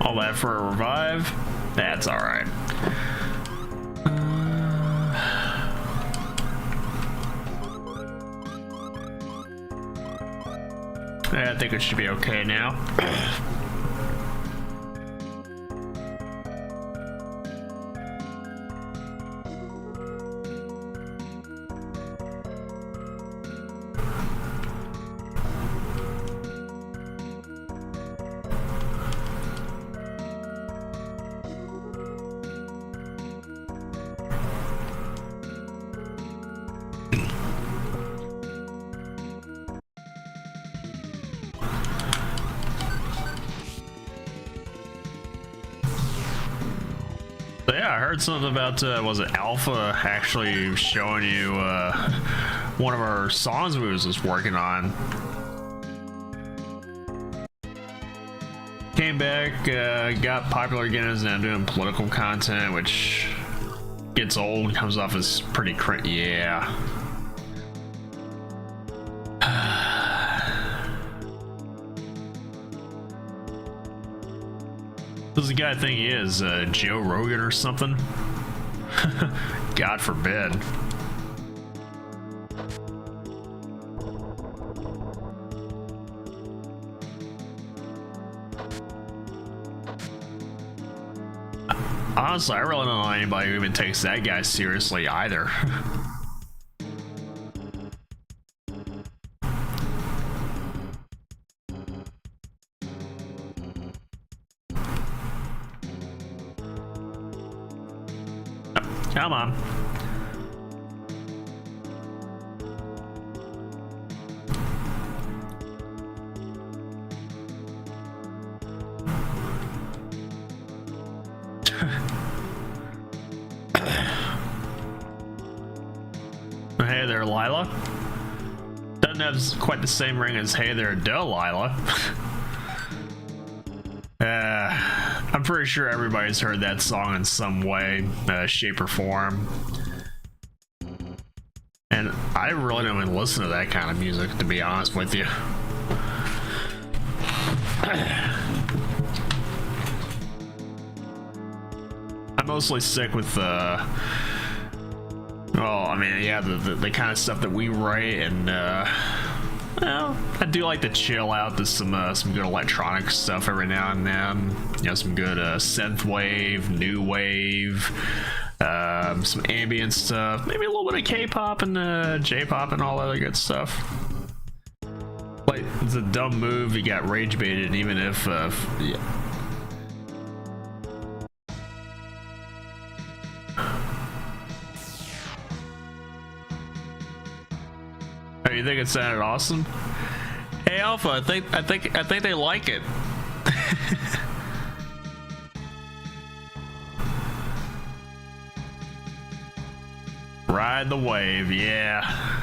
All that for a revive? That's alright. I think it should be okay now. Yeah, I heard something about, was it Alpha actually showing you one of our songs we was just working on. Came back, got popular again, is now doing political content, which gets old and comes off as pretty yeah. Does the guy think he is Joe Rogan or something? God forbid. Honestly, I really don't know anybody who even takes that guy seriously either. Come on. Hey there, Lila. Doesn't have quite the same ring as Hey There, Delilah. I'm pretty sure everybody's heard that song in some way, shape, or form. And I really don't even listen to that kind of music, to be honest with you. I mostly stick with well, I mean, yeah, the kind of stuff that we write, and well, I do like to chill out to some good electronic stuff every now and then. You know, some good synth wave, new wave, some ambient stuff, maybe a little bit of K-pop and J-pop and all that other good stuff. Like, it's a dumb move. You got rage baited, even if yeah. Oh, you think it sounded awesome? Hey Alpha, I think they like it. Ride the wave, yeah.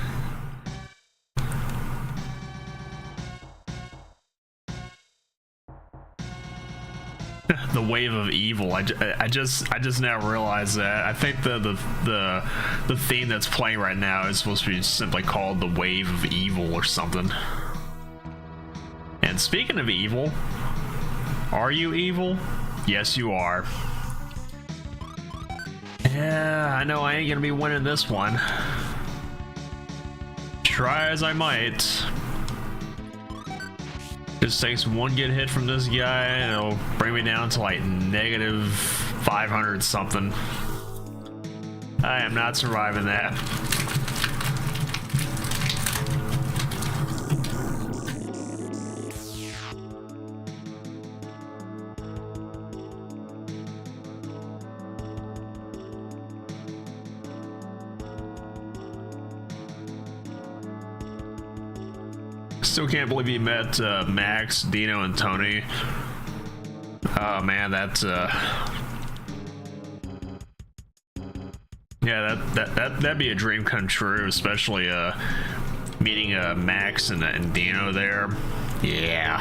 The wave of evil. I just now realized that. I think the theme that's playing right now is supposed to be simply called the wave of evil or something. And speaking of evil, are you evil? Yes, you are. Yeah, I know I ain't gonna be winning this one. Try as I might. Just takes one good hit from this guy and it'll bring me down to like negative 500 something. I am not surviving that. Still can't believe you met Max, Dino, and Tony. Oh man, that's yeah, that'd be a dream come true, especially meeting Max and Dino there. Yeah,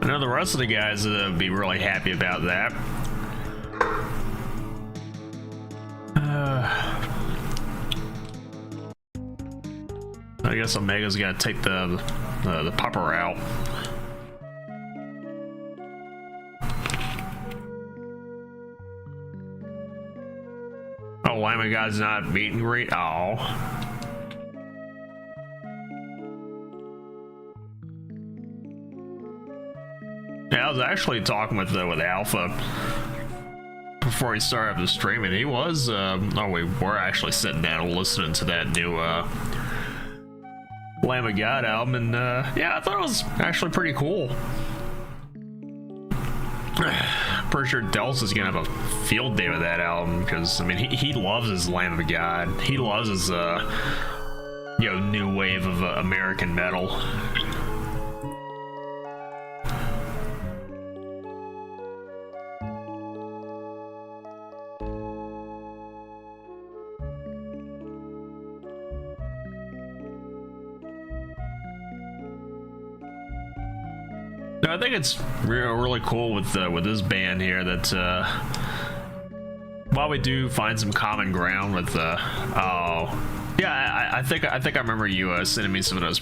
I know the rest of the guys would be really happy about that. I guess Omega's gotta take the pupper route. Oh, Llama God's not meet and greet. Oh. Yeah, I was actually talking with Alpha before he started up the stream, and he was we were actually sitting down and listening to that new Lamb of God album, and yeah, I thought it was actually pretty cool. Pretty sure Dels is gonna have a field day with that album, because I mean he loves his Lamb of God. He loves his new wave of American metal. I think it's really cool with this band here that while we do find some common ground with I think I remember you sending some of those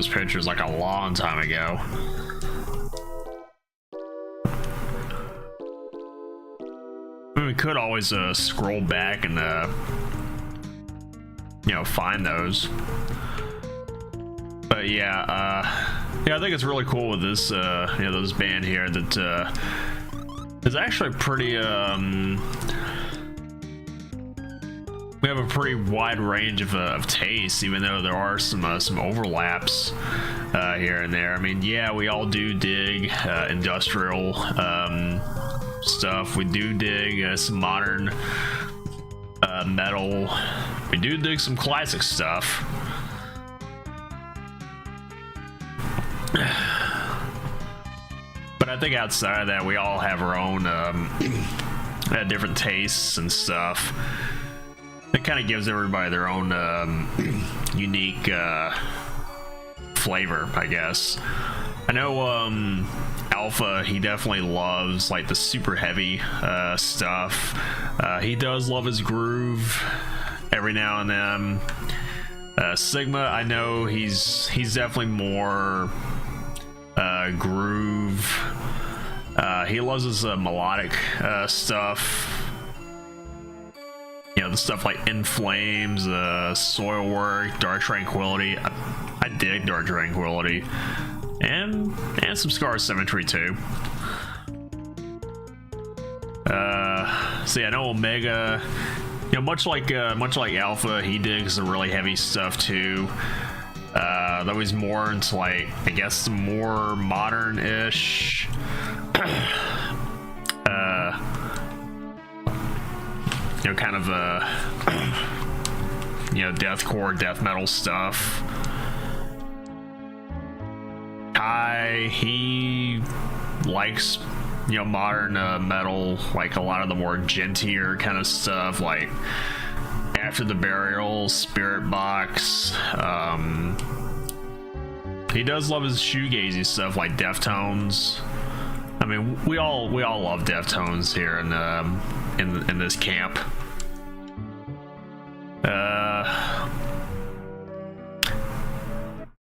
pictures like a long time ago. I mean, we could always scroll back and find those, but yeah, I think it's really cool with this, this band here that is actually pretty. We have a pretty wide range of tastes, even though there are some overlaps here and there. I mean, yeah, we all do dig industrial stuff. We do dig some modern metal. We do dig some classic stuff. But I think outside of that, we all have our own different tastes and stuff. It kind of gives everybody their own unique flavor, I guess. I know Alpha, he definitely loves like the super heavy stuff. He does love his groove every now and then. Sigma, I know he's definitely more groove. He loves his melodic stuff. The stuff like In Flames, Soil Work, Dark Tranquility. I dig Dark Tranquility, and some Scar Symmetry too. So yeah, I know Omega. Much like Alpha, he digs the really heavy stuff too. Though he's more into like, I guess, the more modern-ish kind of deathcore, death metal stuff. Kai, he likes modern metal, like a lot of the more gentler kind of stuff, like After the Burial, Spirit Box. He does love his shoegazy stuff like Deftones. I mean, we all love Deftones here in this camp.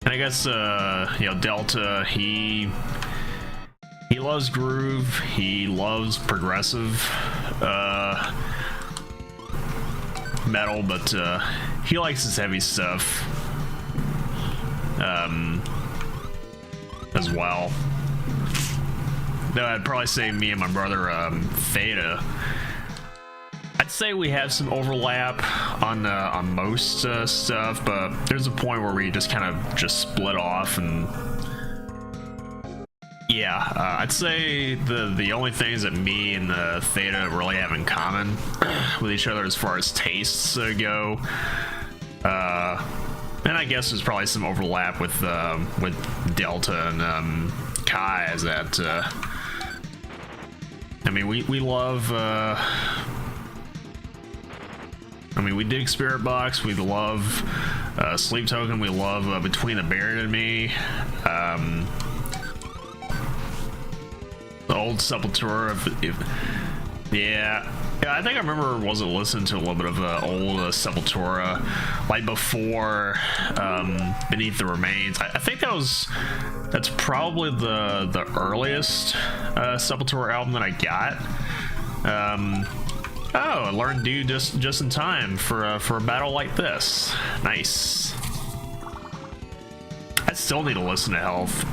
And I guess Delta, he loves groove, he loves progressive metal, but he likes his heavy stuff as well. No, I'd probably say me and my brother Theta. I'd say we have some overlap on most stuff, but there's a point where we just kind of just split off, and yeah, I'd say the only things that me and Theta really have in common with each other as far as tastes go, and I guess there's probably some overlap with Delta and Kai, is that I mean we love. I mean, we dig Spirit Box, we love Sleep Token, we love Between the Buried and Me, the old Sepultura. Yeah, I think I remember listening to a little bit of old Sepultura, like before Beneath the Remains. I think that's probably the earliest Sepultura album that I got. Oh, I learned "Do" just in time for a battle like this. Nice. I still need to listen to Health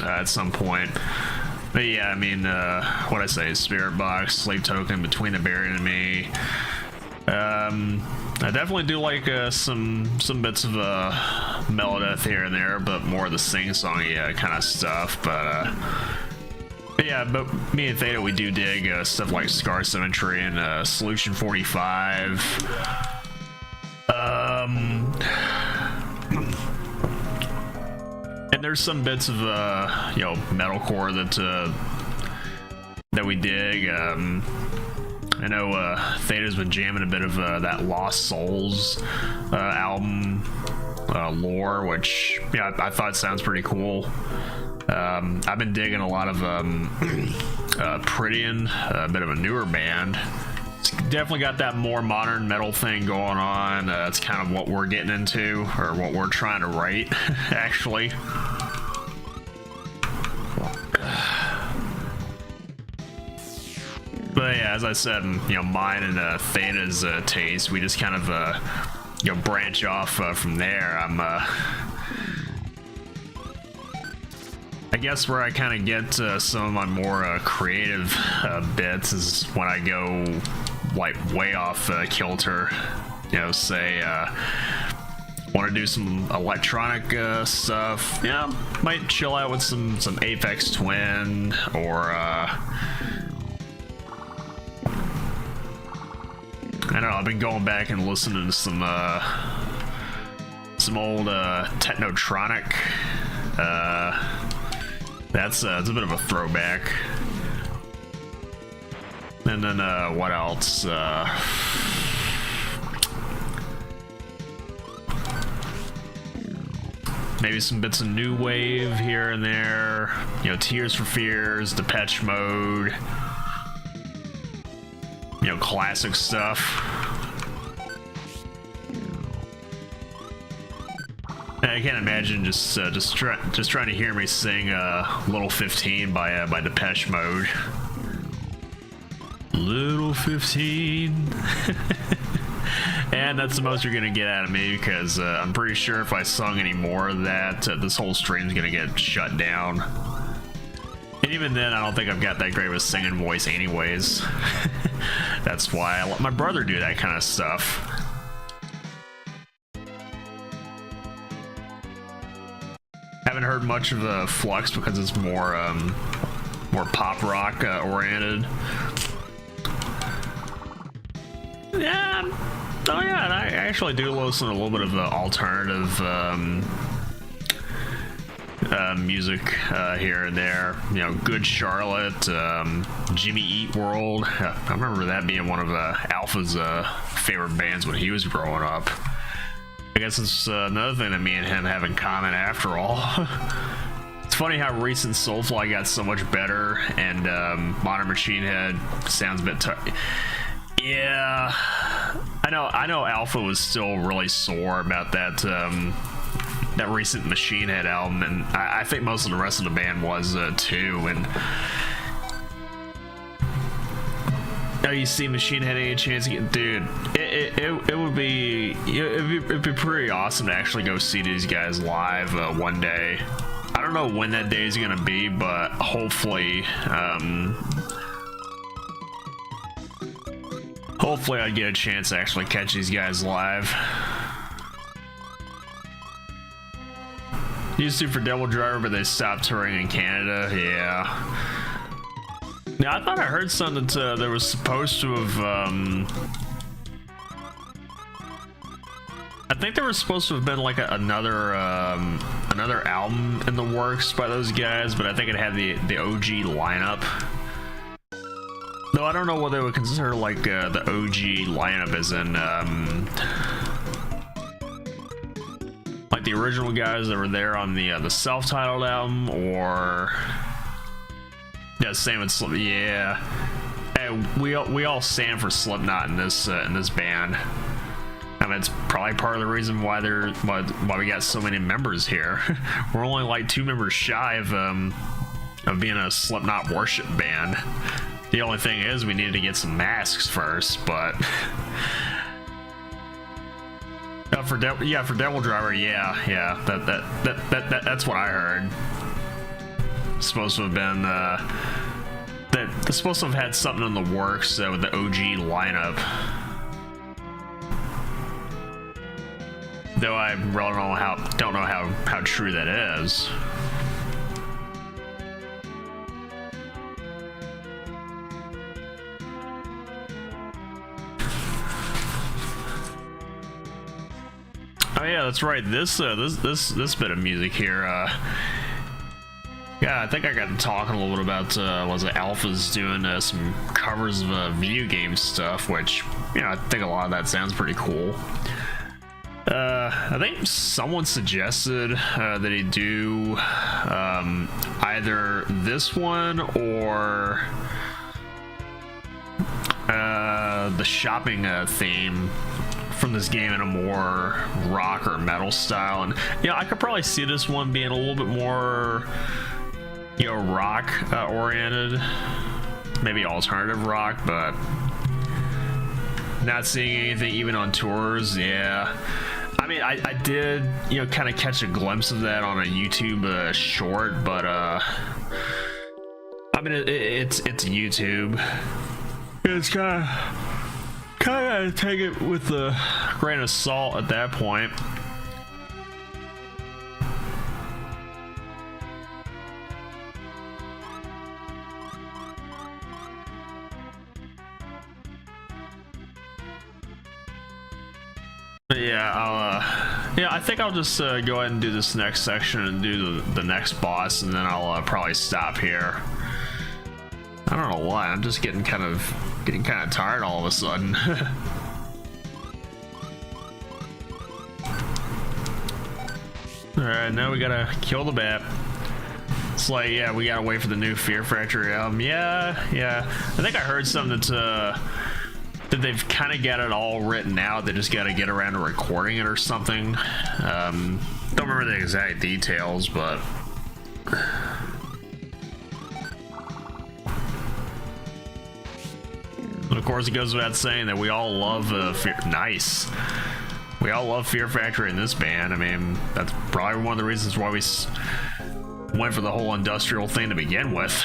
at some point. But yeah, I mean, what I say, Spirit Box, Sleep Token, Between the Buried and Me. I definitely do like some bits of Melodeath here and there, but more of the sing-songy kind of stuff. But yeah, but me and Theta, we do dig stuff like Scar Symmetry and Solution 45. And there's some bits of metalcore that we dig. I know Theta's been jamming a bit of that Lost Souls album, Lore, which I thought sounds pretty cool. I've been digging a lot of Prydian, a bit of a newer band. It's definitely got that more modern metal thing going on. That's kind of what we're getting into, or what we're trying to write, actually. But yeah, as I said, mine and Theta's taste, we just kind of branch off from there. I guess where I kind of get some of my more creative bits is when I go like way off kilter. Say want to do some electronic stuff. Yeah, might chill out with some Aphex Twin, or I don't know. I've been going back and listening to some old Technotronic. It's a bit of a throwback. And then what else? Maybe some bits of new wave here and there. Tears for Fears, Depeche Mode. Classic stuff. I can't imagine just trying to hear me sing "Little 15" by Depeche Mode. Little 15. And that's the most you're gonna get out of me, because I'm pretty sure if I sung any more of that, this whole stream's gonna get shut down. And even then, I don't think I've got that great of a singing voice anyways. That's why I let my brother do that kind of stuff. Haven't heard much of Flux because it's more pop rock oriented. Yeah. Oh yeah, and I actually do listen to a little bit of alternative music here and there. Good Charlotte, Jimmy Eat World. I remember that being one of Alpha's favorite bands when he was growing up. I guess it's another thing that me and him have in common after all. It's funny how recent Soulfly got so much better, and Modern Machine Head sounds a bit yeah, I know Alpha was still really sore about that that recent Machine Head album, and I think most of the rest of the band was too. And now you see Machine Head any chance to get, dude, it would be it'd be pretty awesome to actually go see these guys live one day. I don't know when that day is gonna be, but hopefully, hopefully I get a chance to actually catch these guys live. Used to for Devil Driver, but they stopped touring in Canada. Yeah. Now I thought I heard something that there was supposed to have. I think there was supposed to have been like another album in the works by those guys, but I think it had the OG lineup. Though I don't know what they would consider like the OG lineup, as in like the original guys that were there on the self-titled album, or yeah, same with Slipknot. Yeah, hey, we all stand for Slipknot in this band. I mean, it's probably part of the reason why why we got so many members here. We're only like 2 members shy of being a Slipknot worship band. The only thing is we needed to get some masks first, but for Devil Driver, yeah, that's what I heard. Supposed to have been they're supposed to have had something in the works with the OG lineup. Though I really don't know how true that is. Oh yeah, that's right. This bit of music here. Yeah, I think I got to talking a little bit about was it Alpha's doing some covers of video game stuff, which, you know, I think a lot of that sounds pretty cool. I think someone suggested that he do either this one or the shopping theme from this game in a more rock or metal style. And yeah, I could probably see this one being a little bit more, you know, rock oriented, maybe alternative rock, but not seeing anything even on tours. Yeah, I mean, I did, you know, kind of catch a glimpse of that on a YouTube short, but I mean, it's YouTube. It's kind of gotta take it with a grain of salt at that point. Yeah, I think I'll just go ahead and do this next section and do the next boss, and then I'll probably stop here. I don't know why, I'm just getting kind of tired all of a sudden. Alright, now we gotta kill the bat. It's like, yeah, we gotta wait for the new Fear Factory album. Yeah, I think I heard something that they've kind of got it all written out. They just got to get around to recording it or something. Don't remember the exact details, but and of course it goes without saying that we all love we all love Fear Factory in this band. I mean, that's probably one of the reasons why we went for the whole industrial thing to begin with,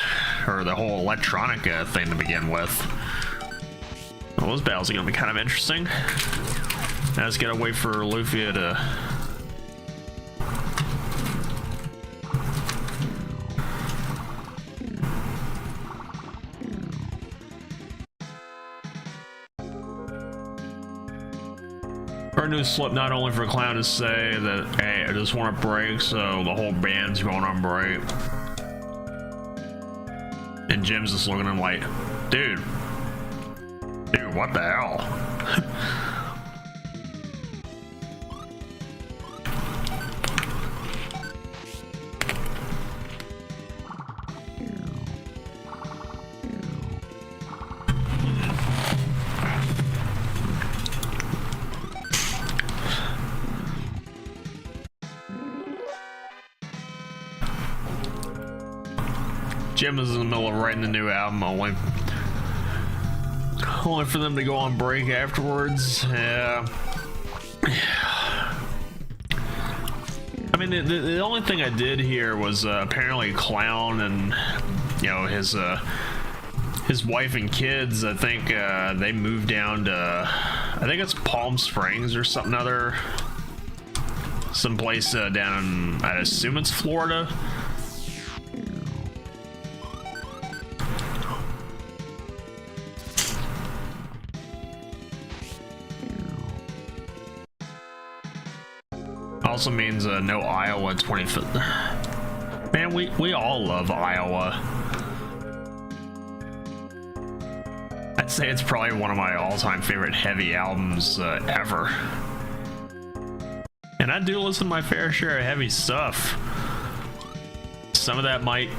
or the whole electronic thing to begin with. Well, those battles are gonna be kind of interesting. I just gotta wait for Lufia to... Our new slip, not only for Clown to say that, hey, I just want a break, so the whole band's going on break. And Jim's just looking at him like, dude, what the hell? Jim is in the middle of writing the new album, only for them to go on break afterwards. Yeah. I mean, the only thing I did here was apparently Clown and his wife and kids. I think they moved down to, I think it's Palm Springs or something other, someplace down, I assume it's Florida. Also means no Iowa 25th. Man, we all love Iowa. I'd say it's probably one of my all-time favorite heavy albums ever. And I do listen to my fair share of heavy stuff. Some of that might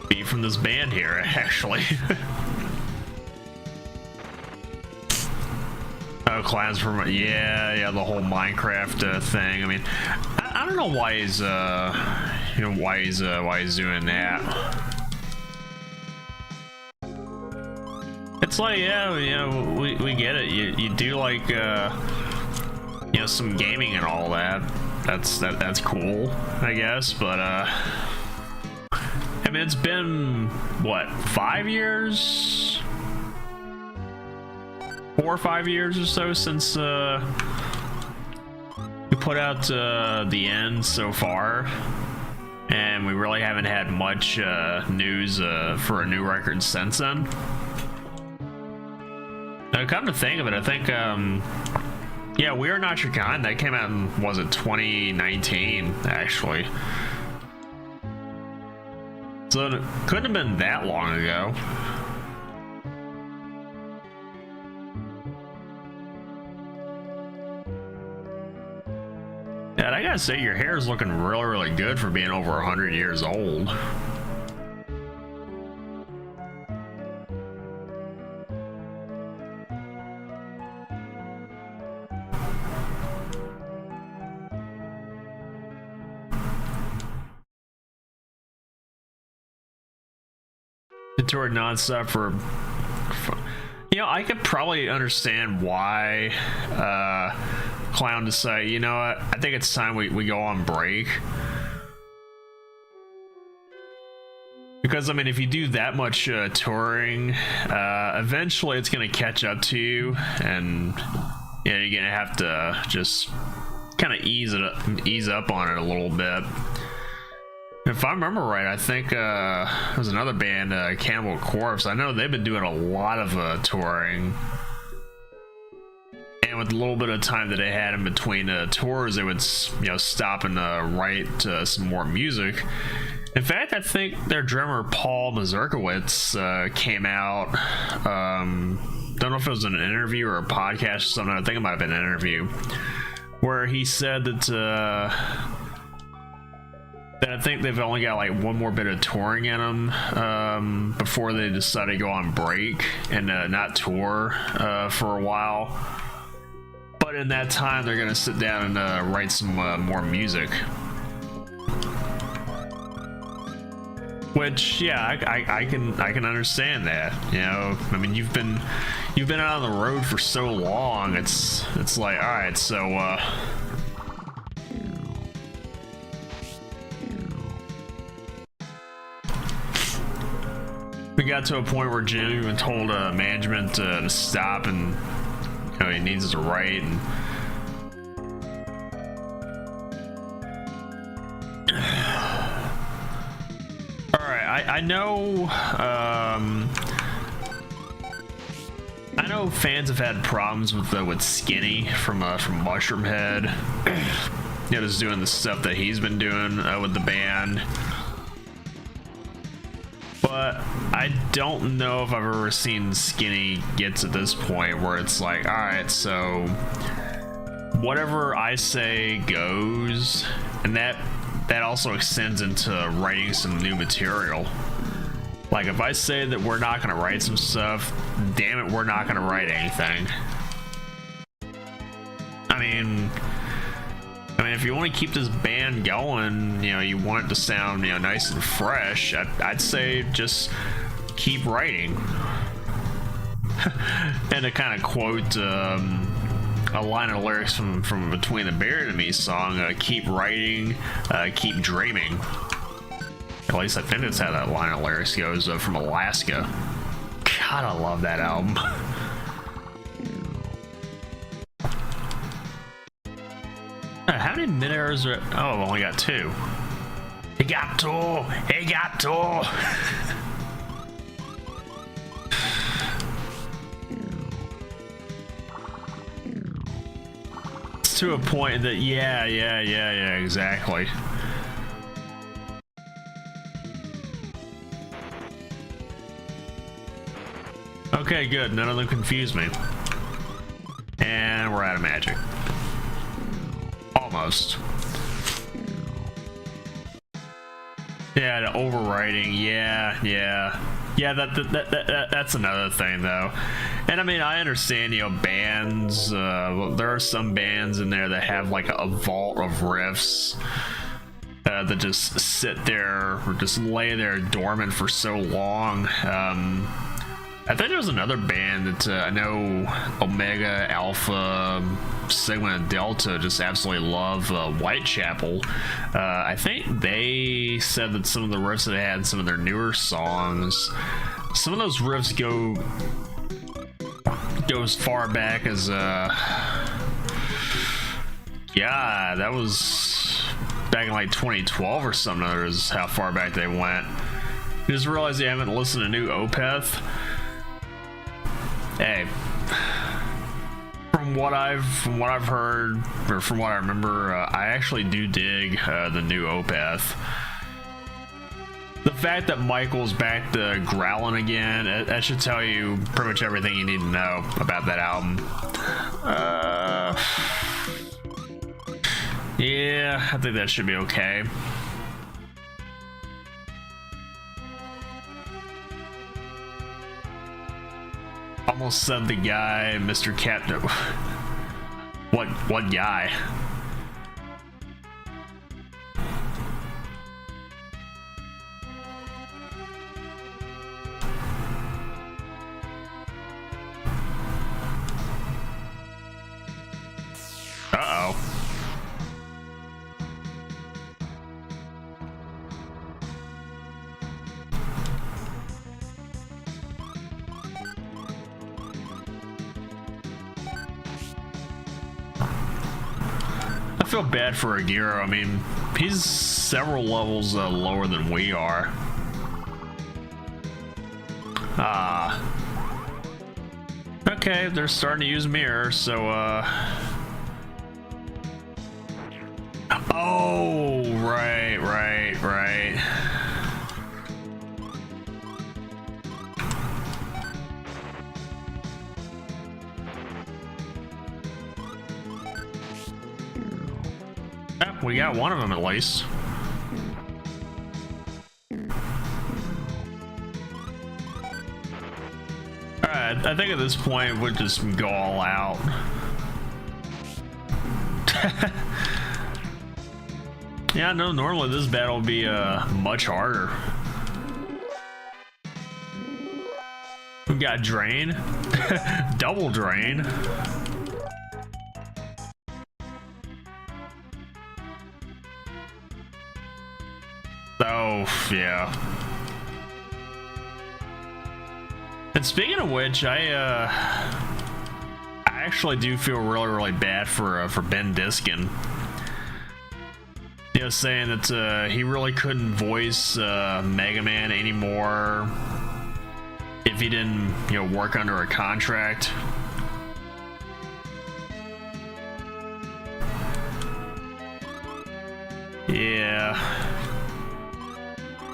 be from this band here, actually. Oh, Clowns from, yeah, the whole Minecraft thing. I mean, I don't know why he's why he's doing that. It's like, yeah, we get it. You do like some gaming and all that. That's cool, I guess. But I mean, it's been what, 5 years? 4 or 5 years or so since we put out the end so far, and we really haven't had much news for a new record since then. Now, come to think of it, I think yeah, We Are Not Your Kind, that came out in, was it 2019 actually, so it couldn't have been that long ago. Yeah, I gotta say, your hair is looking really, really good for being over 100 years old. It toured nonstop for I could probably understand why Clown decided, you know what, I think it's time we go on break. Because, I mean, if you do that much touring, eventually it's going to catch up to you, and you're going to have to just kind of ease up on it a little bit. If I remember right, I think there's another band, Cannibal Corpse. I know they've been doing a lot of touring. And with a little bit of time that they had in between tours, they would, stop and write some more music. In fact, I think their drummer Paul Mazurkowitz came out. Don't know if it was an interview or a podcast or something. I think it might have been an interview where he said that I think they've only got like one more bit of touring in them before they decide to go on break and not tour for a while. But in that time, they're gonna sit down and write some more music. Which, yeah, I can understand that. I mean, you've been out on the road for so long. It's like, all right, so we got to a point where Jim even told management to stop, and he needs to write. And all right, I know fans have had problems with Skinny from Mushroom Head. Just doing the stuff that he's been doing with the band. But I don't know if I've ever seen Skinny get to this point where it's like, all right, so whatever I say goes, and that also extends into writing some new material. Like, if I say that we're not going to write some stuff, damn it, we're not going to write anything. I mean, if you want to keep this band going, you want it to sound, nice and fresh, I'd say just keep writing. And to kind of quote a line of lyrics from Between the Buried and Me song, keep writing, keep dreaming. At least I think that's how that line of lyrics goes, from Alaska. God, I love that album. How many mid-airs are... Oh, I've only got 2. He got 2! He got 2! It's to a point that, yeah, exactly. Okay, good. None of them confuse me. And we're out of magic. Almost. Yeah, the overwriting. Yeah. That's another thing, though. And I mean, I understand, you know, bands. There are some bands in there that have like a vault of riffs that just sit there or just lay there dormant for so long. I think there was another band that I know Omega, Alpha, Sigma, and Delta just absolutely love, Whitechapel. I think they said that some of the riffs that they had in some of their newer songs, some of those riffs go as far back as yeah, that was back in like 2012 or something. That is how far back they went. You just realized you haven't listened to new Opeth. Hey, from what I've heard, or from what I remember, I actually do dig the new Opeth. The fact that Michael's back to growling again, that should tell you pretty much everything you need to know about that album. Yeah, I think that should be okay. Almost said the guy, Mr. Captain. What guy? Uh-oh. I feel bad for Agiro. I mean, he's several levels lower than we are. Okay, they're starting to use mirror, so oh, right. We got one of them at least. Alright, I think at this point we'll just go all out. Yeah, no, normally this battle would be much harder. We got Drain. Double Drain. Oh, yeah. And speaking of which, I actually do feel really bad for Ben Diskin. You know, saying that he really couldn't voice Mega Man anymore if he didn't, you know, work under a contract. Yeah.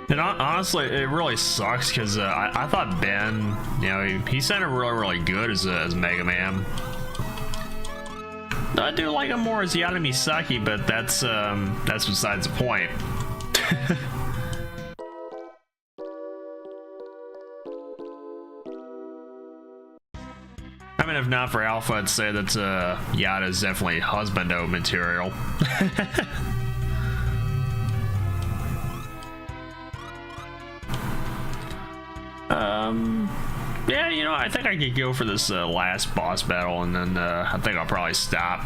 And honestly, it really sucks because I thought Ben, you know, he sounded really good as Mega Man. I do like him more as Yada Misaki, but that's besides the point. I mean, if not for Alpha, I'd say that Yada is definitely husbando material. Yeah, you know, I think I could go for this last boss battle, and then I think I'll probably stop.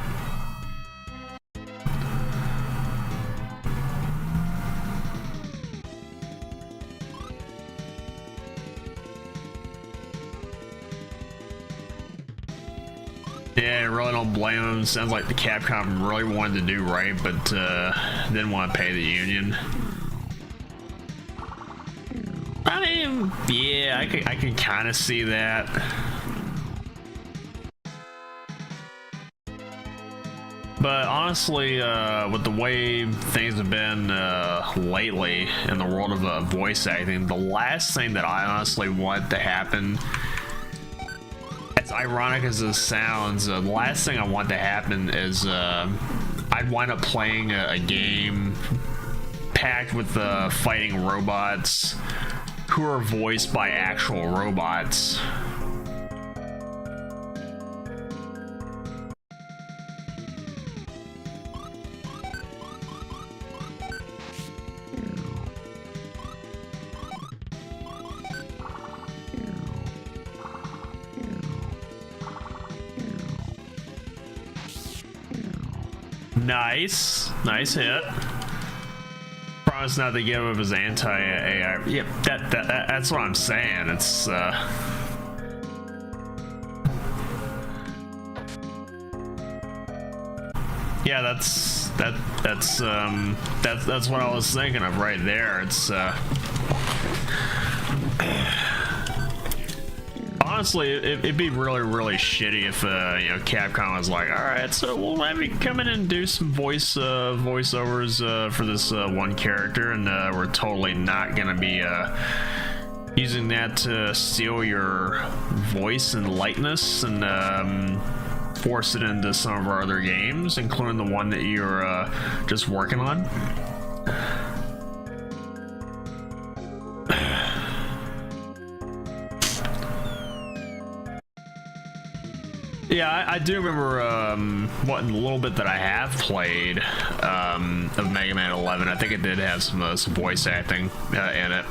Yeah, I really don't blame him. Sounds like the Capcom really wanted to do right, but didn't want to pay the union. I mean, yeah, I can kind of see that. But honestly, with the way things have been lately in the world of voice acting, the last thing that I honestly want to happen, as ironic as this sounds, the last thing I want to happen is I'd wind up playing a game packed with fighting robots who are voiced by actual robots. Nice hit. Promise not to give up his anti-AI. Yep, that's what I'm saying. It's yeah, that's what I was thinking of right there. It's honestly, it'd be really shitty if you know, Capcom was like, all right, so we'll let me come in and do some voiceovers for this one character, and we're totally not gonna be using that to steal your voice and likeness and force it into some of our other games, including the one that you're just working on. Yeah, I do remember what in the little bit that I have played of Mega Man 11. I think it did have some voice acting in it.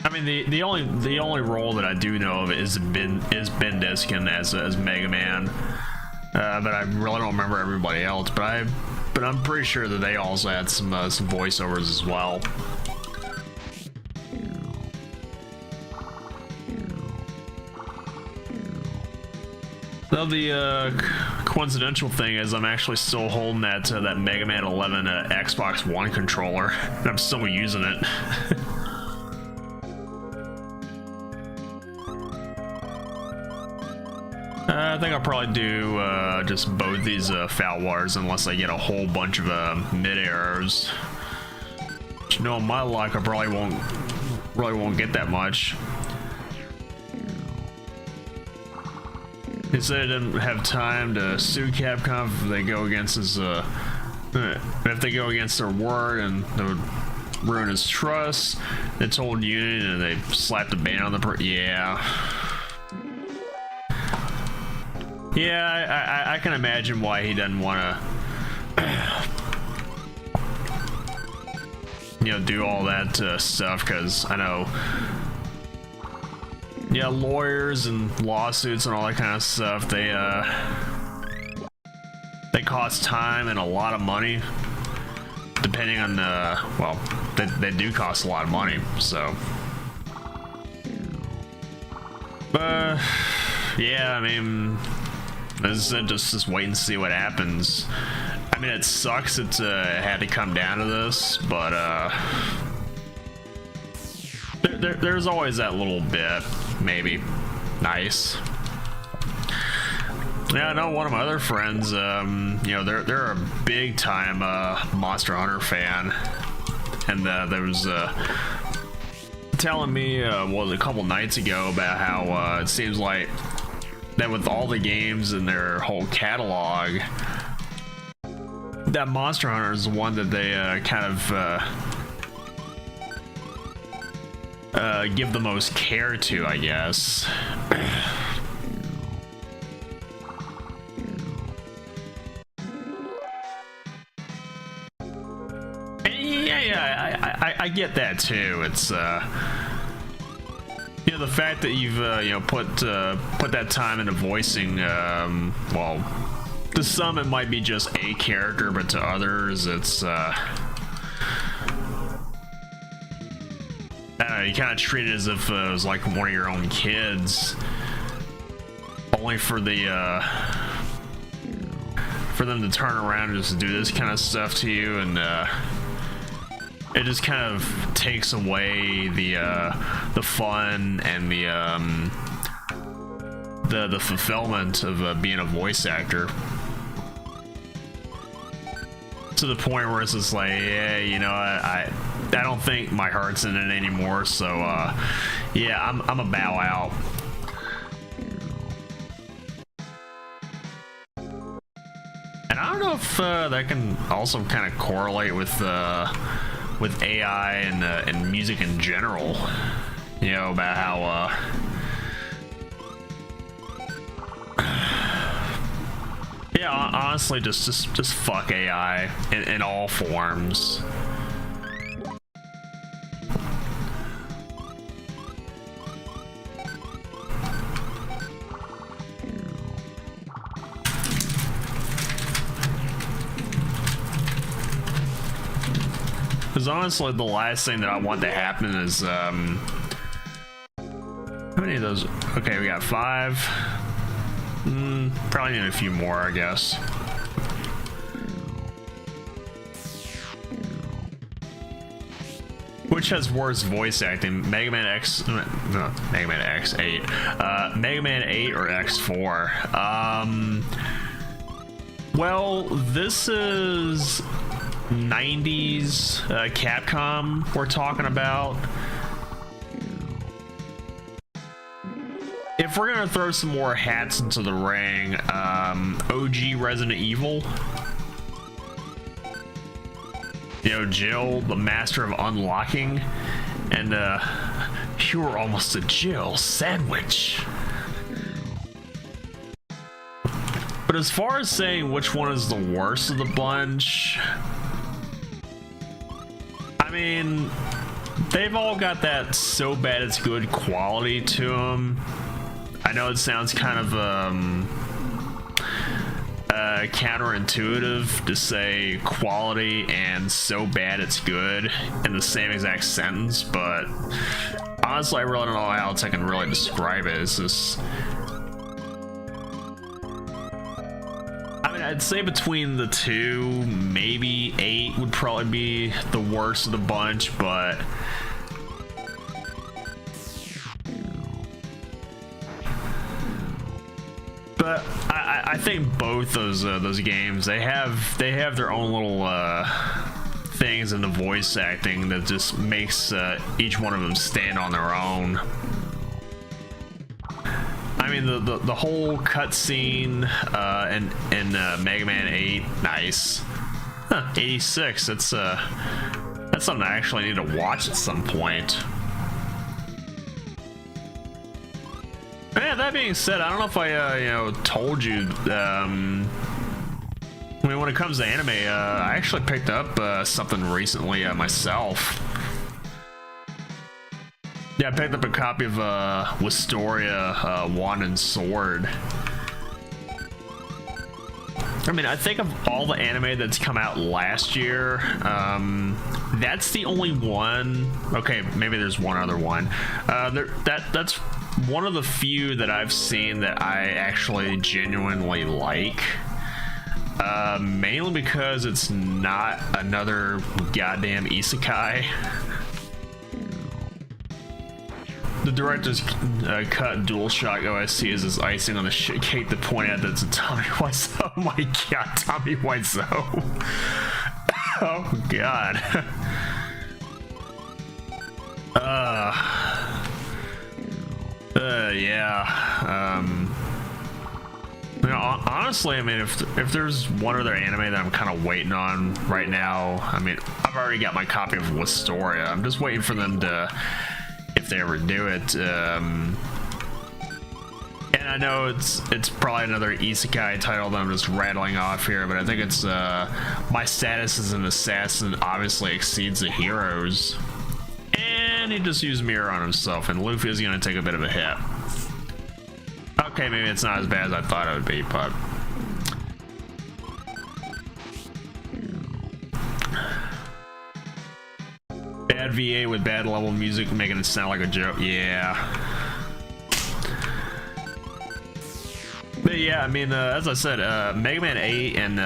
I mean, the only role that I do know of is Ben Diskin as Mega Man, but I really don't remember everybody else. But I'm pretty sure that they also had some voiceovers as well. Now the coincidental thing is I'm actually still holding that Mega Man 11 Xbox One controller, and I'm still using it. I think I'll probably do just both these foul wars unless I get a whole bunch of mid-airs. But you know, in my luck, I probably won't get that much. He said he didn't have time to sue Capcom if they go against his if they go against their word, and they would ruin his trust. They told Union and they slapped a ban on the yeah, I can imagine why he doesn't want to you know, do all that stuff, because I know, yeah, lawyers and lawsuits and all that kind of stuff, they cost time and a lot of money, depending on well, they do cost a lot of money, so yeah, I mean, just wait and see what happens. I mean, it sucks it had to come down to this, but there's always that little bit, maybe. Nice. Yeah, I know one of my other friends, you know, they're a big time Monster Hunter fan, and there was telling me was a couple nights ago about how it seems like that with all the games in their whole catalog, that Monster Hunter is the one that they kind of give the most care to, I guess. And I get that too. It's you know, the fact that you've you know, put that time into voicing, well, to some it might be just a character, but to others it's you kind of treat it as if it was like one of your own kids, only for the for them to turn around and just do this kind of stuff to you, and it just kind of takes away the fun and the fulfillment of being a voice actor, to the point where it's just like, yeah, you know, I don't think my heart's in it anymore, so yeah, I'm a bow out. And I don't know if that can also kind of correlate with AI and music in general. You know, about how yeah, honestly, just fuck AI in all forms. Because honestly, the last thing that I want to happen is, how many of those? Okay, we got 5. Probably need a few more, I guess. Which has worse voice acting, Mega Man X, no, Mega Man X8, Mega Man 8 or X4? Well, this is 90s Capcom we're talking about. If we're gonna throw some more hats into the ring, OG Resident Evil, you know, Jill, the master of unlocking, and you were almost a Jill sandwich. But as far as saying which one is the worst of the bunch, I mean, they've all got that so bad it's good quality to them. I know it sounds kind of counterintuitive to say quality and so bad it's good in the same exact sentence, but honestly, I really don't know how else I can really describe it. It's just, I mean, I'd say between the two, maybe 8 would probably be the worst of the bunch, but I think both those games, they have their own little things in the voice acting that just makes each one of them stand on their own. I mean, the whole cutscene in Mega Man 8, nice. Huh, 86. That's something I actually need to watch at some point. Yeah, that being said, I don't know if I you know, told you. I mean, when it comes to anime, I actually picked up something recently myself. Yeah, I picked up a copy of Wistoria, Wand and Sword. I mean, I think of all the anime that's come out last year, that's the only one. Okay, maybe there's one other one. That's one of the few that I've seen that I actually genuinely like. Mainly because it's not another goddamn isekai. The director's cut DualShock OST is this icing on the shit cake to point out that it's a Tommy Wiseau. Oh my god, Tommy Wiseau. Oh god. Yeah. You know, honestly, I mean, if there's one other anime that I'm kind of waiting on right now, I mean, I've already got my copy of Wistoria. I'm just waiting for them to, if they ever do it. And I know it's probably another isekai title that I'm just rattling off here, but I think it's My Status as an Assassin obviously exceeds the heroes. then he just used mirror on himself, and Luffy is gonna take a bit of a hit. Okay, maybe it's not as bad as I thought it would be, but bad VA with bad level music making it sound like a joke. Yeah. But yeah, I mean, as I said, Mega Man 8 and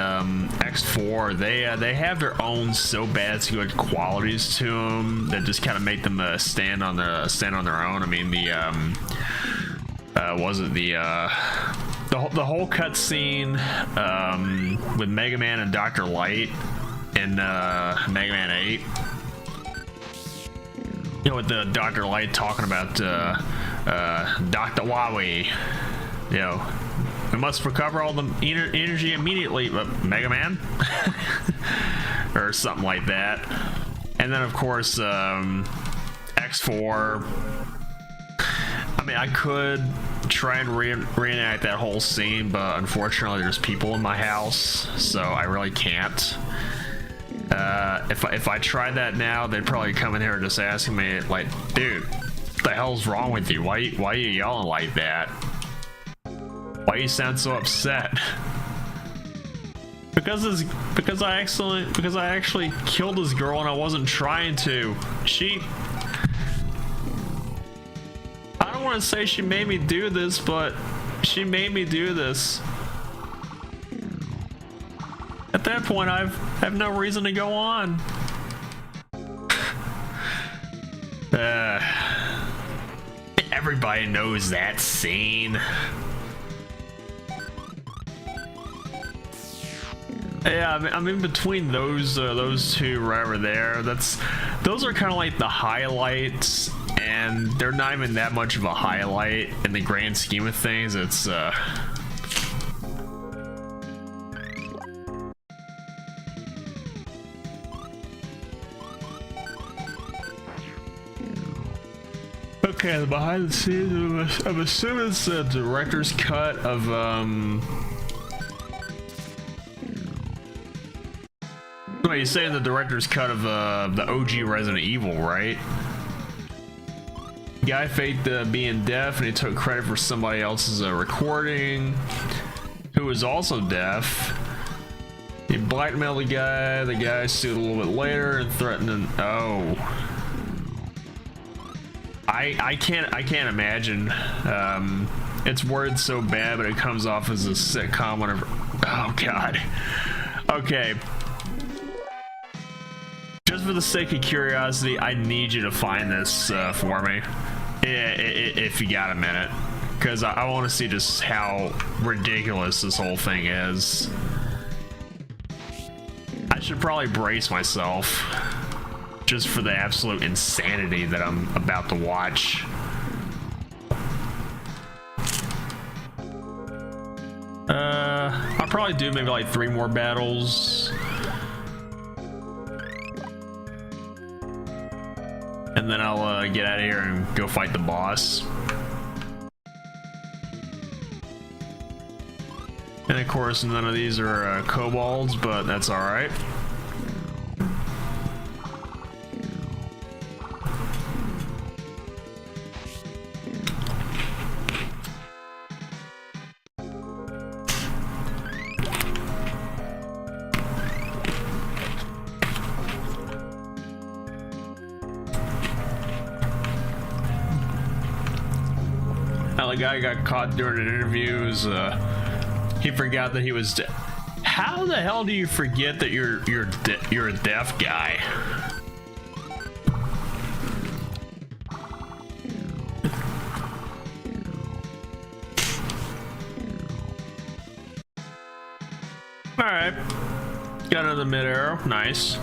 X4, they have their own so bad so good qualities to them that just kind of make them stand on their own. I mean, the the whole cutscene with Mega Man and Dr. Light in Mega Man 8. You know, with the Dr. Light talking about Dr. Wawi, you know. We must recover all the energy immediately, but Mega Man? Or something like that. And then, of course, X4. I mean, I could try and reenact that whole scene, but unfortunately there's people in my house, so I really can't. If I tried that now, they'd probably come in here just asking me, like, dude, what the hell's wrong with you? Why are you yelling like that? Why you sound so upset? Because I actually killed this girl and I wasn't trying to. I don't want to say she made me do this, but she made me do this. At that point, I have no reason to go on. Everybody knows that scene. Yeah, I'm in between those two right over there. Those are kind of like the highlights, and they're not even that much of a highlight in the grand scheme of things. It's okay, the behind the scenes. I'm assuming it's the director's cut of Well, you're saying the director's cut of the OG Resident Evil, right? Guy faked being deaf, and he took credit for somebody else's recording, who was also deaf. He blackmailed the guy. The guy sued a little bit later and threatened him. Oh, I can't imagine. It's worded so bad, but it comes off as a sitcom. Whenever. Oh God. Okay. Just for the sake of curiosity, I need you to find this for me, if you got a minute, because I want to see just how ridiculous this whole thing is. I should probably brace myself just for the absolute insanity that I'm about to watch. I'll probably do maybe like 3 more battles. And then I'll get out of here and go fight the boss. And of course, none of these are kobolds, but that's alright. The guy got caught during an interview. He forgot that he was how the hell do you forget that you're a deaf guy? All right, got another mid arrow. Nice.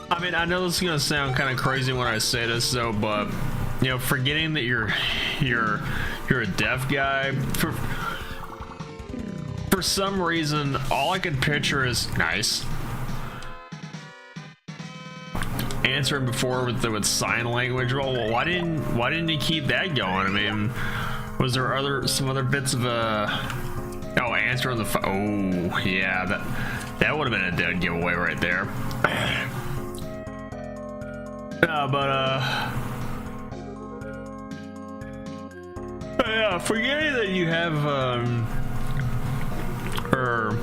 I mean, I know this is gonna sound kind of crazy when I say this, though, but you know, forgetting that you're a deaf guy for some reason, all I can picture is nice. Answering before with sign language. Well, why didn't you keep that going? I mean, Was there some other bits of oh, answering the phone? Oh yeah, that would have been a dead giveaway right there. Yeah, forgetting that you have or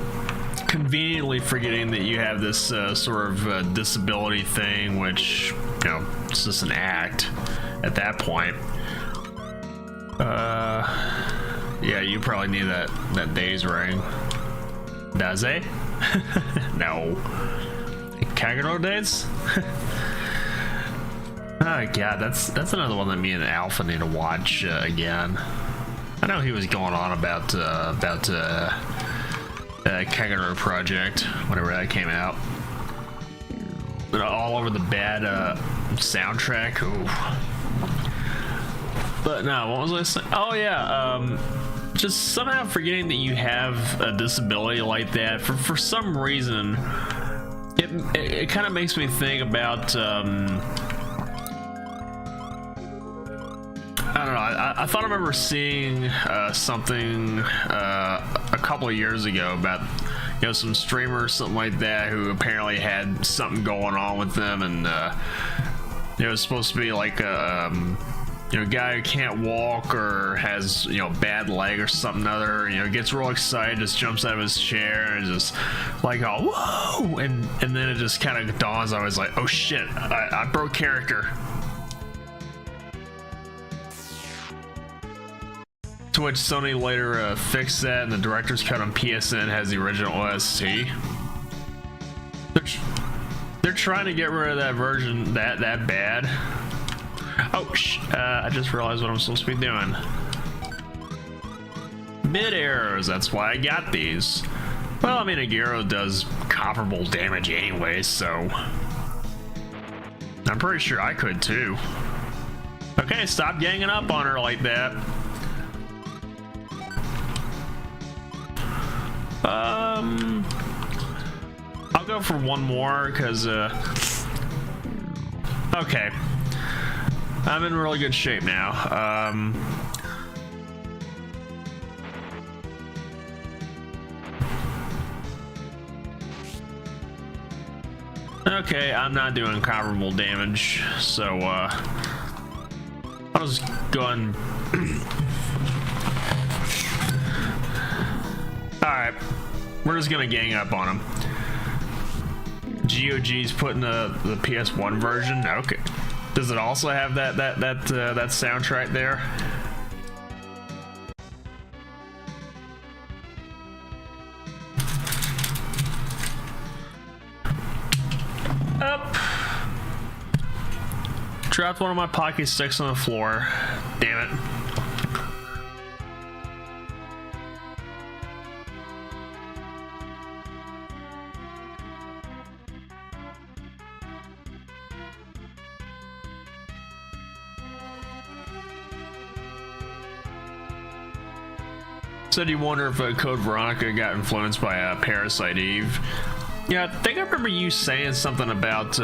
conveniently forgetting that you have this sort of disability thing, which, you know, it's just an act at that point. Yeah, you probably need that days ring. Does it? No. Kagero days? Oh god, that's another one that me and Alpha need to watch again. I know he was going on about Kagero Project, whenever that came out. All over the bad soundtrack. Ooh. But no, what was I saying? Oh yeah, just somehow forgetting that you have a disability like that for some reason. It kind of makes me think about I don't know. I thought I remember seeing something a couple of years ago about, you know, some streamer or something like that who apparently had something going on with them, and you know, it's supposed to be like a you know, guy who can't walk or has, you know, bad leg or something other, you know, gets real excited, just jumps out of his chair and just like, oh, whoa, and then it just kind of dawns. I was like, oh shit, I broke character. To which Sony later fixed that, and the director's cut on PSN has the original OST. They're trying to get rid of that version that bad. Oh, I just realized what I'm supposed to be doing. Mid arrows, that's why I got these. Well, I mean, a gyro does comparable damage anyway, so I'm pretty sure I could too. Okay, stop ganging up on her like that. I'll go for one more because okay, I'm in really good shape now. Okay, I'm not doing comparable damage, so I'll just go and alright, we're just gonna gang up on him. GOG's putting the PS1 version. Okay, does it also have that soundtrack there? Up. Dropped one of my pocket sticks on the floor. Damn it. Said you wonder if Code Veronica got influenced by Parasite Eve. Yeah, I think I remember you saying something about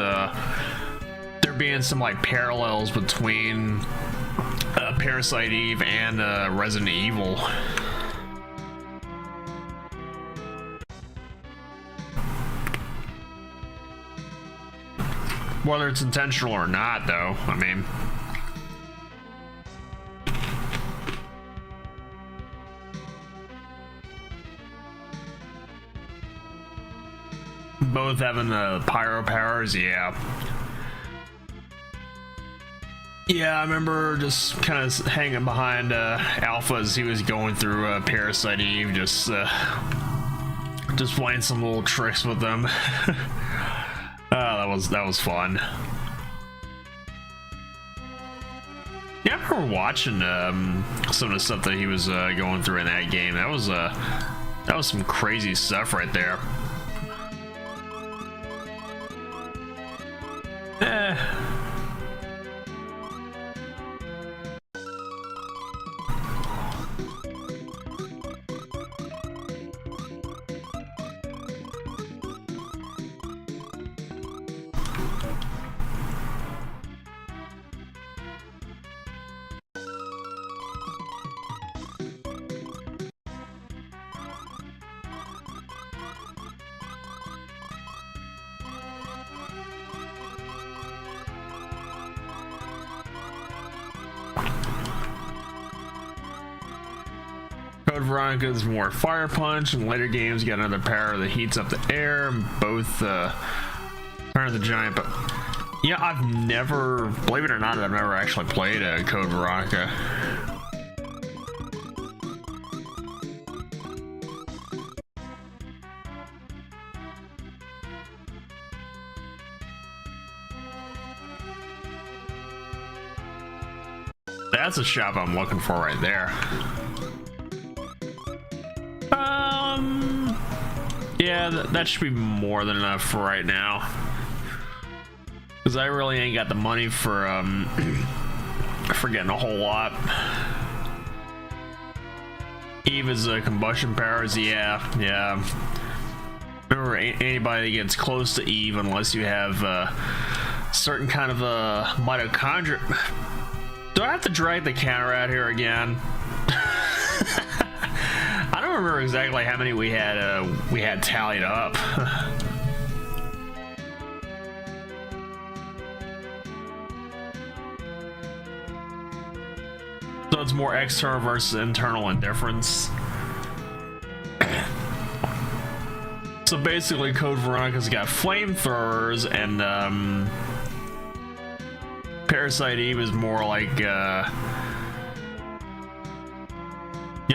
there being some like parallels between Parasite Eve and Resident Evil. Whether it's intentional or not, though, I mean. Both having the pyro powers, yeah. Yeah, I remember just kind of hanging behind Alpha as he was going through Parasite Eve, just playing some little tricks with them. That was fun. Yeah, I remember watching some of the stuff that he was going through in that game. That was some crazy stuff right there. Code Veronica's more fire punch, and later games got another power that heats up the air. Both turn the giant. But yeah, I've never, believe it or not, I've never actually played a Code Veronica. That's a shop I'm looking for right there. Yeah, that should be more than enough for right now. Because I really ain't got the money for getting a whole lot. Eva's combustion powers, yeah. Remember, anybody that gets close to Eve, unless you have certain kind of mitochondria. Do I have to drag the counter out here again? I don't remember exactly how many we had tallied up. So it's more external versus internal indifference. So basically, Code Veronica's got flamethrowers, and Parasite Eve is more like, you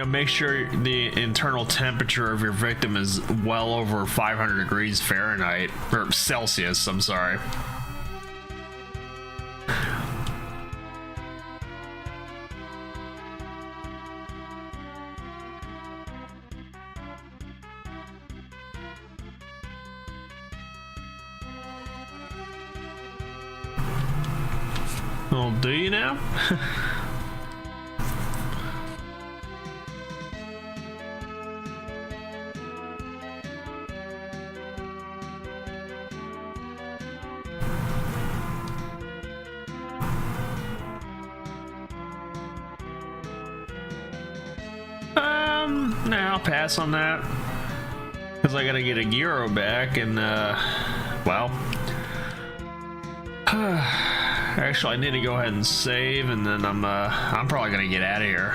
know, make sure the internal temperature of your victim is well over 500 degrees Fahrenheit, or Celsius, I'm sorry. Well, do you now? Nah, I'll pass on that. Because I gotta get a gyro back, and, well. Actually, I need to go ahead and save, and then I'm probably gonna get out of here.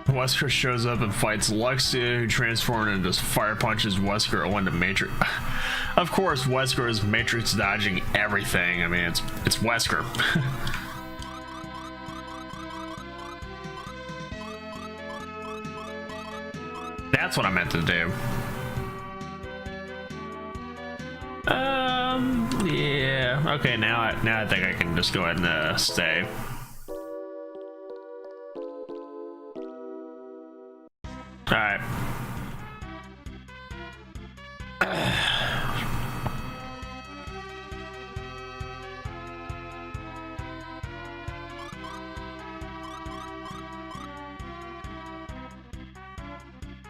Wesker shows up and fights Luxia, who transformed and just fire punches Wesker into Matrix. Of course, Wesker is Matrix dodging everything. I mean, it's Wesker. That's what I meant to do. Yeah. Okay, now I think I can just go ahead and stay. All right.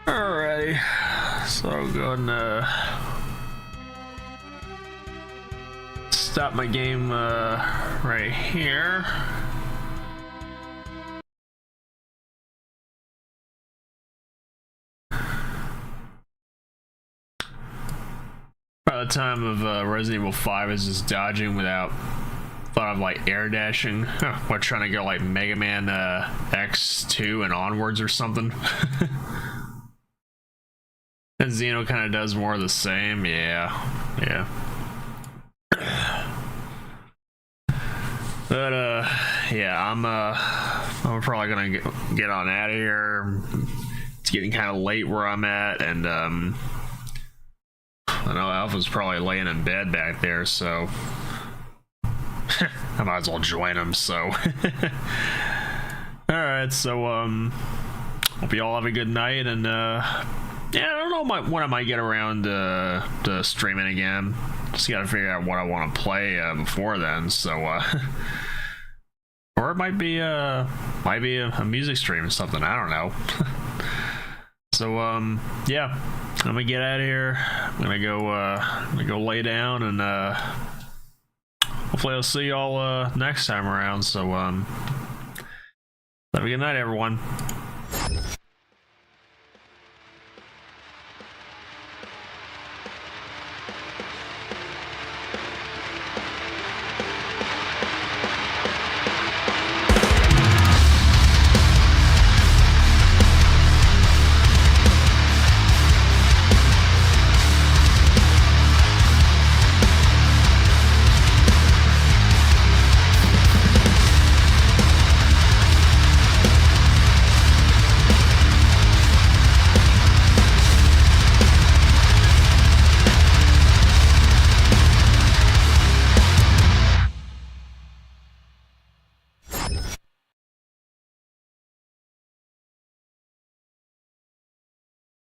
Alrighty, so I'll go and stop my game right here. By the time of Resident Evil 5 is just dodging without thought of like air dashing. We're trying to go like Mega Man X2 and onwards or something. And Xeno kind of does more of the same, yeah. But yeah, I'm probably gonna get on out of here. It's getting kind of late where I'm at, and I know Alpha's probably laying in bed back there, so I might as well join him. So, all right, so hope you all have a good night, and yeah, I don't know when I might get around to streaming again. Just gotta figure out what I want to play before then. So, or it might be a music stream or something. I don't know. So, yeah, I'm gonna get out of here. I'm gonna go lay down, and hopefully I'll see y'all next time around. So, have a good night, everyone.